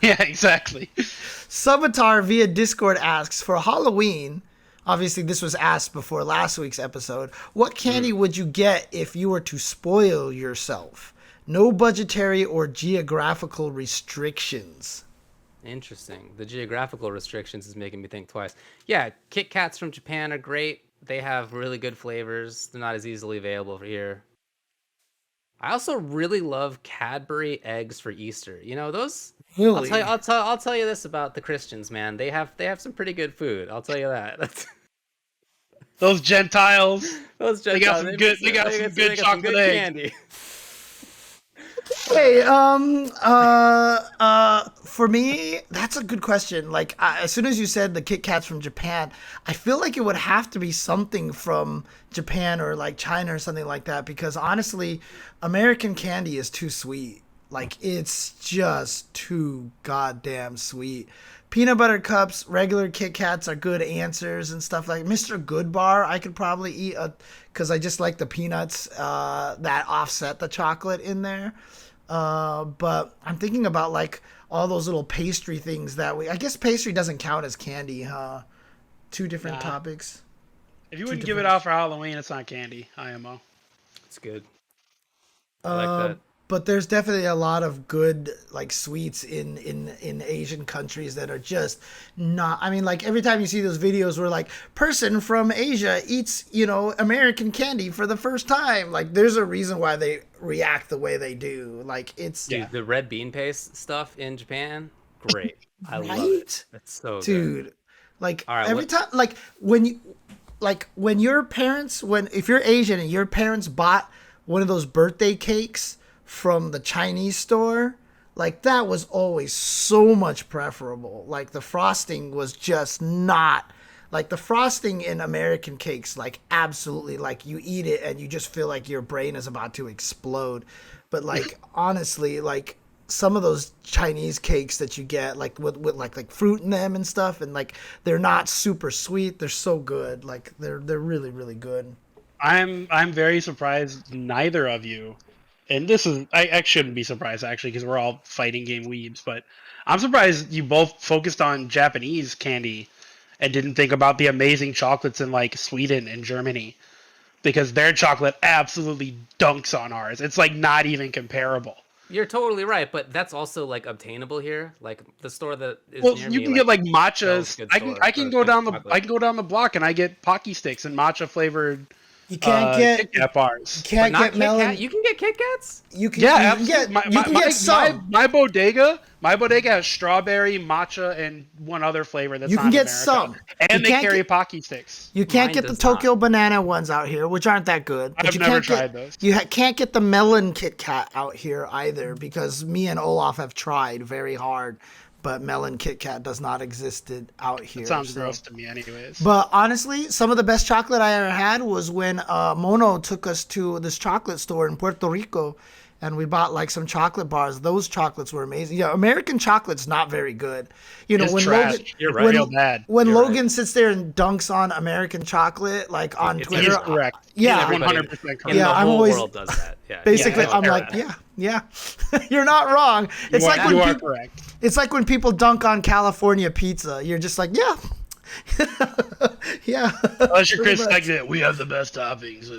Yeah, exactly. Subatar via Discord asks, for Halloween, obviously this was asked before last week's episode, what candy would you get if you were to spoil yourself? No budgetary or geographical restrictions. Interesting. The geographical restrictions is making me think twice. Yeah, Kit Kats from Japan are great. They have really good flavors. They're not as easily available here. I also really love Cadbury eggs for Easter. You know, those. Really? I'll tell you this about the Christians, man. They have some pretty good food. I'll tell you that. Those Gentiles. They got some good chocolate eggs. Candy. Hey, for me, that's a good question. Like, as soon as you said the Kit Kats from Japan, I feel like it would have to be something from Japan or like China or something like that, because honestly, American candy is too sweet. Like, it's just too goddamn sweet. Peanut butter cups, regular Kit Kats are good answers and stuff like Mr. Goodbar. I could probably eat because I just like the peanuts that offset the chocolate in there. But I'm thinking about like all those little pastry things I guess pastry doesn't count as candy, huh? Two different topics. If you wouldn't give it out for Halloween, it's not candy. IMO. It's good. I like that. But there's definitely a lot of good like sweets in Asian countries that are just not. I mean, like every time you see those videos where like person from Asia eats, American candy for the first time, like there's a reason why they react the way they do. Like it's the red bean paste stuff in Japan, great. I love it. It's so dude. good. Like every time, like when your parents, if you're Asian and your parents bought one of those birthday cakes from the Chinese store, like that was always so much preferable. Like the frosting was just not like the frosting in American cakes, like absolutely, like you eat it and you just feel like your brain is about to explode. But like honestly, like some of those Chinese cakes that you get like with like fruit in them and stuff, and like they're not super sweet, they're so good. Like they're really, really good. I'm very surprised neither of you. And this is, I shouldn't be surprised, actually, because we're all fighting game weebs, but I'm surprised you both focused on Japanese candy and didn't think about the amazing chocolates in, like, Sweden and Germany, because their chocolate absolutely dunks on ours. It's, like, not even comparable. You're totally right, but that's also, like, obtainable here. Like, the store that is near you me, can get, like, matchas. I can go down the block and I get Pocky Sticks and matcha-flavored You can't get Kit Kat bars. You can't get melon. You can get Kit Kats? You can, Yeah, you can absolutely. get some. My bodega has strawberry, matcha, and one other flavor that's You not can in get America. some. And You they can't carry get- Pocky sticks. You can't Mine get the does Tokyo not. banana ones out here, which aren't that good. But I've you never can't tried get, those. You can't get the melon Kit Kat out here either because me and Olaf have tried very hard, but melon Kit Kat does not exist out here. It sounds so. gross to me anyways. But honestly, some of the best chocolate I ever had was when Mono took us to this chocolate store in Puerto Rico, and we bought like some chocolate bars. Those chocolates were amazing. Yeah, American chocolate's not very good. You know, It's when trash. Logan, You're right. Real bad. When You're Logan right. sits there and dunks on American chocolate, like on It's Twitter, He's correct. yeah, He's Everybody 100% correct. in Yeah, the I'm whole always- world does that. Yeah. basically, Yeah, I'm it's like, yeah. You're not wrong. It's like when you are people, correct. it's like when people dunk on California pizza. You're just like, yeah. Yeah. Unless you're Chris Pretty much. Segnet, we have the best toppings.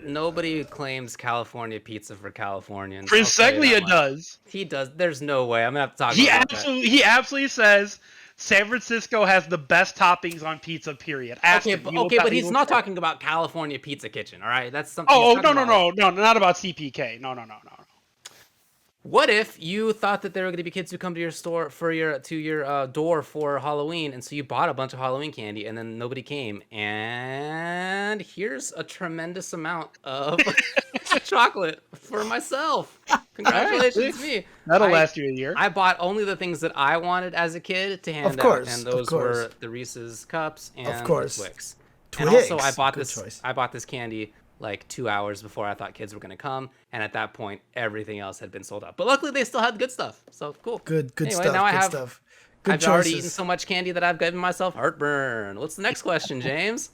Nobody claims California pizza for Californians. Chris I'll tell you Seglia that much. does. He does. There's no way. I'm gonna have to talk about that. He absolutely says San Francisco has the best toppings on pizza. Period. Ask Okay, him. but he's not talking about California Pizza Kitchen. All right, that's something. Oh, he's no, talking no, about. no, not about CPK. No. What if you thought that there were going to be kids who come to your store for your door for Halloween, and so you bought a bunch of Halloween candy, and then nobody came, and here's a tremendous amount of chocolate for myself. Congratulations to me. That'll last you a year. I bought only the things that I wanted as a kid to hand Of course, out, and of those course. were the Reese's cups and Of course. the Twix. Twix, And also, I bought good this. choice. I bought this candy like 2 hours before I thought kids were gonna come, and at that point, everything else had been sold out. But luckily, they still had good stuff, so cool. Good Anyway, stuff. now I good have- stuff. Good I've already choices. eaten so much candy that I've given myself heartburn. What's the next question, James?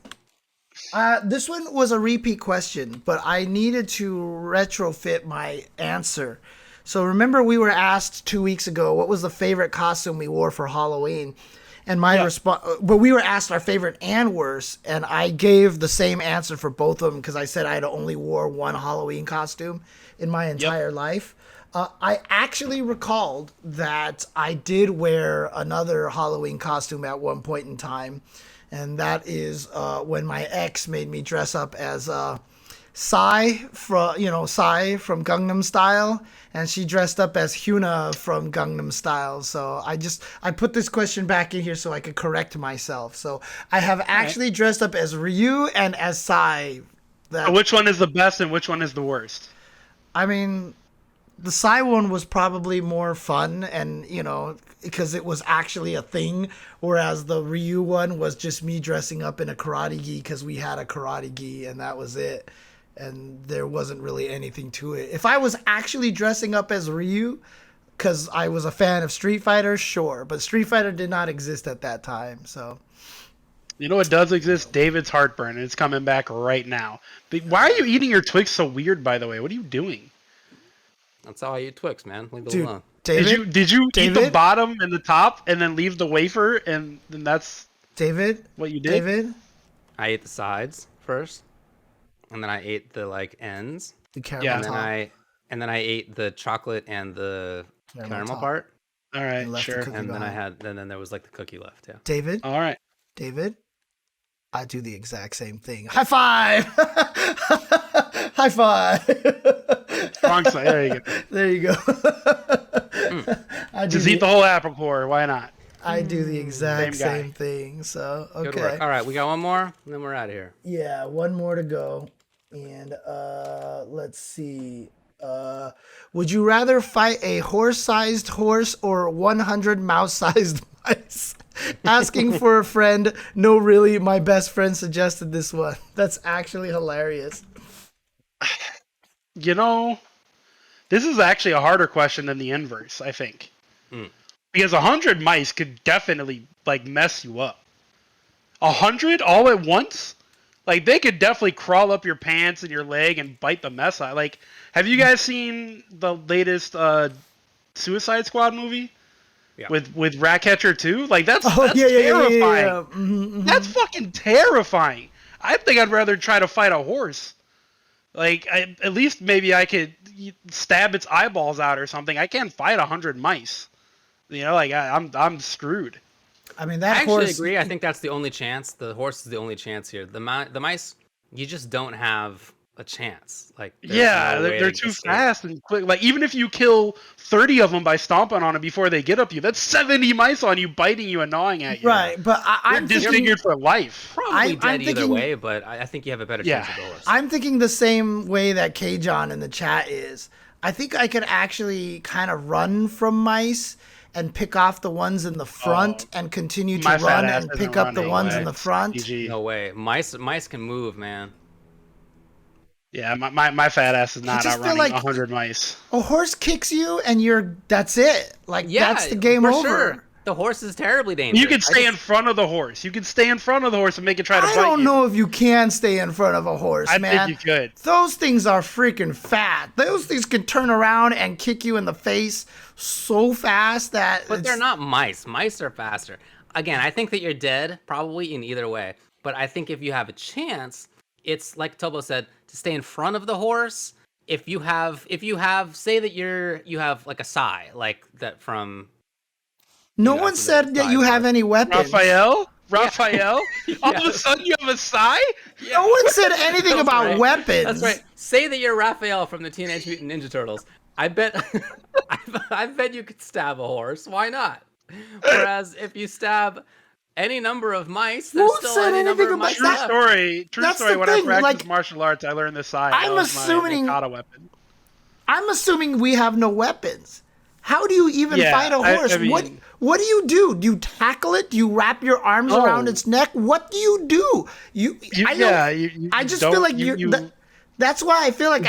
This one was a repeat question, but I needed to retrofit my answer. So remember we were asked 2 weeks ago what was the favorite costume we wore for Halloween? And my response, but we were asked our favorite and worst, and I gave the same answer for both of them because I said I had only wore one Halloween costume in my entire life. I actually recalled that I did wear another Halloween costume at one point in time, and that is when my ex made me dress up as Psy from Gangnam Style, and she dressed up as Hyuna from Gangnam Style. So I put this question back in here so I could correct myself. So I have actually dressed up as Ryu and as Psy. Which one is the best and which one is the worst? I mean, the Psy one was probably more fun, and because it was actually a thing, whereas the Ryu one was just me dressing up in a karate gi because we had a karate gi and that was it. And there wasn't really anything to it. If I was actually dressing up as Ryu, because I was a fan of Street Fighter, sure. But Street Fighter did not exist at that time, so. You know what does exist? David's heartburn, and it's coming back right now. But why are you eating your Twix so weird, by the way? What are you doing? That's how I eat Twix, man. Leave it Dude, alone. David, Did you eat the David? bottom and the top and then leave the wafer, and then that's David, what you did? David, I ate the sides first, and then I ate the ends, the caramel Yeah. and then top. I ate the chocolate and the caramel top. part, All You right, left the sure. cookie and then behind. then there was like the cookie left. Yeah. David, All right. I do the exact same thing. High five! High five! Wrong side. There you go. There you go. I do Just eat the whole apple core. Why not? I do the exact Same guy. same thing. So Good okay. work. All right, we got one more, and then we're out of here. Yeah, one more to go. And let's see. Would you rather fight a horse-sized horse or 100 mouse-sized mice? Asking for a friend. No, really, my best friend suggested this one. That's actually hilarious. This is actually a harder question than the inverse, I think. Because 100 mice could definitely, mess you up. 100 all at once? They could definitely crawl up your pants and your leg and bite the mess out. Have you guys seen the latest Suicide Squad movie? Yeah. With Ratcatcher 2? That's Yeah. terrifying. Mhm. That's fucking terrifying. I think I'd rather try to fight a horse. At least maybe I could stab its eyeballs out or something. I can't fight 100 mice. I'm screwed. I mean, I that actually horse. agree. I think that's the only chance. The horse is the only chance here. The mice you just don't have a chance. Like, they're too fast and quick. Like, even if you kill 30 of them by stomping on them before they get up you, that's 70 mice on you, biting you and gnawing at you. Right, but I'm disfigured for life. Probably dead either way, but I think you have a better chance of the horse. I'm thinking the same way that K-John in the chat is. I think I could actually kind of run from mice and pick off the ones in the front and continue to run and pick up the ones in the front. GG. No way. Mice can move, man. Yeah, my fat ass is not outrunning like 100 mice. A horse kicks you and that's it. Like, that's the game over. Sure. The horse is terribly dangerous. You can stay in front of the horse. You can stay in front of the horse and make it try to bite you. I don't know if you can stay in front of a horse, man. I think you could. Those things are freaking fat. Those things can turn around and kick you in the face so fast that... But they're not mice. Mice are faster. Again, I think that you're dead, probably in either way. But I think if you have a chance, it's like Tobo said, to stay in front of the horse. If you have, say that you have like a sai, like that from. No one said that you have any weapons. Raphael? Yeah. All of a sudden you have a sai? Yeah. No one said anything about weapons. That's right. Say that you're Raphael from the Teenage Mutant Ninja Turtles. I bet, I bet you could stab a horse. Why not? Whereas if you stab any number of mice, there's still any number of mice left. True story. When I practiced martial arts, I learned the sai. I'm assuming my weapon. I'm assuming we have no weapons. How do you even fight a horse? I mean, what do you do? Do you tackle it? Do you wrap your arms around its neck? What do you do? I just feel like that's why I feel like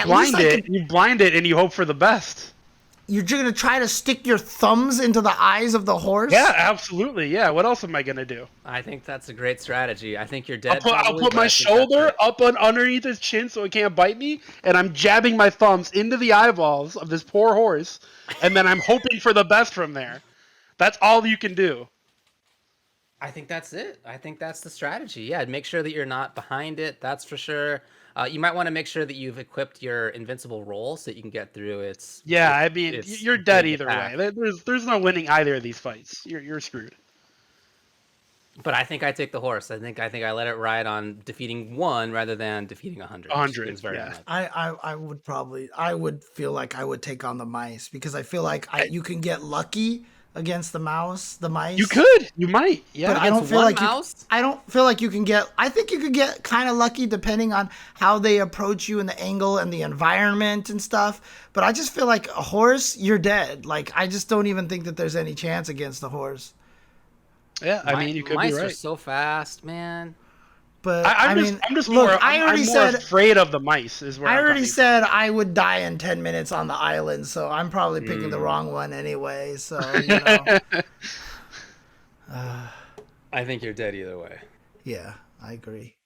you blind it and you hope for the best. You're gonna try to stick your thumbs into the eyes of the horse? Yeah, absolutely. Yeah. What else am I gonna do? I think that's a great strategy. I think you're dead. I'll put my shoulder up underneath his chin so it can't bite me, and I'm jabbing my thumbs into the eyeballs of this poor horse, and then I'm hoping for the best from there. That's all you can do. I think that's it. I think that's the strategy. Yeah, make sure that you're not behind it. That's for sure. You might want to make sure that you've equipped your invincible roll so that you can get through its. Yeah, I mean, you're dead either way. There's no winning either of these fights. You're screwed. But I think I take the horse. I think I let it ride on defeating one rather than defeating 100. 100. Yeah. I would feel like I would take on the mice because I feel like you can get lucky against the mice. You could. You might. Yeah. But I don't feel like you can get. I think you could get kind of lucky depending on how they approach you and the angle and the environment and stuff. But I just feel like a horse, you're dead. Like, I just don't even think that there's any chance against the horse. Yeah, I mean, you could be right. Mice are so fast, man. But I'm more afraid of the mice. I already said I would die in 10 minutes on the island, so I'm probably picking the wrong one anyway. So I think you're dead either way. Yeah, I agree.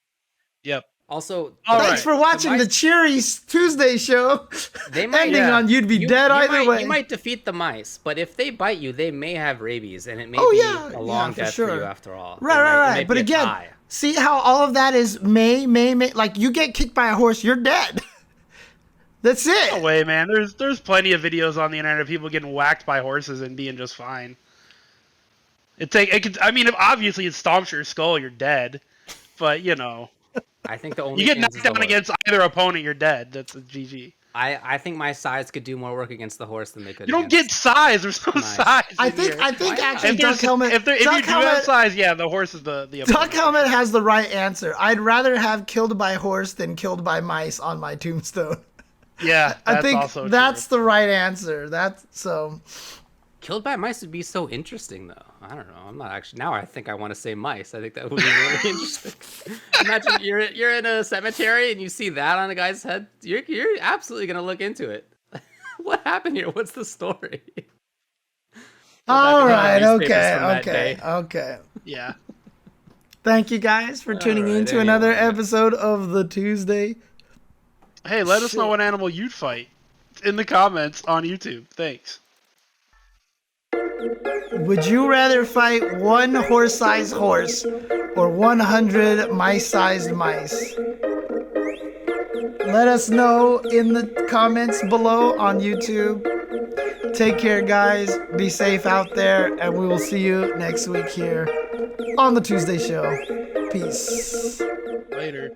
Yep. Also, thanks for watching the Cheery Tuesday show. They might, ending on you'd be dead either way. You might defeat the mice, but if they bite you, they may have rabies, and it may be a long death for you after all. Right. But again, see how all of that is may. Like, you get kicked by a horse, you're dead. That's it. No way, man. There's plenty of videos on the internet of people getting whacked by horses and being just fine. I mean, if obviously it stomps your skull, you're dead. But I think the only you get knocked down against either opponent, you're dead. That's a GG. I think my size could do more work against the horse than they could. You don't get size. There's no size. I think actually Duck Helmet. If you do have size, yeah, the horse is the opponent. Duck Helmet has the right answer. I'd rather have killed by horse than killed by mice on my tombstone. Yeah, I think also that's true. the right answer. That's so. Killed by mice would be so interesting, though. I don't know. I'm not actually. Now I think I want to say mice. I think that would be really interesting. Imagine you're in a cemetery and you see that on a guy's head. You're absolutely gonna look into it. What happened here? What's the story? All right. Okay. Yeah. Thank you guys for tuning in to another episode of the Tuesday. Hey, let us know what animal you'd fight in the comments on YouTube. Thanks. Would you rather fight one horse-sized horse or 100 mice-sized mice? Let us know in the comments below on YouTube. Take care, guys. Be safe out there, and we will see you next week here on the Tuesday Show. Peace. Later.